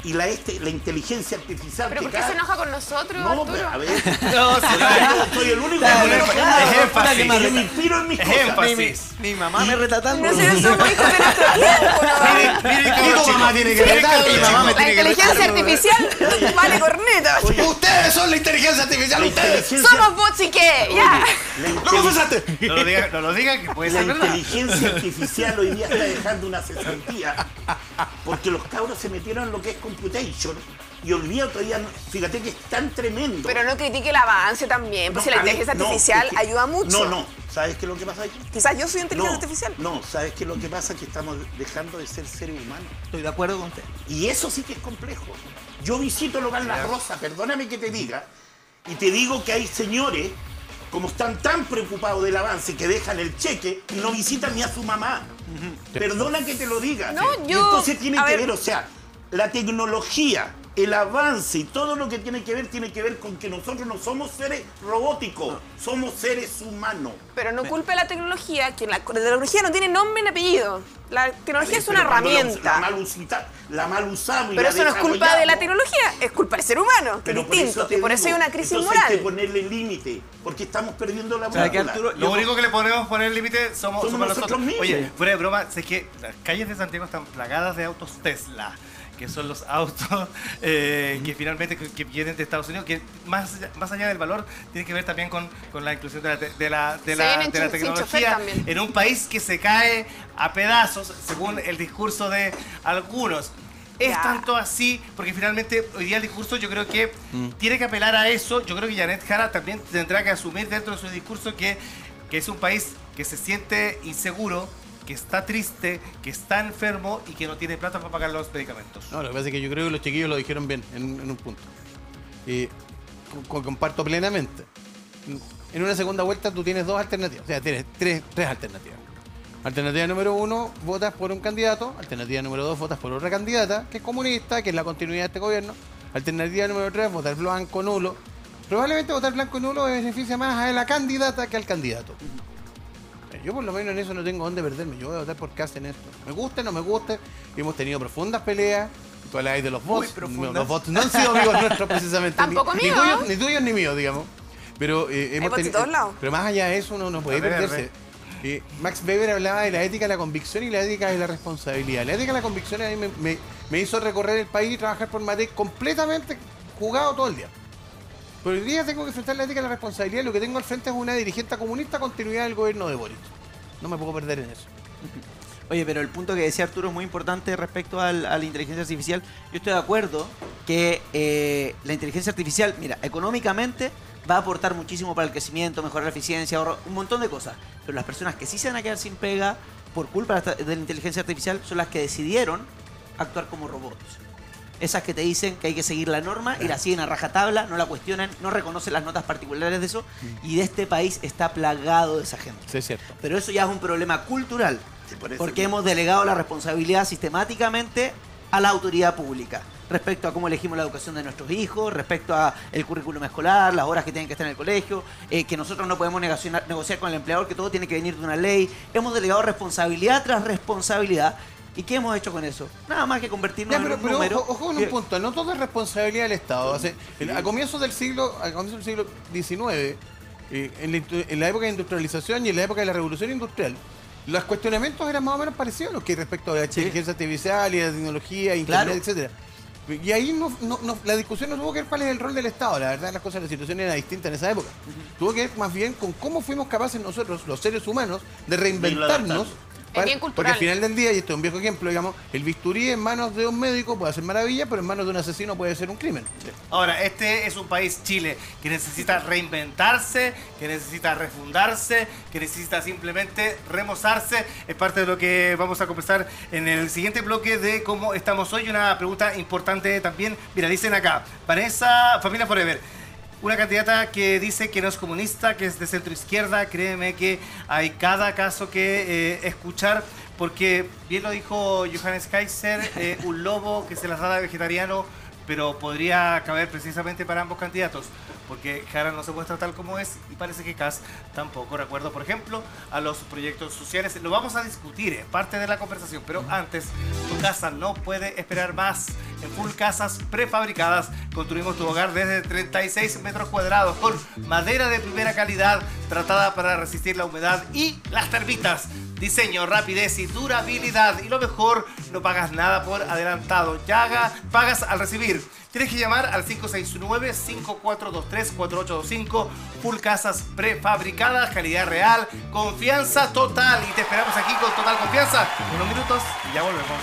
y la inteligencia artificial ¿Pero que por qué se enoja con nosotros, No, Arturo? pero a ver, No, sí, yo soy el único Claro, que claro, es énfasis. yo me inspiro en mis Es cosas. énfasis. Mi mamá me reta tanto. No sé, somos hijos de nuestro tiempo, ¿no? Miren, Y tu mamá tiene que retar, mi mamá me La tiene que inteligencia retar. artificial vale corneta. Ustedes son la inteligencia artificial, La ustedes. inteligencia- Somos bots y qué, ya. la ¿No inteligencia- confesaste? No lo diga, que puede La ser verdad. inteligencia artificial hoy día está dejando una cesantía porque los cabros se metieron en lo que es computation y hoy día todavía, fíjate que es tan tremendo. Pero no critique el avance también, pues No, si la a ver, inteligencia no, artificial es que- ayuda mucho. No, ¿sabes qué es lo que pasa aquí? Quizás yo soy No, inteligencia artificial. no, ¿sabes qué es lo que pasa? Que estamos dejando de ser seres humanos. Estoy de acuerdo con usted. Y eso sí que es complejo. Yo visito el Hogar La Rosa, perdóname que te diga, y te digo que hay señores, como están tan preocupados del avance que dejan el cheque, no visitan ni a su mamá. Perdona que te lo diga. No, Y yo- entonces tiene a que ver. ver, o sea, la tecnología, el avance y todo lo que tiene que ver con que nosotros no somos seres robóticos, somos seres humanos. Pero no culpe a la tecnología, que la tecnología no tiene nombre ni apellido. La tecnología es una Pero cuando herramienta. la mal usamos y Pero la eso no es culpa de la desarrollamos. tecnología, es culpa del ser humano, que es distinto. te Y por eso hay digo, una crisis entonces hay que moral. ponerle límite, porque estamos perdiendo la ¿Sabe qué, brújula. Arturo? Lo único que le podemos poner límite somos nosotros mismos. Oye, fuera de broma, sé que las calles de Santiago están plagadas de autos Tesla, que son los autos que finalmente que vienen de Estados Unidos, que más allá del valor tiene que ver también con la inclusión de la vienen sin chofer tecnología también. en un país que se cae a pedazos, según el discurso de algunos. Es Ya. tanto así, porque finalmente hoy día el discurso yo creo que tiene que apelar a eso. Yo creo que Janet Jara también tendrá que asumir dentro de su discurso que es un país que se siente inseguro, que está triste, que está enfermo y que no tiene plata para pagar los medicamentos. No, lo que pasa es que yo creo que los chiquillos lo dijeron bien en un punto. Y comparto plenamente. En una segunda vuelta tú tienes dos alternativas, o sea, tienes tres alternativas. Alternativa número 1, votas por un candidato. Alternativa número 2, votas por otra candidata, que es comunista, que es la continuidad de este gobierno. Alternativa número 3, votar blanco nulo. Probablemente votar blanco nulo beneficia más a la candidata que al candidato. Yo por lo menos en eso no tengo dónde perderme. Yo voy a votar por Kast en esto. Me guste, no me guste. Hemos tenido profundas peleas. Tú hablas de los bots. Los bots no han sido amigos nuestros precisamente. Tampoco ni míos. tuyos, ni tuyos ni míos, digamos. Pero hemos bots de todos lados. pero más allá de eso uno no puede perderse. Max Weber hablaba de la ética de la convicción y la ética de la responsabilidad. La ética de la convicción a mí me hizo recorrer el país y trabajar por Matei completamente jugado todo el día. Pero hoy día tengo que enfrentar la ética de la responsabilidad. Lo que tengo al frente es una dirigente comunista continuidad del gobierno de Boric. No me puedo perder en eso. Oye, pero el punto que decía Arturo es muy importante respecto a la inteligencia artificial. Yo estoy de acuerdo que la inteligencia artificial, mira, económicamente va a aportar muchísimo para el crecimiento, mejorar la eficiencia, ahorro, un montón de cosas. Pero las personas que sí se van a quedar sin pega por culpa de la inteligencia artificial son las que decidieron actuar como robots. Esas que te dicen que hay que seguir la norma y la siguen a rajatabla, no la cuestionan, no reconocen las notas particulares de eso. Y de este país está plagado de esa gente. Sí, es cierto. Pero eso ya es un problema cultural. Sí, por eso Porque que- hemos delegado la responsabilidad sistemáticamente a la autoridad pública respecto a cómo elegimos la educación de nuestros hijos, respecto a el currículum escolar, las horas que tienen que estar en el colegio, que nosotros no podemos negociar con el empleador, que todo tiene que venir de una ley. Hemos delegado responsabilidad tras responsabilidad. ¿Y qué hemos hecho con eso? Nada más que convertirnos Ya, en pero un número. ojo con un punto, no todo es responsabilidad del Estado. O sea, a comienzos del siglo XIX, en la época de industrialización y en la época de la revolución industrial, los cuestionamientos eran más o menos parecidos a los que hay respecto a la inteligencia artificial y la tecnología, internet, Claro. etcétera. Y ahí la discusión no tuvo que ver cuál es el rol del Estado. La verdad, las cosas, la situación era distinta en esa época. Tuvo que ver más bien con cómo fuimos capaces nosotros, los seres humanos, de reinventarnos. Es bien Porque cultural. al final del día, y esto es un viejo ejemplo, digamos, el bisturí en manos de un médico puede hacer maravilla, pero en manos de un asesino puede ser un crimen. Ahora, este es un país, Chile, que necesita reinventarse, que necesita refundarse, que necesita simplemente remozarse. Es parte de lo que vamos a conversar en el siguiente bloque de cómo estamos hoy. Una pregunta importante también. Mira, dicen acá, Vanessa, Familia Forever. Una candidata que dice que no es comunista, que es de centro izquierda. Créeme que hay cada caso que escuchar, porque bien lo dijo Johannes Kaiser, un lobo que se las da de vegetariano, pero podría caber precisamente para ambos candidatos, porque Jara no se muestra tal como es y parece que Kass tampoco. Recuerdo, por ejemplo, a los proyectos sociales. Lo vamos a discutir, es parte de la conversación, pero antes, tu casa no puede esperar más. En Full Casas Prefabricadas construimos tu hogar desde 36 metros cuadrados con madera de primera calidad tratada para resistir la humedad y las termitas. Diseño, rapidez y durabilidad. Y lo mejor, no pagas nada por adelantado. Ya pagas al recibir. Tienes que llamar al 569-5423-4825. Full Casas Prefabricadas, calidad real, confianza total. Y te esperamos aquí con total confianza. Unos minutos y ya volvemos.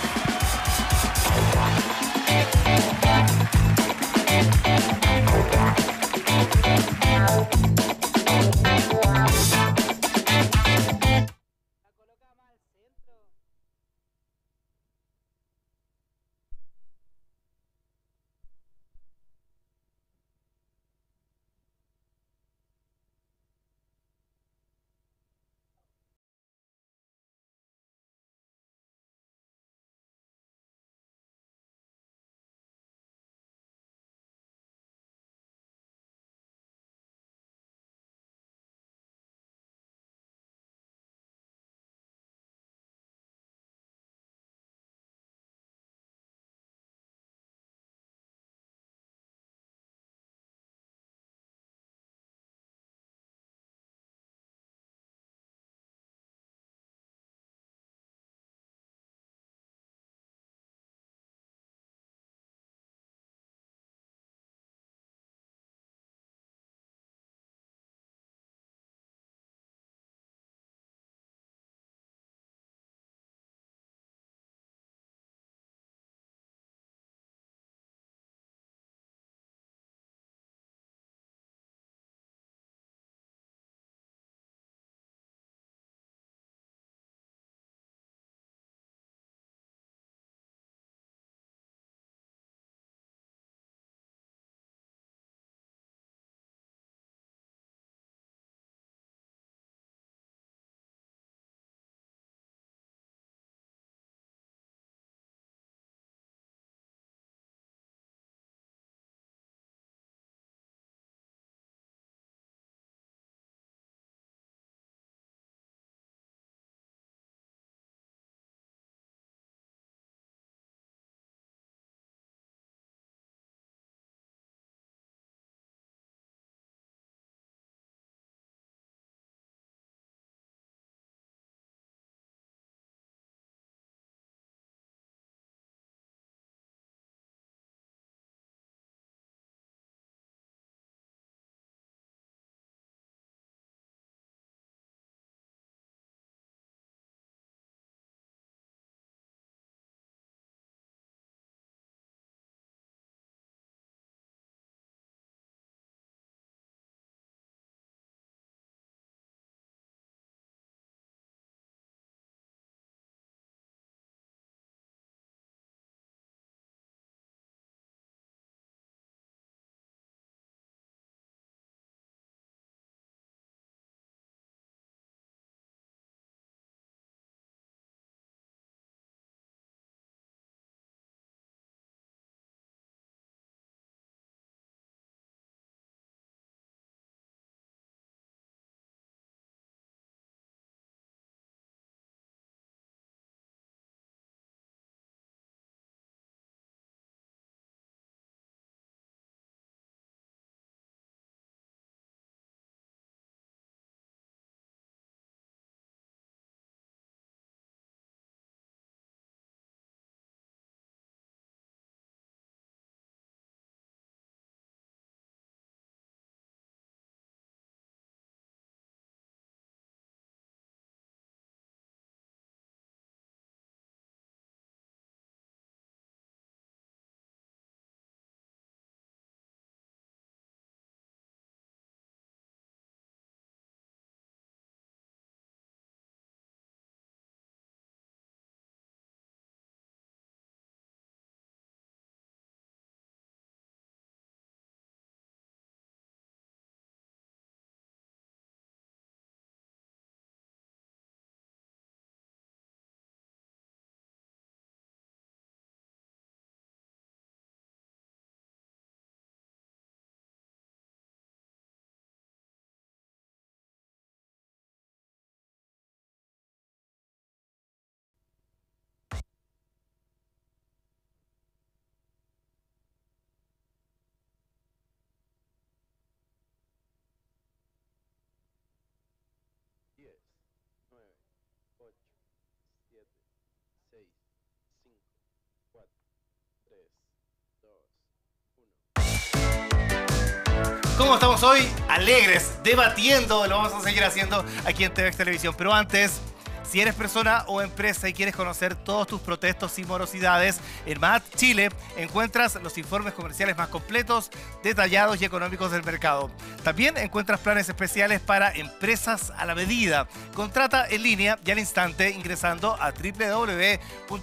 ¿Cómo estamos hoy? Alegres, debatiendo, lo vamos a seguir haciendo aquí en TVX Televisión. Pero antes, si eres persona o empresa y quieres conocer todos tus protestos y morosidades, en MAT Chile encuentras los informes comerciales más completos, detallados y económicos del mercado. También encuentras planes especiales para empresas a la medida. Contrata en línea y al instante ingresando a www.mat.cl.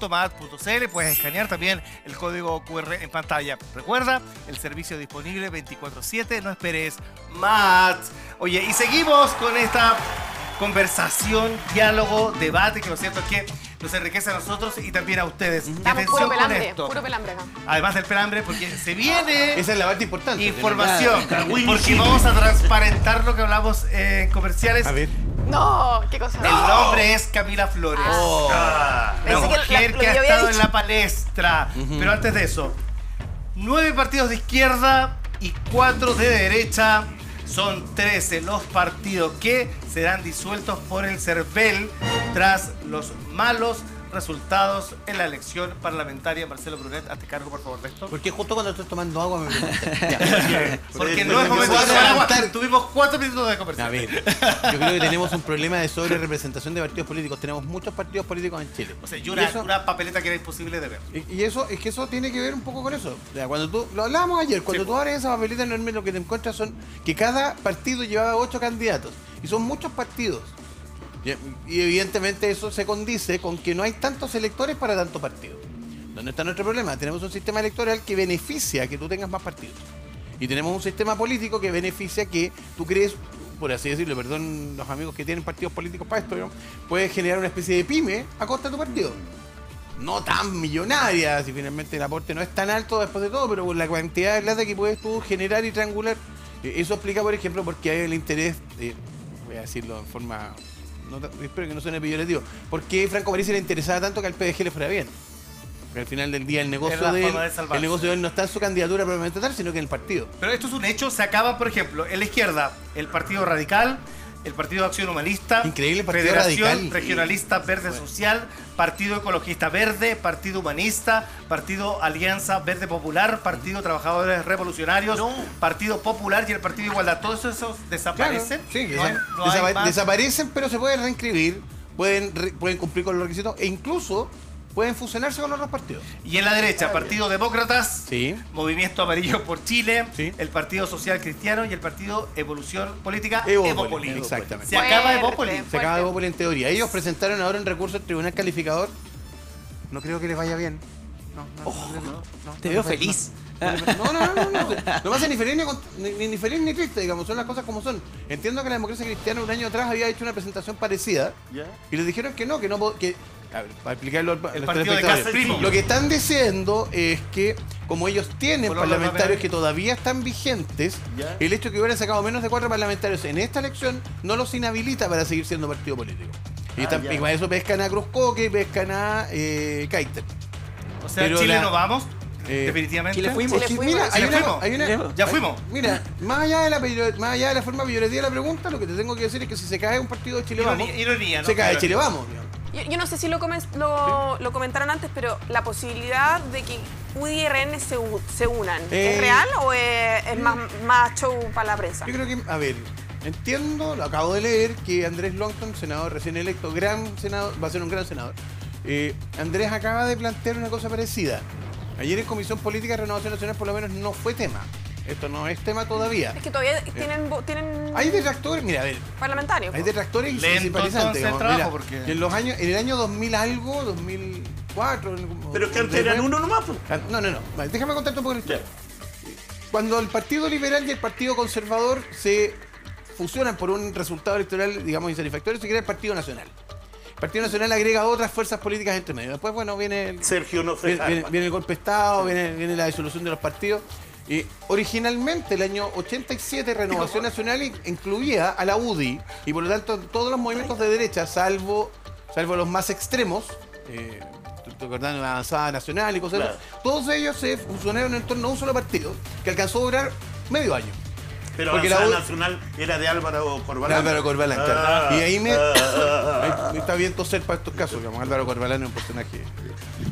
Puedes escanear también el código QR en pantalla. Recuerda, el servicio disponible 24/7. No esperes. MAT. Oye, y seguimos con esta conversación, diálogo, debate, que lo cierto es que nos enriquece a nosotros y también a ustedes. Estamos puro pelambre acá. Además del pelambre, porque se viene Esa es la parte importante. información, porque vamos a transparentar lo que hablamos en comerciales. A ver. No, qué cosa. El nombre es Camila Flores. La Pensé que mujer lo que que ha yo había estado en dicho. la palestra. Pero antes de eso, 9 partidos de izquierda y 4 de derecha. Son 13 los partidos que serán disueltos por el CERVEL tras los malos resultados en la elección parlamentaria. Marcelo Brunet, hazte cargo, por favor, de esto. Porque justo cuando estoy tomando agua me preguntan. Porque no es momento de tomar agua. Tuvimos 4 minutos de A conversación. ver, yo creo que tenemos un problema de sobre representación de partidos políticos. Tenemos muchos partidos políticos en Chile. O sea, y Y una, eso- una papeleta que era imposible de ver. Y eso, es que eso tiene que ver un poco con eso. O sea, cuando tú, lo hablábamos ayer, cuando Sí, tú abres esa papeleta enorme, lo que te encuentras son que cada partido llevaba 8 candidatos. Y son muchos partidos. Y evidentemente eso se condice con que no hay tantos electores para tanto partido. ¿Dónde está nuestro problema? Tenemos un sistema electoral que beneficia que tú tengas más partidos. Y tenemos un sistema político que beneficia que tú crees, por así decirlo, perdón los amigos que tienen partidos políticos para esto, ¿no? Puedes generar una especie de pyme a costa de tu partido. No tan millonaria, si finalmente el aporte no es tan alto después de todo, pero con la cantidad de plata que puedes tú generar y triangular. Eso explica, por ejemplo, por qué hay el interés, voy a decirlo en forma, espero que no suene peyorativo, por qué Franco Parisi le interesaba tanto que al PDG le fuera bien. Porque al final del día el negocio Era la de él, forma de salvarse. el negocio de él no está en su candidatura propiamente tal, sino que en el partido. Pero esto es un hecho. Se acaba, por ejemplo, en la izquierda, el Partido Radical, el Partido de Acción Humanista, Increíble Partido Federación Radical. Regionalista Verde Social, Partido Ecologista Verde, Partido Humanista, Partido Alianza Verde Popular, Partido Trabajadores Revolucionarios, Partido Popular y el Partido de Igualdad. ¿Todos esos desaparecen? Claro, sí, No hay más. desaparecen, pero se pueden reinscribir, pueden cumplir con los requisitos e incluso pueden fusionarse con otros partidos. Y en la derecha, Partido Demócratas, Sí. Movimiento Amarillo por Chile, Sí. el Partido Social Cristiano y el Partido Evolución Política, Evópolis, Evópolis. exactamente. Se acaba Fuerte. Evópolis. Se acaba de Evópolis en teoría. Ellos presentaron ahora un recurso al Tribunal Calificador. No creo que les vaya bien. No, Te veo feliz. No me hace ni feliz ni feliz ni triste, digamos, son las cosas como son. Entiendo que la Democracia Cristiana un año atrás había hecho una presentación parecida y les dijeron que no, a ver, para explicarlo a los partido de telespectadores. Casa Primo. Lo que están diciendo es que como ellos tienen Por orden parlamentarios papel. que todavía están vigentes, el hecho de que hubieran sacado menos de 4 parlamentarios en esta elección no los inhabilita para seguir siendo partido político. Y para eso pescan a Cruzcoque y pescan a Kaiter. O sea, Pero Chile la- no vamos, definitivamente. Chile fuimos. Chile fuimos. Mira, Chile fuimos. Ya fuimos. Mira, más allá de la forma peyorativa de la pregunta, lo que te tengo que decir es que si se cae un partido de Chile Vamos, Ironía, ¿no? se cae Claro. Chile Vamos. digamos. Yo no sé si lo comentaron antes, pero la posibilidad de que UDI y RN se unan, ¿es real o es más show para la prensa? Yo creo que, a ver, entiendo, lo acabo de leer, que Andrés Longton, senador recién electo, gran senador, va a ser un gran senador. Andrés acaba de plantear una cosa parecida. Ayer en Comisión Política de Renovación Nacional por lo menos no fue tema. Esto no es tema todavía. Es que todavía tienen Hay detractores, mira, a ver, parlamentarios. hay po. detractores y Lento, simpatizantes. entonces, el digamos. trabajo, Mira, porque- y en el año 2000 algo, 2004... Pero es que antes eran uno nomás, pues. No. Vale, déjame contarte un poco la historia. Cuando el Partido Liberal y el Partido Conservador se fusionan por un resultado electoral, digamos, insatisfactorio, se crea el Partido Nacional. El Partido Nacional agrega otras fuerzas políticas entre medio. Después, bueno, viene Sergio no se viene salva. el golpe de Estado, viene la disolución de los partidos. Originalmente, el año 87, Renovación Nacional incluía a la UDI y por lo tanto todos los movimientos de derecha, salvo los más extremos, estoy acordando de la Avanzada Nacional y cosas Claro. así, todos ellos se fusionaron en torno a un solo partido que alcanzó a durar medio año. Pero porque Avanzada la U- Nacional era de Álvaro Corbalán. Álvaro Corbalán, claro. Ah, Y ahí está bien toser para estos casos, digamos. Álvaro Corbalán es un personaje.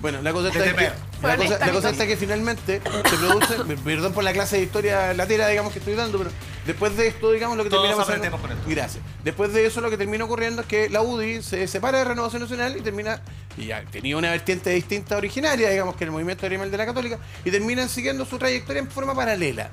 Bueno, la cosa está De en que, temer. la cosa está que finalmente se produce, perdón por la clase de historia latera, digamos, que estoy dando, pero después de esto, digamos, lo que Todos termina aprendemos pasando. con esto. Gracias. Después de eso, lo que termina ocurriendo es que la UDI se separa de Renovación Nacional y termina, y ya tenía una vertiente distinta originaria, digamos, que el movimiento animal de la Católica, y terminan siguiendo su trayectoria en forma paralela.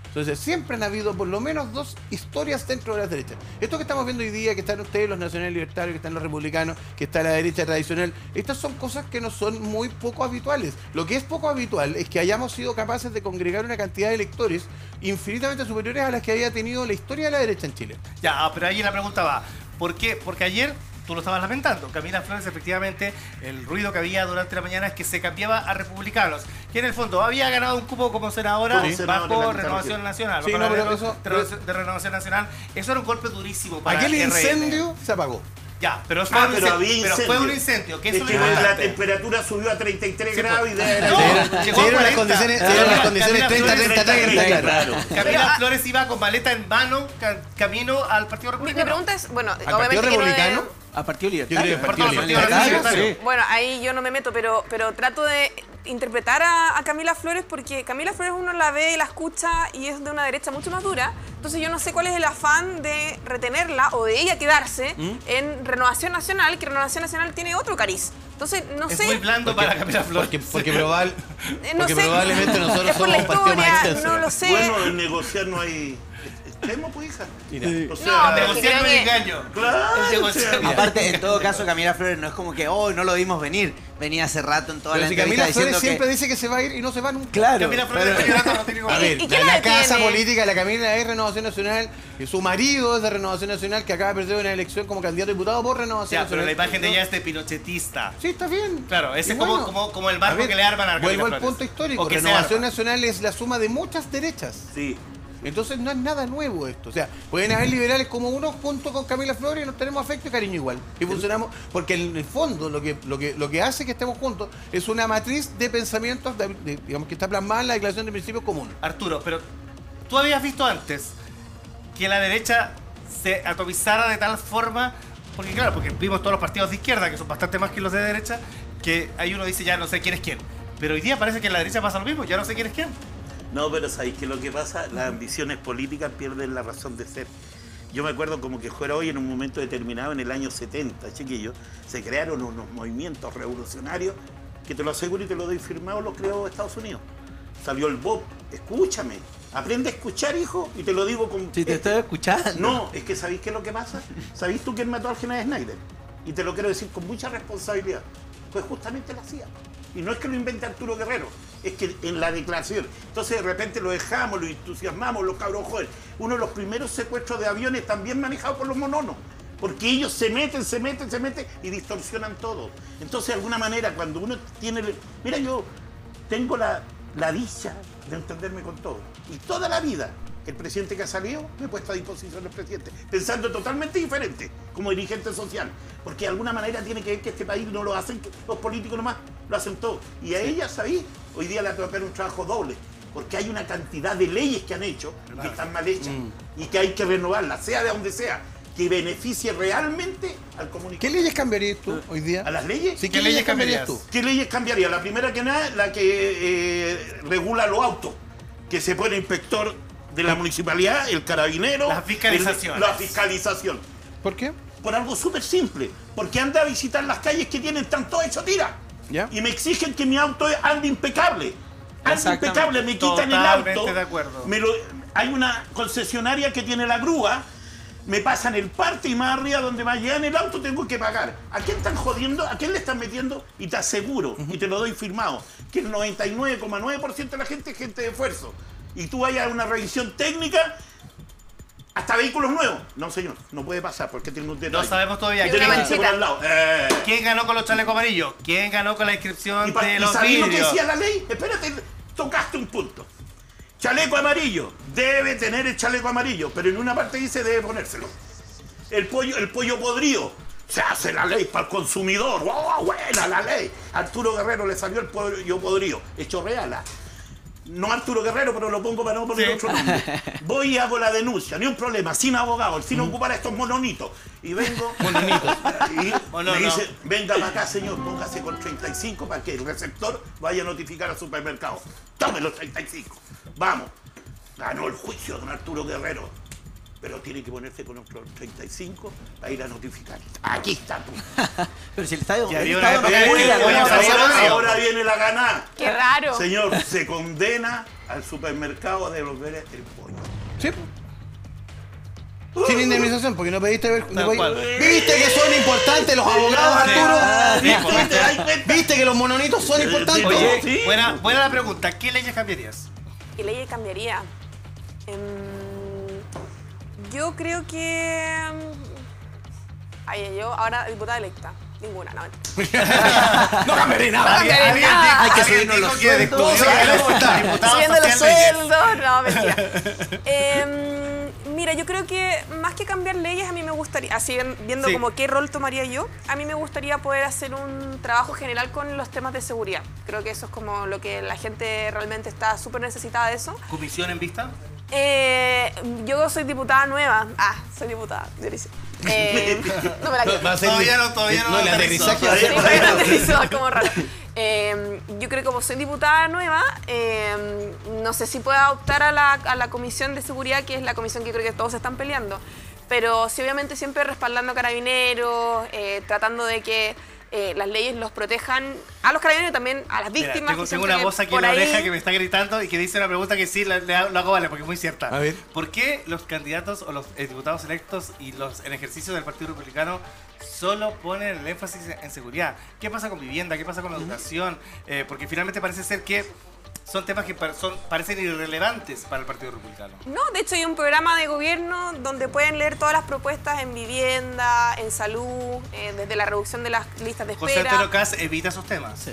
Entonces, siempre han habido por lo menos dos historias dentro de las derechas. Esto que estamos viendo hoy día, que están ustedes, los nacionales libertarios, que están los republicanos, que está la derecha tradicional, estas son cosas que no son muy poco habituales. Lo que es poco habitual es que hayamos sido capaces de congregar una cantidad de electores infinitamente superiores a las que había tenido la historia de la derecha en Chile. Ya, pero ahí la pregunta va. ¿Por qué? Porque ayer tú lo estabas lamentando. Camila Flores, efectivamente, el ruido que había durante la mañana es que se cambiaba a republicanos, que en el fondo había ganado un cupo como senadora Como senadora en bajo la Renovación Nacional. Sí, bajo no, la pero ley eso- de Renovación Nacional. Eso era un golpe durísimo para Aquel RN. incendio se apagó. Ya, pero, pero había pero incendio. fue un incendio. Que Es eso que es lo la importante. temperatura subió a 33 Sí, grados y pues. de No, Se llegó a dieron las 40. condiciones, se dieron las condiciones Camila 30, Flores, 30, 30, claro. Camila Pero, Flores iba con maleta en mano camino al Partido Mi Republicano. pregunta es, bueno, ¿Al obviamente Partido que no Republicano? es- A Partido Yo creo que Libertario. el Partido Partido Libertario. Libertario. Sí. Bueno, ahí yo no me meto, pero trato de interpretar a Camila Flores porque Camila Flores uno la ve y la escucha y es de una derecha mucho más dura. Entonces yo no sé cuál es el afán de retenerla o de ella quedarse en Renovación Nacional, que Renovación Nacional tiene otro cariz. Entonces, no Es sé. muy blando para Camila Flores. Porque No sé, probablemente nosotros es por somos la un partido más historia, extenso. no lo sé. Bueno, en negociar no hay extremo, pues, hija. Mira. O sea, No, pero Negociar creo un que- engaño. Claro, Es negociar. o sea, Aparte, en todo caso, Camila Flores no es como que, oh, no lo vimos venir. Venía hace rato en toda Pero la si entrevista Camila Flores diciendo siempre que... dice que se va a ir y no se va nunca. Claro, Camila Flores pero- está llorando, no tiene A igual. ver, ¿Y quién la la casa tiene? política de la Camila es Renovación Nacional, y su marido es de Renovación Nacional, que acaba de perder una elección como candidato a diputado por Renovación Ya, pero Nacional. la imagen de ella es de pinochetista. Sí, está bien. Claro, ese Y es bueno, como el marco a ver, que le arman a Camila Vuelvo al Flores. punto histórico. O que se Renovación arma. Nacional es la suma de muchas derechas. sí. Entonces no es nada nuevo esto. O sea, pueden haber liberales como uno junto con Camila Flores y nos tenemos afecto y cariño igual. Y funcionamos, porque en el fondo lo que hace que estemos juntos es una matriz de pensamientos, digamos, que está plasmada en la Declaración de Principios Comunes. Arturo, pero tú habías visto antes que la derecha se atomizara de tal forma, porque claro, porque vimos todos los partidos de izquierda, que son bastante más que los de derecha, que ahí uno dice ya no sé quién es quién. Pero hoy día parece que en la derecha pasa lo mismo, ya no sé quién es quién. No, pero sabéis que lo que pasa, las ambiciones políticas pierden la razón de ser. Yo me acuerdo como que fuera hoy en un momento determinado, en el año 70, chiquillos, se crearon unos movimientos revolucionarios que te lo aseguro y te lo doy firmado, lo creó Estados Unidos. Salió el BOP, escúchame, aprende a escuchar, hijo, y te lo digo con... Si te estoy escuchando. No, es que ¿sabéis qué es lo que pasa? ¿Sabéis tú quién mató al general Snyder? Y te lo quiero decir con mucha responsabilidad. Pues justamente la CIA. Y no es que lo invente Arturo Guerrero, es que en la declaración. Entonces de repente lo dejamos, lo entusiasmamos, los cabros jóvenes. Uno de los primeros secuestros de aviones también manejados por los mononos. Porque ellos se meten y distorsionan todo. Entonces de alguna manera cuando uno tiene... Mira, yo tengo la dicha de entenderme con todo. Y toda la vida el presidente que ha salido me he puesto a disposición del presidente, pensando totalmente diferente como dirigente social, porque de alguna manera tiene que ver que este país no lo hacen los políticos nomás, lo hacen todos. Y a ella, ¿sabéis? Hoy día le toca un trabajo doble, porque hay una cantidad de leyes que han hecho que están mal hechas y que hay que renovarlas, sea de donde sea, que beneficie realmente al comunicador. ¿Qué leyes cambiarías tú hoy día? ¿A las leyes? Sí, ¿Qué leyes cambiarías tú? ¿Qué leyes cambiaría? La primera que nada, la que regula los autos, que se pone inspector de la municipalidad, el carabinero... Las fiscalizaciones. La fiscalización. ¿Por qué? Por algo súper simple. Porque anda a visitar las calles que tienen tanto hecho tira. ¿Ya? Y me exigen que mi auto ande impecable. Ande Exactamente. impecable, me quitan el Totalmente auto. de acuerdo. Hay una concesionaria que tiene la grúa, me pasan el parte y más arriba donde va a llegar el auto tengo que pagar. ¿A quién están jodiendo? ¿A quién le están metiendo? Y te aseguro, y te lo doy firmado, que el 99,9% de la gente es gente de esfuerzo. Y tú vayas a una revisión técnica, hasta vehículos nuevos. No, señor, no puede pasar porque tiene un detalle. No sabemos todavía Y Tiene tiene una que irse por manchita. al lado. quién ganó con los chalecos amarillos, quién ganó con la inscripción ¿Y de los sabéis lo que vidrios. decía la ley? Espérate, tocaste un punto. Chaleco amarillo. Debe tener el chaleco amarillo, pero en una parte dice debe ponérselo. El pollo podrido. Se hace la ley para el consumidor. ¡Wow, buena la ley! Arturo Guerrero le salió el pollo podrido. Hecho real. no Arturo Guerrero, pero lo pongo para no poner otro nombre. Voy y hago la denuncia, ni un problema, sin abogado, sin ocupar a estos mononitos. Y vengo, y me dice, venga para acá, señor, póngase con 35 para que el receptor vaya a notificar al supermercado. Tome los 35. Vamos. Ganó el juicio don Arturo Guerrero. Pero tiene que ponerse con otros 35 para ir a notificar. Aquí está tú. Pero si el estadio... Ya el había una estadio época no cuida, que- ¿no? Ahora viene la ganada. ¡Qué raro! Señor, se condena al supermercado a devolver el pollo. Sí. Sin indemnización, porque no pediste ver. Tal cual. ¿Viste que son importantes los abogados, Sí. Arturo? Sí, pues, ¿viste? ¿Viste que los mononitos son importantes? Oye, Sí. buena la pregunta. ¿Qué leyes cambiarías? ¿Qué ley cambiaría? Yo creo que... Ay, yo ahora diputada electa. Ninguna, no. No cambiaré nada. cambiaré nada. Hay que alguien subirnos dijo los que sueldos. descubrió que los diputados Subiendo los hacían leyes. sueldos. No, mentira. Mira, yo creo que más que cambiar leyes, a mí me gustaría, así viendo Sí. como qué rol tomaría yo, a mí me gustaría poder hacer un trabajo general con los temas de seguridad. Creo que eso es como lo que la gente realmente está súper necesitada de eso. ¿Comisión en vista? Yo soy diputada nueva. Soy diputada, Dionisio. No me la quiero. Va a ser Todavía no el aterrizó. aterrizaje va a Sí, ser todavía no aterrizó, como raro. Yo creo que como soy diputada nueva, no sé si pueda optar a la Comisión de Seguridad, que es la comisión que creo que todos están peleando. Pero sí, obviamente, siempre respaldando a Carabineros, tratando de que las leyes los protejan a los carabineros y también a las Mira, víctimas. tengo que siempre una voz aquí por en la ahí- oreja que me está gritando y que dice una pregunta que sí lo hago vale, porque es muy cierta. A ver. ¿Por qué los candidatos o los diputados electos y los en ejercicio del Partido Republicano solo ponen el énfasis en seguridad? ¿Qué pasa con vivienda? ¿Qué pasa con la educación? Porque finalmente parece ser que son temas que parecen irrelevantes para el Partido Republicano. No, de hecho hay un programa de gobierno donde pueden leer todas las propuestas en vivienda, en salud, desde la reducción de las listas de José espera. Antonio Caz evita esos temas.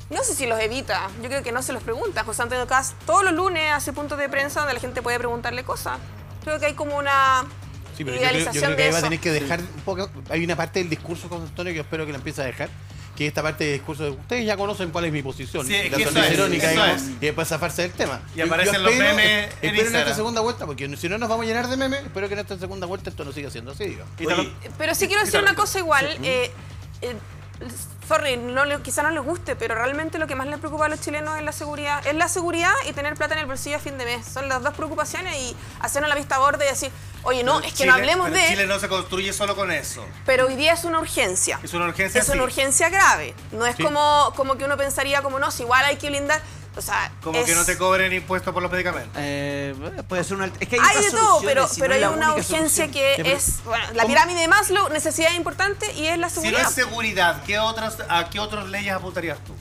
No sé si los evita, yo creo que no se los pregunta. José Antonio Caz todos los lunes hace puntos de prensa donde la gente puede preguntarle cosas. Creo que hay como una Sí, pero yo creo idealización que de ahí va a eso. tener que dejar un poco. Hay una parte del discurso con Antonio que yo espero que la empiece a dejar. Que esta parte del discurso de ustedes ya conocen cuál es mi posición. Sí, es la que eso sonrisa es, irónica, eso digamos, es. y después zafarse del tema. Y aparecen los memes en espero en Instagram. esta segunda vuelta, porque si no nos vamos a llenar de memes, espero que en esta segunda vuelta esto no siga siendo así, digo. Y te lo- Pero sí quiero decir una cosa igual. Sorry, quizá no les guste, pero realmente lo que más les preocupa a los chilenos es la seguridad. Es la seguridad y tener plata en el bolsillo a fin de mes. Son las dos preocupaciones y hacernos la vista gorda y decir, oye, no, es que no hablemos pero de... Chile no se construye solo con eso. Pero hoy día es una urgencia. Es una urgencia, Es una sí. urgencia grave. No es Sí. como que uno pensaría como, no, si igual hay que blindar. O sea, Como que no te cobren impuestos por los medicamentos. Puede ser una... Es que hay de todo, soluciones, pero, si pero no es hay la una única urgencia solución. que es, bueno, la pirámide de Maslow, necesidad importante y es la Si no seguridad. es seguridad, ¿a qué otras leyes apuntarías tú?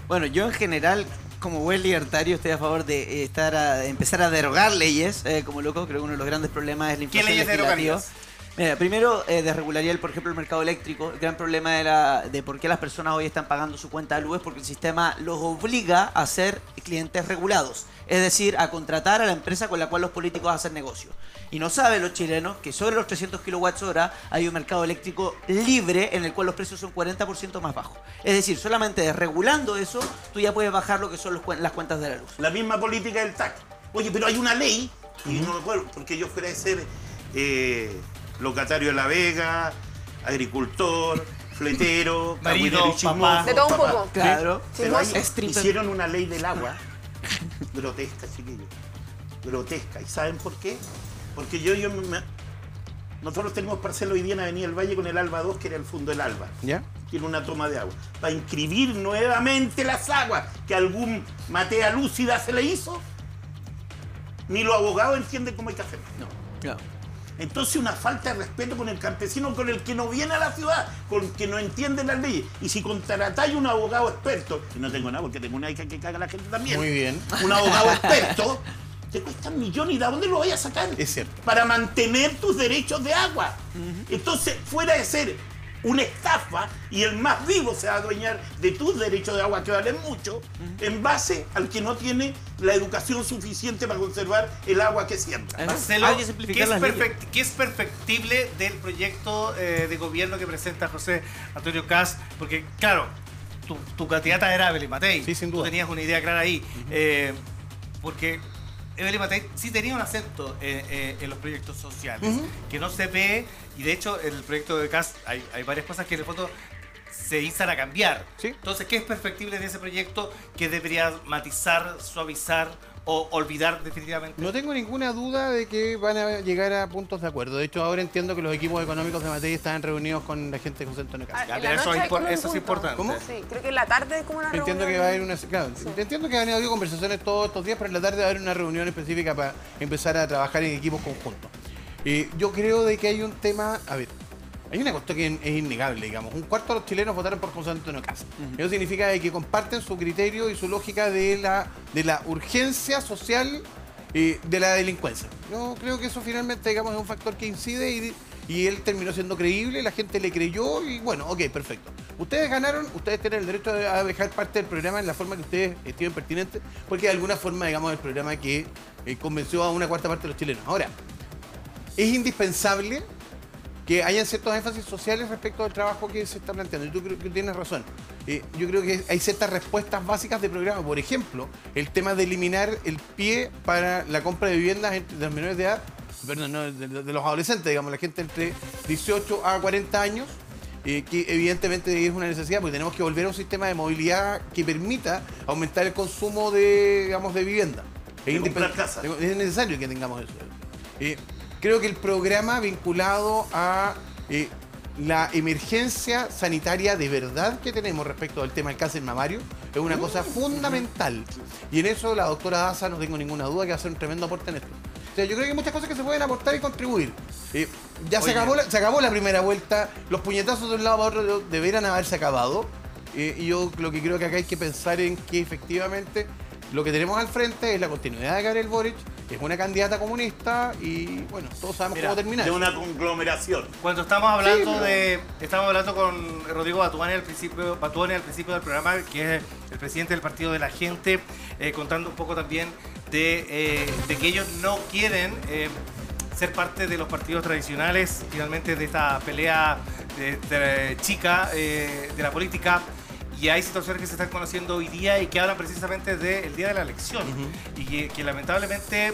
Bueno, yo en general, como buen libertario, estoy a favor de empezar a derogar leyes, como loco. Creo que uno de los grandes problemas es la ¿Qué inflación leyes legislativa. derogarías? Mira, primero desregularía, por ejemplo, el mercado eléctrico. El gran problema de por qué las personas hoy están pagando su cuenta de luz es porque el sistema los obliga a ser clientes regulados. Es decir, a contratar a la empresa con la cual los políticos hacen negocio. Y no saben los chilenos que sobre los 300 kWh hay un mercado eléctrico libre en el cual los precios son 40% más bajos. Es decir, solamente desregulando eso, tú ya puedes bajar lo que son las cuentas de la luz. La misma política del TAC. Oye, pero hay una ley, y no me acuerdo, porque yo fuera de ser locatario de La Vega, agricultor, fletero, Marido, cagüinero y chismoso, papá. De todo un papá. poco. Claro. Pero ahí Stripper. hicieron una ley del agua grotesca, chiquillos. Grotesca. ¿Y saben por qué? Porque nosotros tenemos parcela hoy día en Avenida del Valle con el Alba 2, que era el fondo del Alba. ¿Ya? Tiene una toma de agua. Para inscribir nuevamente las aguas que algún matea lúcida se le hizo, ni los abogados entienden cómo hay que hacerlo. No, claro. Entonces una falta de respeto con el campesino, con el que no viene a la ciudad, con el que no entiende las leyes. Y si contratáis un abogado experto, y no tengo nada porque tengo una hija que caga a la gente también, Muy bien. un abogado experto, te cuesta millones. ¿Y de dónde lo voy a sacar? Es cierto. Para mantener tus derechos de agua. Entonces, fuera de ser una estafa y el más vivo se va a adueñar de tus derechos de agua que valen mucho, en base al que no tiene la educación suficiente para conservar el agua que siembra. Marcelo, Hay que simplificar las leyes. ¿qué es perfectible del proyecto de gobierno que presenta José Antonio Caz? Porque, claro, tu candidata era Evelyn Matei. Sí, sin duda. Tú tenías una idea clara ahí. porque Evelyn Matei sí tenía un acento en los proyectos sociales, que no se ve, y de hecho en el proyecto de CAS hay varias cosas que en el fondo se instan a cambiar. Sí. Entonces, ¿qué es perfectible de ese proyecto que debería matizar, suavizar o olvidar definitivamente? No tengo ninguna duda de que van a llegar a puntos de acuerdo. De hecho, ahora entiendo que los equipos económicos de Matei estaban reunidos con la gente de José Antonio Cast. Ah, Ya, en pero la eso noche es hay como un eso es punto. importante. ¿Cómo? Sí, creo que en la tarde es como una Entiendo reunión. que va a haber una... Claro, Sí. entiendo que han habido conversaciones todos estos días, pero en la tarde va a haber una reunión específica para empezar a trabajar en equipos conjuntos. Yo creo de que hay un tema... A ver, hay una cuestión que es innegable, digamos. Un cuarto de los chilenos votaron por José Antonio Cast. Eso significa de que comparten su criterio y su lógica de la urgencia social de la delincuencia. Yo creo que eso finalmente, digamos, es un factor que incide y él terminó siendo creíble, la gente le creyó y bueno, ok, perfecto. Ustedes ganaron, ustedes tienen el derecho a dejar parte del programa en la forma que ustedes estimen pertinente, porque de alguna forma, digamos, el programa que convenció a una cuarta parte de los chilenos. Ahora, es indispensable que hayan ciertos énfasis sociales respecto al trabajo que se está planteando. Y tú creo que tienes razón. Yo creo que hay ciertas respuestas básicas de programa. Por ejemplo, el tema de eliminar el pie para la compra de viviendas de los menores de edad, perdón, no, de los adolescentes, digamos, la gente entre 18 a 40 años, que evidentemente es una necesidad porque tenemos que volver a un sistema de movilidad que permita aumentar el consumo de, digamos, de vivienda. De comprar casa. Es necesario que tengamos eso. Creo que el programa vinculado a la emergencia sanitaria de verdad que tenemos respecto al tema del cáncer mamario es una cosa fundamental. Y en eso la doctora Daza, no tengo ninguna duda, que va a hacer un tremendo aporte en esto. O sea, yo creo que hay muchas cosas que se pueden aportar y contribuir. Ya se acabó la primera vuelta, los puñetazos de un lado para otro deberían haberse acabado. Y yo lo que creo que acá hay que pensar en que efectivamente lo que tenemos al frente es la continuidad de Gabriel Boric, es una candidata comunista y bueno, todos sabemos cómo terminar. De una conglomeración. Cuando estamos hablando Sí, estamos hablando con Rodrigo Batuone al principio del programa, que es el presidente del Partido de la Gente, contando un poco también de que ellos no quieren ser parte de los partidos tradicionales, finalmente, de esta pelea chica de la política. Y hay situaciones que se están conociendo hoy día y que hablan precisamente del día de la elección. Y que lamentablemente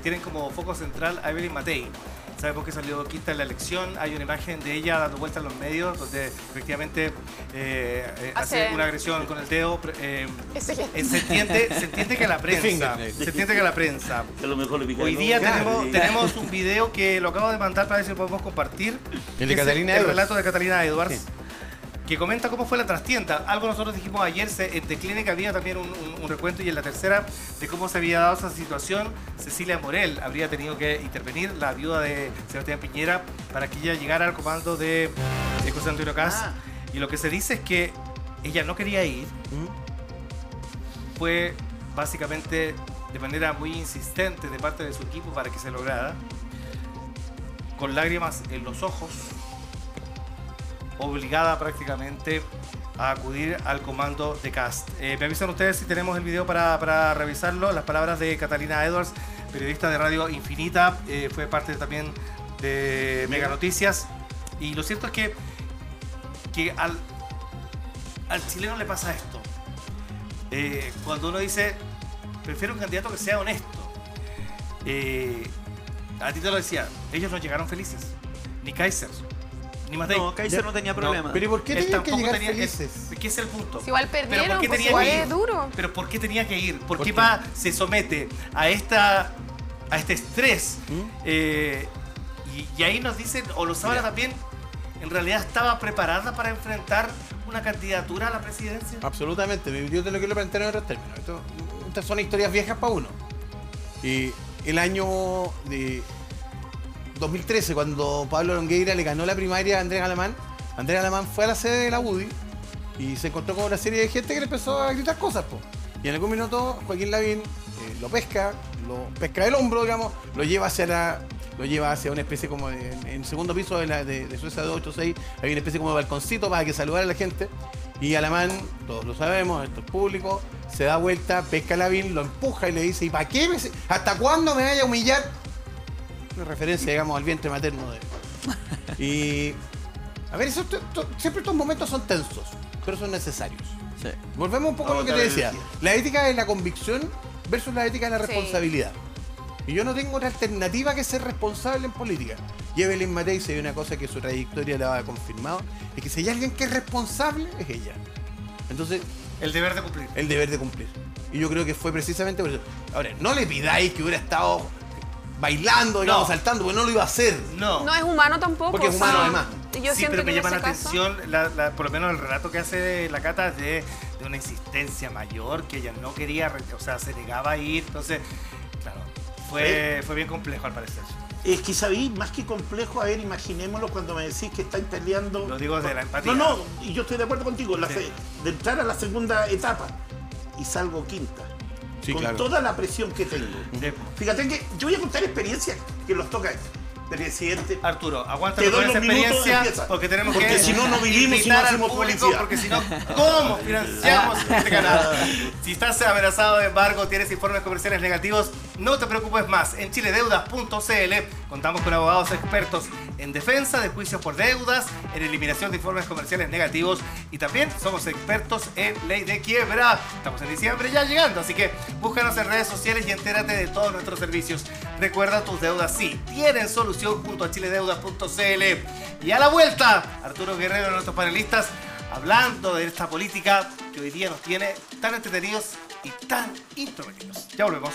tienen como foco central a Evelyn Matei. Sabemos que salió quinta en la elección. Hay una imagen de ella dando vueltas en los medios donde efectivamente hace una agresión con el dedo. Se entiende que la prensa. Se entiende que la prensa. Que a lo mejor le pica Hoy el día ojo. tenemos un video que lo acabo de mandar para ver si lo podemos compartir. El de Que es Catalina el Edwards. relato de Catalina Edwards. Sí. Que comenta cómo fue la trastienda. Algo nosotros dijimos ayer, en The Clinic había también un recuento, y en la tercera de cómo se había dado esa situación. Cecilia Morel habría tenido que intervenir, la viuda de Sebastián Piñera, para que ella llegara al comando de José Antonio Cast. Y lo que se dice es que ella no quería ir. Fue básicamente de manera muy insistente de parte de su equipo para que se lograra, con lágrimas en los ojos, obligada prácticamente a acudir al comando de Cast. Me avisan ustedes si tenemos el video para revisarlo. Las palabras de Catalina Edwards, periodista de Radio Infinita, fue parte también de Mega Noticias. Y lo cierto es que al chileno le pasa esto. Cuando uno dice, prefiero un candidato que sea honesto. A ti te lo decía, ellos no llegaron felices, ni Kaiser, ni Matei. No, Kaiser no tenía problema. Pero ¿y por qué Él tenían que tampoco llegar tenía- felices? ¿Qué es el punto? Si igual Pero perdieron, ¿por qué pues tenía igual que ir? es duro. Pero ¿por qué tenía que ir? ¿Por qué qué? se somete a este estrés? Y ahí nos dicen, o los habla también, en realidad estaba preparada para enfrentar una candidatura a la presidencia. Absolutamente, yo te lo quiero plantear en otros términos. Estas son historias viejas para uno. El año de 2013, cuando Pablo Longueira le ganó la primaria a Andrés Alamán fue a la sede de la UDI y se encontró con una serie de gente que le empezó a gritar cosas, po. Y en algún minuto Joaquín Lavín lo pesca del hombro, digamos, lo lleva hacia una especie como en el segundo piso de Suecia 286, hay una especie como de balconcito para que saludara a la gente. Y Alamán, todos lo sabemos, esto es público, se da vuelta, pesca a Lavín, lo empuja y le dice, ¿y para qué? ¿Hasta cuándo me vaya a humillar? Una referencia, digamos, al vientre materno de él. Y a ver, siempre estos momentos son tensos, pero son necesarios. Sí. Volvemos un poco a lo que te Agotar decía. energía. La ética de la convicción versus la ética de la Sí. responsabilidad. Y yo no tengo otra alternativa que ser responsable en política. Y Evelyn Matei se ve una cosa que su trayectoria la ha confirmado, es que si hay alguien que es responsable, es ella. Entonces, El deber de cumplir. el deber de cumplir. Y yo creo que fue precisamente por eso. Ahora, no le pidáis que hubiera estado bailando, digamos, No. saltando, porque no lo iba a hacer. No. No es humano tampoco. Porque es humano, además. Yo Sí, siento pero me que en llama la ese caso- atención, por lo menos el relato que hace la Cata es de una insistencia mayor, que ella no quería, o sea, se negaba a ir. Entonces, claro, fue bien complejo al parecer. Es que sabí, más que complejo, a ver, imaginémoslo cuando me decís que estáis peleando. Lo digo desde la empatía. No, y yo estoy de acuerdo contigo, Sí. de entrar a la segunda etapa y salgo quinta. Sí, con claro. toda la presión que tengo. Sí. Fíjate que yo voy a contar experiencias que los toca presidente. Arturo, aguanta Te doy con esa los minutos, experiencia empieza. porque tenemos Porque que si no, no vivimos y no invitar al hacemos público, publicidad. porque si no, ¿cómo financiamos este canal? Si estás amenazado de embargo, tienes informes comerciales negativos, no te preocupes más. En chiledeudas.cl contamos con abogados expertos en defensa de juicios por deudas, en eliminación de informes comerciales negativos y también somos expertos en ley de quiebra. Estamos en diciembre ya llegando, así que búscanos en redes sociales y entérate de todos nuestros servicios. Recuerda, tus deudas sí tienen solución junto a chiledeudas.cl. Y a la vuelta, Arturo Guerrero y nuestros panelistas hablando de esta política que hoy día nos tiene tan entretenidos y tan intrometidos. Ya volvemos.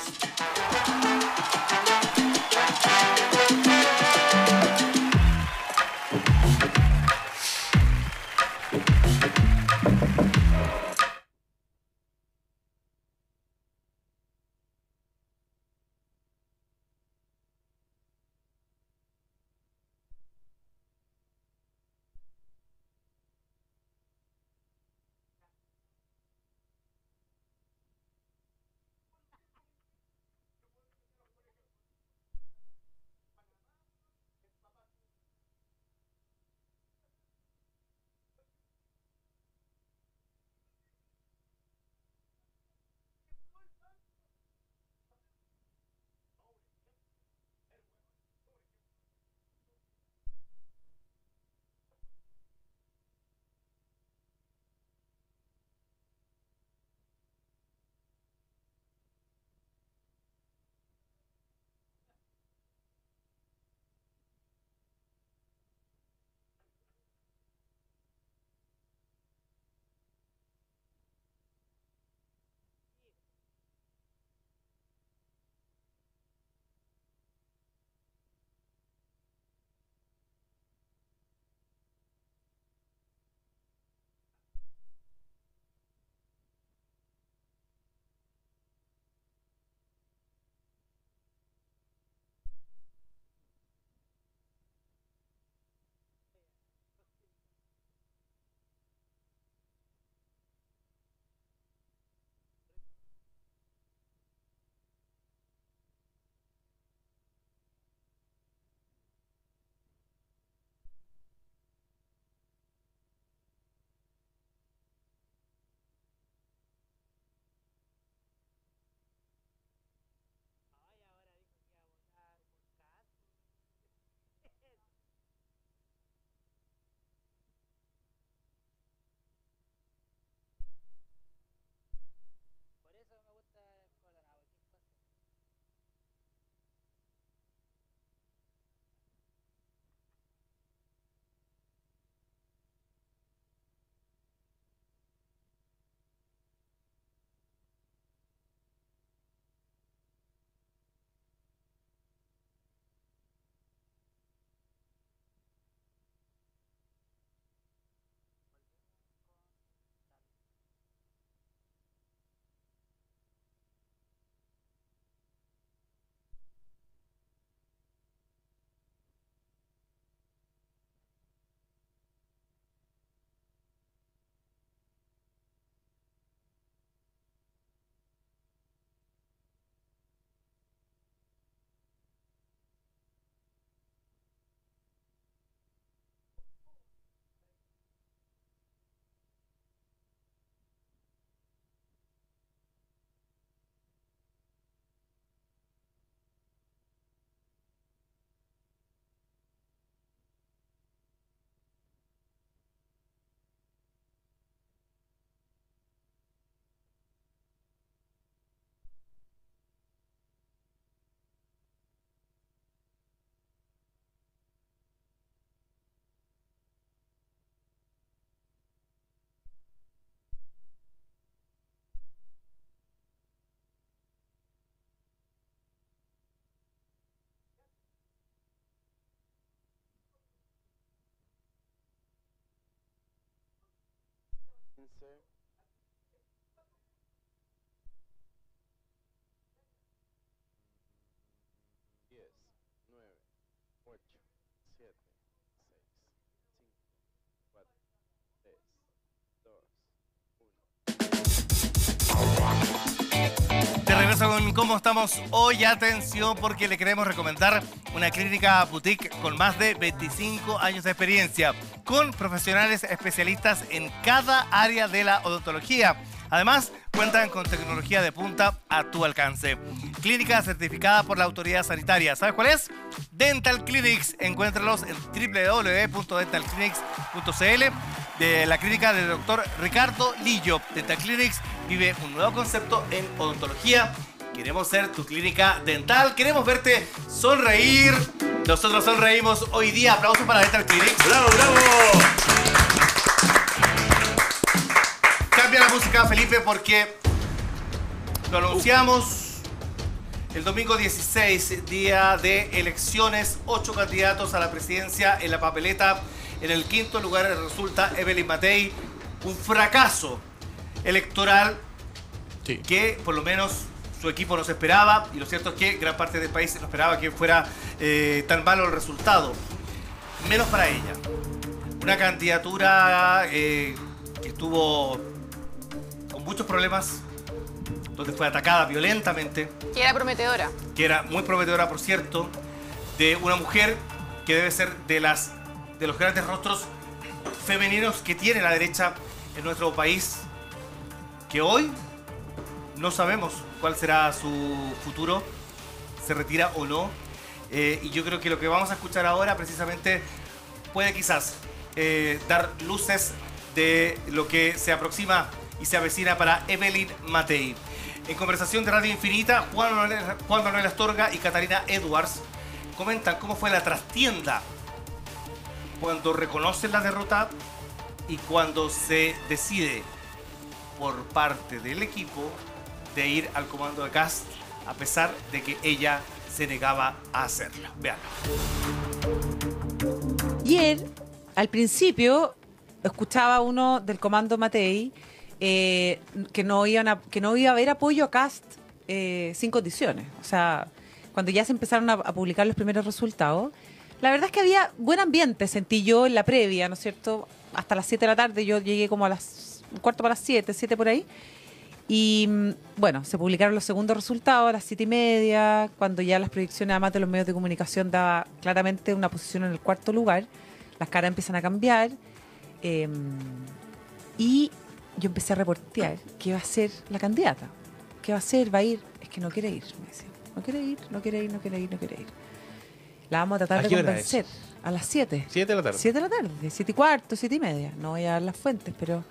De regreso con cómo estamos hoy. Atención, porque le queremos recomendar una clínica boutique con más de 25 años de experiencia, con profesionales especialistas en cada área de la odontología. Además, cuentan con tecnología de punta a tu alcance. Clínica certificada por la autoridad sanitaria. ¿Sabes cuál es? Dental Clinics. Encuéntralos en www.dentalclinics.cl, de la clínica del doctor Ricardo Lillo. Dental Clinics vive un nuevo concepto en odontología. Queremos ser tu clínica dental. Queremos verte sonreír. Nosotros sonreímos hoy día. Aplausos para Dental Clinics. ¡Bravo, bravo! Cambia la música, Felipe, porque lo anunciamos el domingo 16, día de elecciones. 8 candidatos a la presidencia en la papeleta. En el quinto lugar resulta Evelyn Matei. Un fracaso electoral que por lo menos su equipo no se esperaba. Y lo cierto es que gran parte del país no esperaba que fuera tan malo el resultado. Menos para ella. Una candidatura que estuvo con muchos problemas, donde fue atacada violentamente. Que era prometedora. Que era muy prometedora, por cierto, de una mujer que debe ser de los grandes rostros femeninos que tiene la derecha en nuestro país, que hoy no sabemos cuál será su futuro, se retira o no. Y yo creo que lo que vamos a escuchar ahora precisamente puede quizás dar luces de lo que se aproxima y se avecina para Evelyn Matei. En conversación de Radio Infinita, Juan Manuel Astorga y Catarina Edwards comentan cómo fue la trastienda cuando reconocen la derrota y cuando se decide por parte del equipo de ir al comando de Kast, a pesar de que ella se negaba a hacerlo. Veanlo. Ayer, al principio, escuchaba uno del comando Matei que no iba a haber apoyo a Kast sin condiciones. O sea, cuando ya se empezaron a publicar los primeros resultados, la verdad es que había buen ambiente, sentí yo en la previa, ¿no es cierto? Hasta las 7 de la tarde, yo llegué como a las 7:15, 7 por ahí. Y bueno, se publicaron los segundos resultados a las 7:30, cuando ya las proyecciones, además de los medios de comunicación, daba claramente una posición en el cuarto lugar. Las caras empiezan a cambiar. Y yo empecé a reportear que iba a ser la candidata. ¿Qué va a hacer? ¿Va a ir? Es que no quiere ir, me decía. No quiere ir. La vamos a tratar de convencer. A las 7. 7 de la tarde. 7 de la tarde, 7:15, 7:30. No voy a dar las fuentes, pero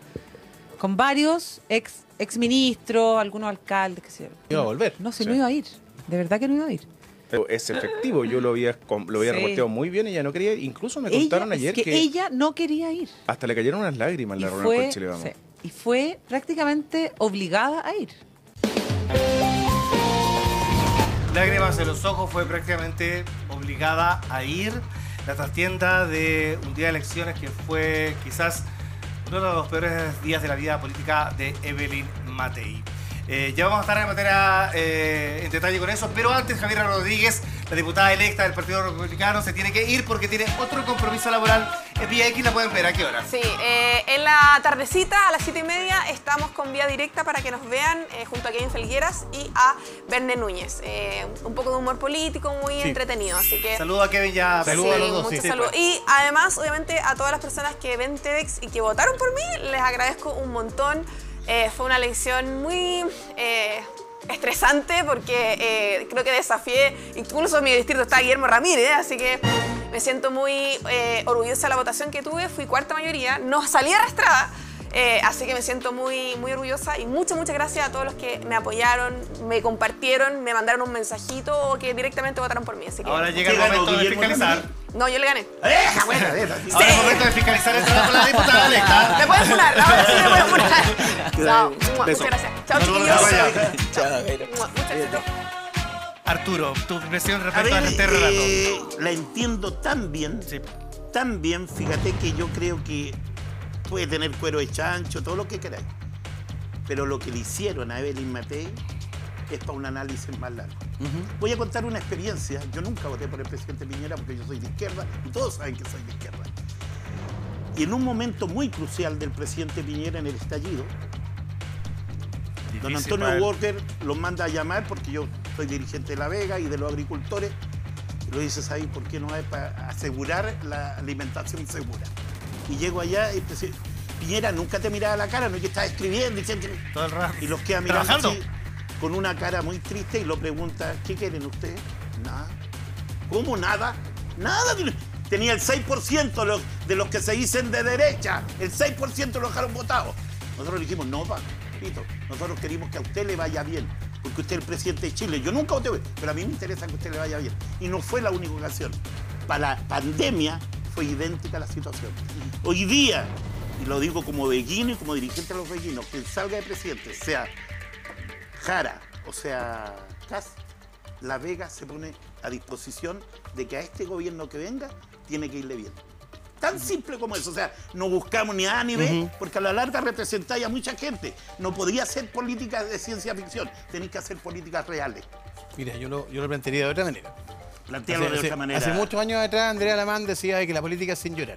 con varios ex ministros, algunos alcaldes, qué sé yo. Iba a volver. No, no iba a ir. De verdad que no iba a ir. Pero es efectivo, yo lo había reporteado muy bien, ella no quería ir. Incluso me contaron ayer que ella no quería ir. Hasta le cayeron unas lágrimas en la reunión con Chile Vamos. Sí, y fue prácticamente obligada a ir. Lágrimas en los ojos, fue prácticamente obligada a ir. La trastienda de un día de elecciones que fue quizás uno de los peores días de la vida política de Evelyn Matei. Ya vamos a estar en materia en detalle con eso, pero antes Javiera Rodríguez, la diputada electa del Partido Republicano, se tiene que ir porque tiene otro compromiso laboral. En Vía X la pueden ver, ¿a qué hora? Sí, en la tardecita a las 7:30 estamos con Vía Directa para que nos vean junto a Kevin Felgueras y a Verne Núñez. Un poco de humor político, muy entretenido, así que... Saludos a Kevin ya. Saludos a los dos. Muchos saludos. Y además, obviamente, a todas las personas que ven TEDx y que votaron por mí, les agradezco un montón. Fue una elección muy estresante porque creo que desafié, incluso en mi distrito está Guillermo Ramírez, así que me siento muy orgullosa de la votación que tuve. Fui cuarta mayoría, no salí arrastrada, así que me siento muy orgullosa y muchas gracias a todos los que me apoyaron, me compartieron, me mandaron un mensajito o que directamente votaron por mí. Así que ahora llega el momento de fiscalizar. No, yo le gané. Ahora es el momento de fiscalizar esto con la diputada electa. Me pueden funar, ahora sí me pueden funar. Chao, muchas gracias. Chao, chiquillos. Chao, Muchas gracias. Arturo, tu impresión respecto a este relato. La entiendo tan bien, fíjate que yo creo que puede tener cuero de chancho, todo lo que queráis. Pero lo que le hicieron a Evelyn Matei es para un análisis más largo. Voy a contar una experiencia. Yo nunca voté por el presidente Piñera porque yo soy de izquierda y todos saben que soy de izquierda. Y en un momento muy crucial del presidente Piñera en el estallido, don Antonio Walker los manda a llamar porque yo soy dirigente de La Vega y de los agricultores. Y lo dice, ¿sabes por qué no es para asegurar la alimentación segura? Y llego allá y el presidente Piñera nunca te miraba a la cara, no es que estaba escribiendo, diciendo que... Todo el rato. Y los queda mirando así, con una cara muy triste y lo pregunta, ¿qué quieren ustedes? Nada. ¿Cómo nada? Nada. Tenía el 6% de los que se dicen de derecha. El 6% lo dejaron votados. Nosotros le dijimos, no, papito, nosotros queremos que a usted le vaya bien, porque usted es el presidente de Chile. Yo nunca voté, pero a mí me interesa que a usted le vaya bien. Y no fue la única ocasión. Para la pandemia fue idéntica la situación. Hoy día, y lo digo como veguino y como dirigente de los veguinos, quien salga de presidente, sea Jara o sea Kast, La Vega se pone a disposición de que a este gobierno que venga tiene que irle bien. Tan simple como eso. O sea, no buscamos ni A ni B, porque a la larga representáis a mucha gente. No podía hacer políticas de ciencia ficción, tenéis que hacer políticas reales. Mira, yo lo plantearía de otra manera. Plantearlo de otra manera. Hace muchos años atrás, Andrea Lamán decía que la política es sin llorar.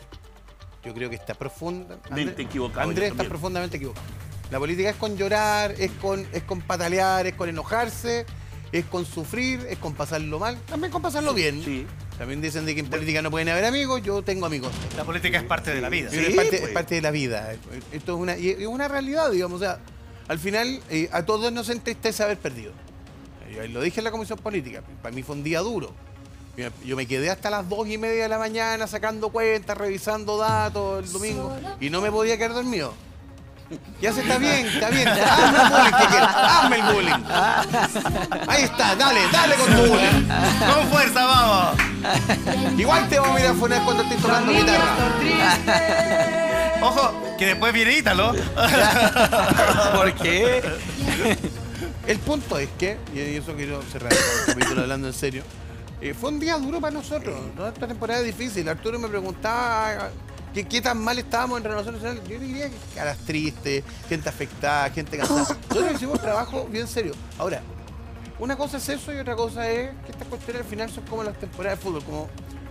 Yo creo que está profundamente equivocado. Andrés está profundamente equivocado. La política es con llorar, es con patalear, es con enojarse, es con sufrir, es con pasarlo mal, también con pasarlo bien. Sí. También dicen de que en política no pueden haber amigos, yo tengo amigos. La política es parte de la vida. Sí, es parte de la vida. Esto es una realidad, digamos. O sea, al final, a todos nos entristece haber perdido. Yo lo dije en la comisión política, para mí fue un día duro. Yo me quedé hasta las 2:30 de la mañana sacando cuentas, revisando datos el domingo y no me podía quedar dormido. Ya se está bien, está bien. Hazme el bullying. Ahí está, dale con tu bullying. ¡Con fuerza, vamos! Igual te vamos a mirar fuera cuando estés tocando guitarra. Ojo, que después viene Ítalo. ¿Por qué? El punto es que, y eso quiero cerrar el capítulo hablando en serio, fue un día duro para nosotros, ¿no? Esta temporada es difícil. Arturo me preguntaba qué tan mal estábamos en Renovación Nacional. Yo diría que caras tristes, gente afectada, gente cansada. Nosotros hicimos trabajo bien serio. Ahora, una cosa es eso y otra cosa es que estas cuestiones al final son como las temporadas de fútbol.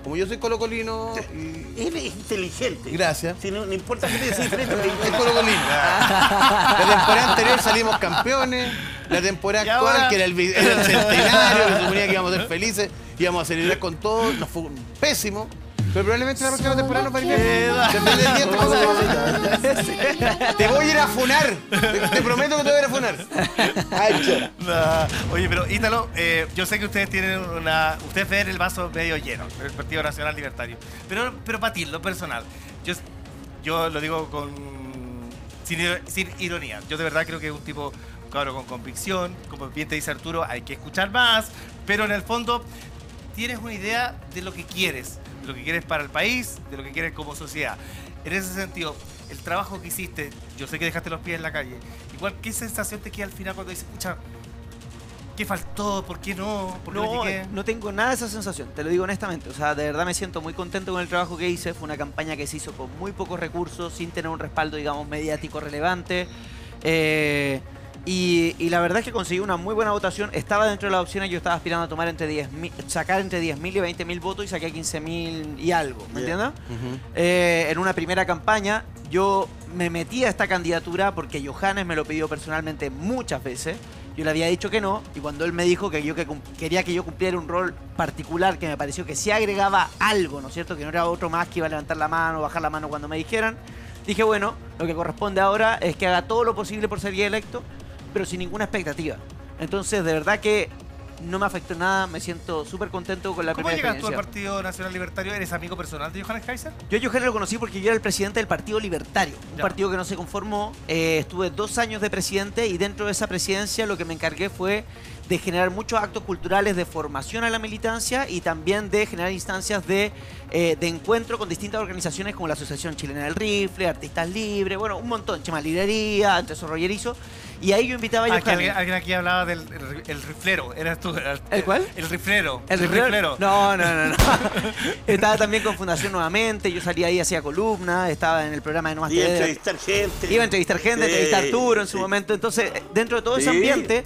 Como yo soy colocolino y... Eres inteligente. Gracias. Si no importa que te decís diferente. Es colocolino. La temporada anterior salimos campeones. La temporada actual, que era el centenario, que suponía que íbamos a ser felices, íbamos a celebrar con todo, nos fue pésimo. Pero probablemente la próxima temporada nos va a ir bien. Te voy a ir a funar. Te prometo que te voy a ir a funar. Oye, pero Ítalo, yo sé que ustedes tienen ustedes ven el vaso medio lleno, el Partido Nacional Libertario. Pero para ti, lo personal, yo lo digo sin ironía. Yo de verdad creo que es un tipo, claro, con convicción, como bien te dice Arturo, hay que escuchar más, pero en el fondo tienes una idea de lo que quieres para el país, de lo que quieres como sociedad. En ese sentido, el trabajo que hiciste, yo sé que dejaste los pies en la calle, igual, ¿qué sensación te queda al final cuando dices, escucha, qué faltó? ¿Por qué no? ¿Por qué no llegué? No tengo nada de esa sensación, te lo digo honestamente. O sea, de verdad me siento muy contento con el trabajo que hice. Fue una campaña que se hizo con muy pocos recursos, sin tener un respaldo, digamos, mediático relevante. Y la verdad es que conseguí una muy buena votación. Estaba dentro de las opciones, yo estaba aspirando a tomar sacar entre 10.000 y 20.000 votos y saqué 15.000 y algo, ¿me entiendes? En una primera campaña yo me metí a esta candidatura porque Johannes me lo pidió personalmente muchas veces. Yo le había dicho que no, y cuando él me dijo que quería que yo cumpliera un rol particular que me pareció que sí agregaba algo, ¿no es cierto? Que no era otro más que iba a levantar la mano, bajar la mano cuando me dijeran. Dije, bueno, lo que corresponde ahora es que haga todo lo posible por ser electo, pero sin ninguna expectativa. Entonces, de verdad que no me afectó nada, me siento súper contento con la primera experiencia. ¿Cómo llegas tú al Partido Nacional Libertario? ¿Eres amigo personal de Johannes Kaiser? Yo a Johannes lo conocí porque yo era el presidente del Partido Libertario, un partido que no se conformó. Estuve 2 años de presidente y dentro de esa presidencia lo que me encargué fue de generar muchos actos culturales de formación a la militancia y también de generar instancias de encuentro con distintas organizaciones como la Asociación Chilena del Rifle, Artistas Libres, bueno, un montón, Chema Librería, Antes Rollerizo. Y ahí yo invitaba a Johannes. Alguien aquí hablaba del el riflero, ¿eras tú? ¿El cuál? El riflero. ¿El riflero? No. Estaba también con Fundación Nuevamente, yo salía ahí, hacía columnas, estaba en el programa de Nuevas Iba a TV. entrevistar gente. Iba a entrevistar gente, entrevistar a Arturo en su momento. Entonces, dentro de todo ese ambiente,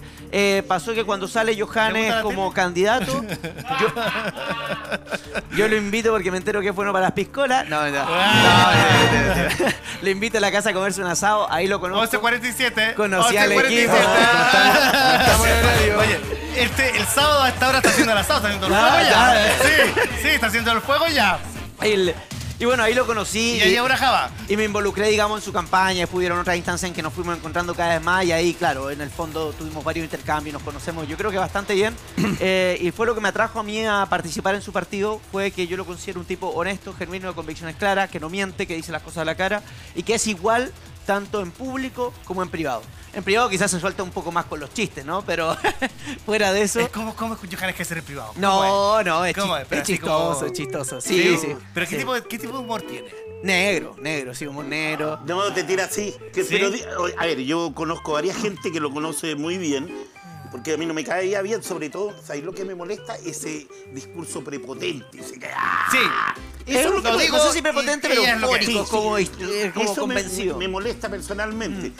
pasó que cuando sale Johannes como candidato, yo lo invito porque me entero que es bueno para las piscolas. No. Lo invito a la casa a comerse un asado, ahí lo conozco. 11:47. Conocí al equipo. Estamos en horario. Oye, el sábado a esta hora está haciendo el asado, está haciendo el fuego ya. Sí, está haciendo el fuego ya. Y bueno, ahí lo conocí. Y ahí ahora Java. Y me involucré, digamos, en su campaña. Después hubieron otras instancias en que nos fuimos encontrando cada vez más. Y ahí, claro, en el fondo tuvimos varios intercambios, nos conocemos, yo creo que bastante bien. Y fue lo que me atrajo a mí a participar en su partido. Fue que yo lo considero un tipo honesto, genuino, de convicciones claras, que no miente, que dice las cosas a la cara. Y que es igual tanto en público como en privado. En privado quizás se suelta un poco más con los chistes, ¿no? Pero fuera de eso... ¿Cómo es Johannes que hacer en privado? No, es chistoso, es chistoso. Sí. ¿Pero qué tipo de humor tiene? Negro, sí, humor negro. No, te tira así. ¿Sí? Pero, a ver, yo conozco a varias gente que lo conoce muy bien, porque a mí no me caía bien, sobre todo, ¿sabes lo que me molesta? Ese discurso prepotente. Sí. Eso lo no digo, sé si prepotente, pero eufórico, como eso convencido. me molesta personalmente.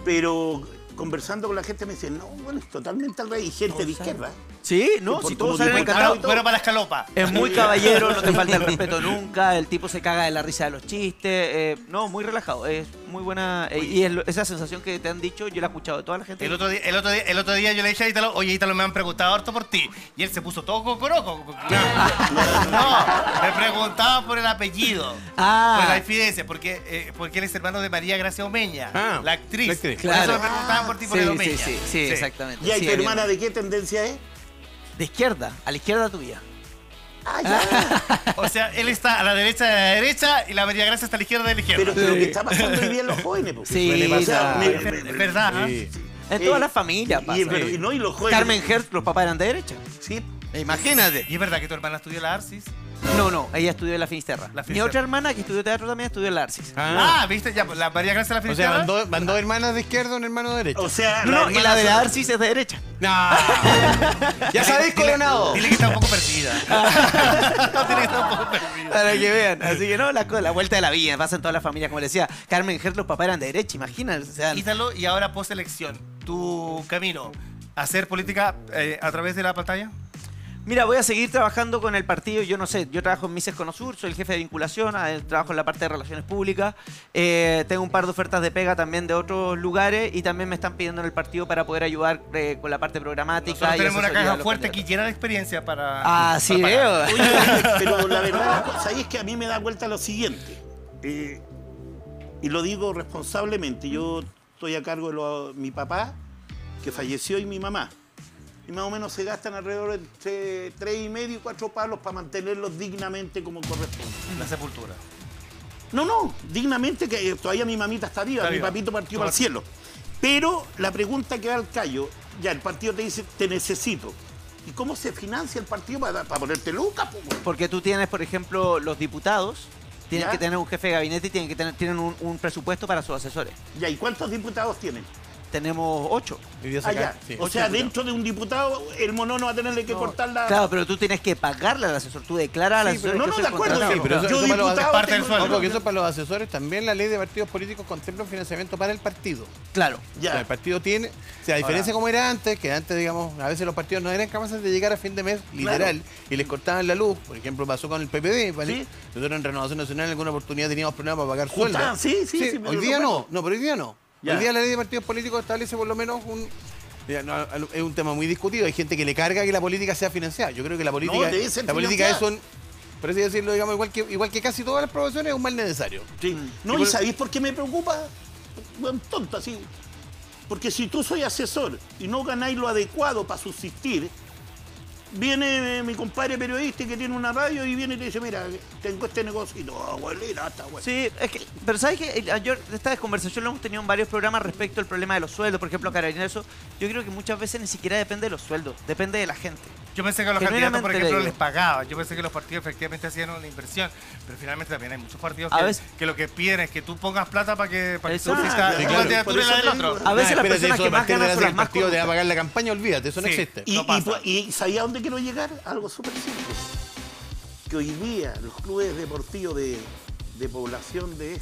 Pero conversando con la gente me dicen, no, bueno, es totalmente al revés. Y gente de izquierda. Sí, no, si todos salen encantados. Bueno, para la escalopa. Es muy caballero, no te falta el respeto nunca, el tipo se caga de la risa de los chistes, no, muy relajado, es muy buena, y esa sensación que te han dicho, yo la he escuchado de toda la gente. El otro día yo le dije a Ítalo, oye Ítalo, me han preguntado harto por ti, y él se puso todo cocoroco. No, me preguntaba por el apellido, por la infidencia, porque él es hermano de María Gracia Omeña, la actriz. Claro. Por eso me preguntaban por ti por el Omeña. Sí, exactamente. ¿Y ahí tu hermana de qué tendencia es? De izquierda, a la izquierda tuya. Ah, ya. O sea, él está a la derecha de la derecha y la María Gracia está a la izquierda de la izquierda. Pero lo que está pasando hoy día en los jóvenes, porque Sí, suele pasar. Es verdad. Sí. En todas las familias pasa. Y los jóvenes. Carmen Hertz, los papás eran de derecha. Sí. Imagínate. ¿Y es verdad que tu hermana estudió la Arcis? No, ella estudió en la Finisterra. Mi otra hermana que estudió teatro también estudió en la Arcis. ¿Viste? Ya, la María Gracia de la O sea, Finisterra. van dos hermanas de izquierda, un hermano de derecha. O sea, No, y la de la Arcis es de derecha. No. Ya sabéis, Coronado. Dile que está un poco perdida. Dile que está un poco perdida. Para que vean. Así que no, la vuelta de la vida. Pasa en todas las familias. Como le decía, Carmen Hertz, los papás eran de derecha. Imagínate. O sea, Ítalo, y ahora post-elección, tu camino, ¿hacer política a través de la pantalla? mira, voy a seguir trabajando con el partido. Yo no sé, yo trabajo en Mises Conosur, soy el jefe de vinculación, trabajo en la parte de relaciones públicas. Tengo un par de ofertas de pega también de otros lugares y también me están pidiendo en el partido para poder ayudar con la parte programática. Nosotros y tenemos una asesoría caja a los fuerte candidatos. que llena de experiencia para... Ah, sí, veo. Oye, pero la verdad, ¿sabéis que a mí me da vuelta lo siguiente? Y lo digo responsablemente. Yo estoy a cargo de mi papá, que falleció, y mi mamá. Y más o menos se gastan alrededor de 3,5 y 4 palos para mantenerlos dignamente como corresponde. La sepultura. No, dignamente, que todavía mi mamita está viva, mi papito partió para el cielo. Pero la pregunta que da al callo, ya el partido te dice, te necesito. ¿Y cómo se financia el partido para ponerte lucas? Porque tú tienes, por ejemplo, los diputados tienen que tener un jefe de gabinete y tienen un presupuesto para sus asesores. Ya, ¿y cuántos diputados tienen? Tenemos 8. Sí. O sea, dentro de un diputado, el mono no va a tenerle que cortar la... Claro, pero tú tienes que pagarle al asesor. Tú declaras al asesor. pero no, que de soy acuerdo. contratado. Sí, pero eso yo para los diputado parte del tengo- sueldo. Ojo, que eso para los asesores también la ley de partidos políticos contempla un financiamiento para el partido. Claro. Ya. O sea, el partido tiene, o sea, a diferencia como era antes, que antes, digamos, a veces los partidos no eran capaces de llegar a fin de mes, literal, y les cortaban la luz. Por ejemplo, pasó con el PPD, ¿vale? Sí. Nosotros en Renovación Nacional en alguna oportunidad teníamos problemas para pagar Justa, sueldos. sí, me hoy lo día recuerdo. no, pero hoy día no. Ya. Hoy día la ley de partidos políticos establece por lo menos un... ya, no, es un tema muy discutido. Hay gente que le carga que la política sea financiada. Yo creo que la política, debe ser la política es financiada. por así decirlo, digamos, igual que casi todas las profesiones, es un mal necesario. Sí. No, ¿y sabéis por qué me preocupa? Bueno, tonto, así. Porque si tú soy asesor y no ganáis lo adecuado para subsistir, viene mi compadre periodista que tiene una radio y viene y te dice, mira, tengo este negocio. Y no, abuelita, está bueno. Sí, es que, pero ¿sabes qué? Esta conversación lo hemos tenido en varios programas respecto al problema de los sueldos. Por ejemplo, Carolina, eso yo creo que muchas veces ni siquiera depende de los sueldos, depende de la gente. Yo pensé que a los candidatos, por Genuinamente ejemplo, le les digo. pagaban. Yo pensé que los partidos efectivamente hacían una inversión. Pero finalmente también hay muchos partidos A veces- que lo que piden es que tú pongas plata para que Exacto. subsista Sí, tu claro. candidatura Por y la eso del te otro. digo. A veces las espérate, personas eso que a más partir de ganan son el las más partido te va a corruptas. pagar la campaña, olvídate, eso no Sí. existe. No pasa. Y ¿sabía a dónde quiero llegar? Algo súper simple. Que hoy día los clubes deportivos de población de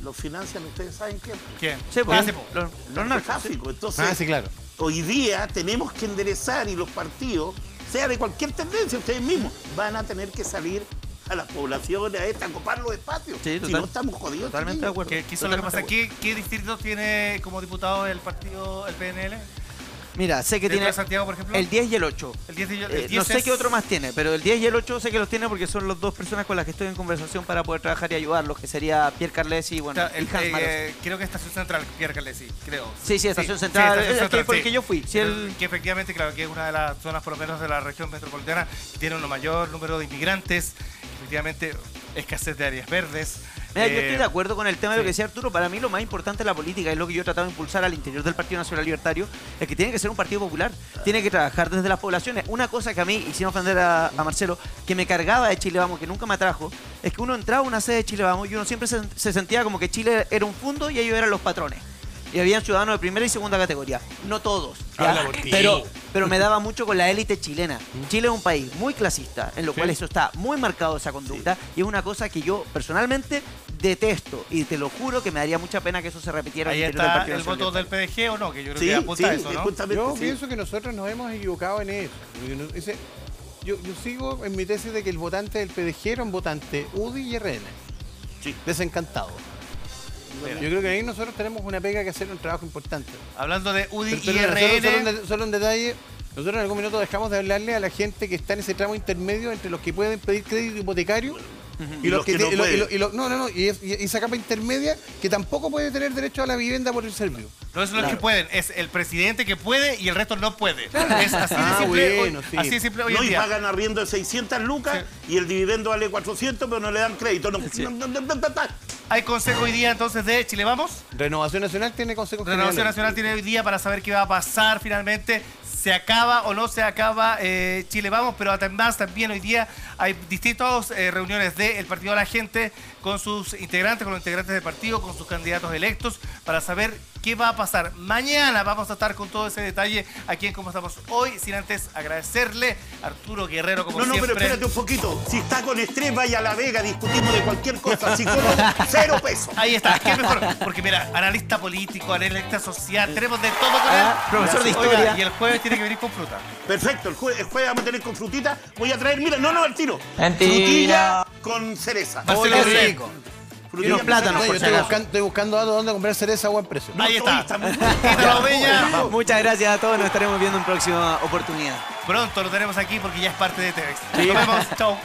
los financian, ¿ustedes saben quién? ¿Quién? Sí, pues, ¿Qué hace? los narcos. Narcotráfico. Entonces, Ah, sí, claro. hoy día tenemos que enderezar y los partidos, sea de cualquier tendencia, ustedes mismos van a tener que salir a las poblaciones, a copar los espacios. Sí, Si total- no estamos jodidos. Totalmente de chiquillos. acuerdo. ¿Qué es lo que pasa? Totalmente ¿Qué distritos tiene como diputado el partido, el PNL? Mira, sé que ¿Dentro tiene de Santiago, por ejemplo? el 10 y el 8. El 10 y el No 10 sé es- qué otro más tiene, pero el 10 y el 8 sé que los tiene porque son las dos personas con las que estoy en conversación para poder trabajar y ayudarlos, que sería Pierre Carlesi y bueno, Está, y Hans Maros. creo que Estación Central, Pierre Carlesi, creo. Sí, Estación Central, Estación es Central, que por el sí. que yo fui. Sí, Que efectivamente, claro, que es una de las zonas por lo menos de la región metropolitana que tiene un mayor número de inmigrantes, efectivamente escasez de áreas verdes. Mira, yo estoy de acuerdo con el tema de lo que sí. decía Arturo. Para mí lo más importante de la política es lo que yo he tratado de impulsar al interior del Partido Nacional Libertario, es que tiene que ser un partido popular, tiene que trabajar desde las poblaciones. Una cosa que a mí, y sin ofender a Marcelo, que me cargaba de Chile Vamos, que nunca me atrajo, es que uno entraba a una sede de Chile Vamos y uno siempre se sentía como que Chile era un fondo y ellos eran los patrones. Y habían ciudadanos de primera y segunda categoría. No todos, ¿ya? Habla por ti. Pero me daba mucho con la élite chilena. Chile es un país muy clasista, en lo cual eso está muy marcado, esa conducta, y es una cosa que yo personalmente detesto, y te lo juro que me daría mucha pena que eso se repitiera Ahí en el interior del está Partido el voto Nacional del PDG o no, que yo creo Sí, que apunta a eso, ¿no? justamente, Yo sí. pienso que nosotros nos hemos equivocado en eso. Yo sigo en mi tesis de que el votante del PDG era un votante UDI y RN. Sí. Desencantado. Mira. Yo creo que ahí nosotros tenemos una pega que hacer, un trabajo importante. Hablando de UDI Pero y RN, solo un detalle, nosotros en algún minuto dejamos de hablarle a la gente que está en ese tramo intermedio entre los que pueden pedir crédito hipotecario y los que no pueden. y esa capa intermedia que tampoco puede tener derecho a la vivienda por el servicio. no es los que pueden, es el presidente que puede y el resto no puede. Es así de Ah, simple, bueno, sí. así de simple hoy No, en y día. pagan arriendo de 600 lucas y el dividendo vale 400, pero no le dan crédito. No. Hay consejo hoy día entonces de Chile Vamos. Renovación Nacional tiene consejos Renovación generales. Nacional tiene hoy día para saber qué va a pasar finalmente. Se acaba o no se acaba Chile Vamos, pero además también hoy día hay distintas reuniones del Partido de la Gente con sus integrantes, con los integrantes del partido, con sus candidatos electos, para saber qué va a pasar. Mañana vamos a estar con todo ese detalle aquí en Cómo Estamos Hoy, sin antes agradecerle a Arturo Guerrero, como No, siempre. pero espérate un poquito. Si está con estrés, vaya a La Vega, discutimos de cualquier cosa. Psicólogo, 0 pesos. Ahí está, qué mejor. Porque mira, analista político, analista social, tenemos de todo con él. profesor de Oiga, historia. y el jueves tiene que venir con fruta. Perfecto, el jueves vamos a tener con frutita. Voy a traer, mira, al tiro. Mentira. Frutilla con cereza. Marcelo Qué José. rico. Frutilla unos plátanos, con por Yo si cereza. acaso. estoy buscando datos dónde comprar cereza a buen precio. Ahí está. Oye, está muy- Ítalo Bella. Muchas gracias a todos, nos estaremos viendo en próxima oportunidad. Pronto lo tenemos aquí porque ya es parte de TVX. Nos vemos. Chau.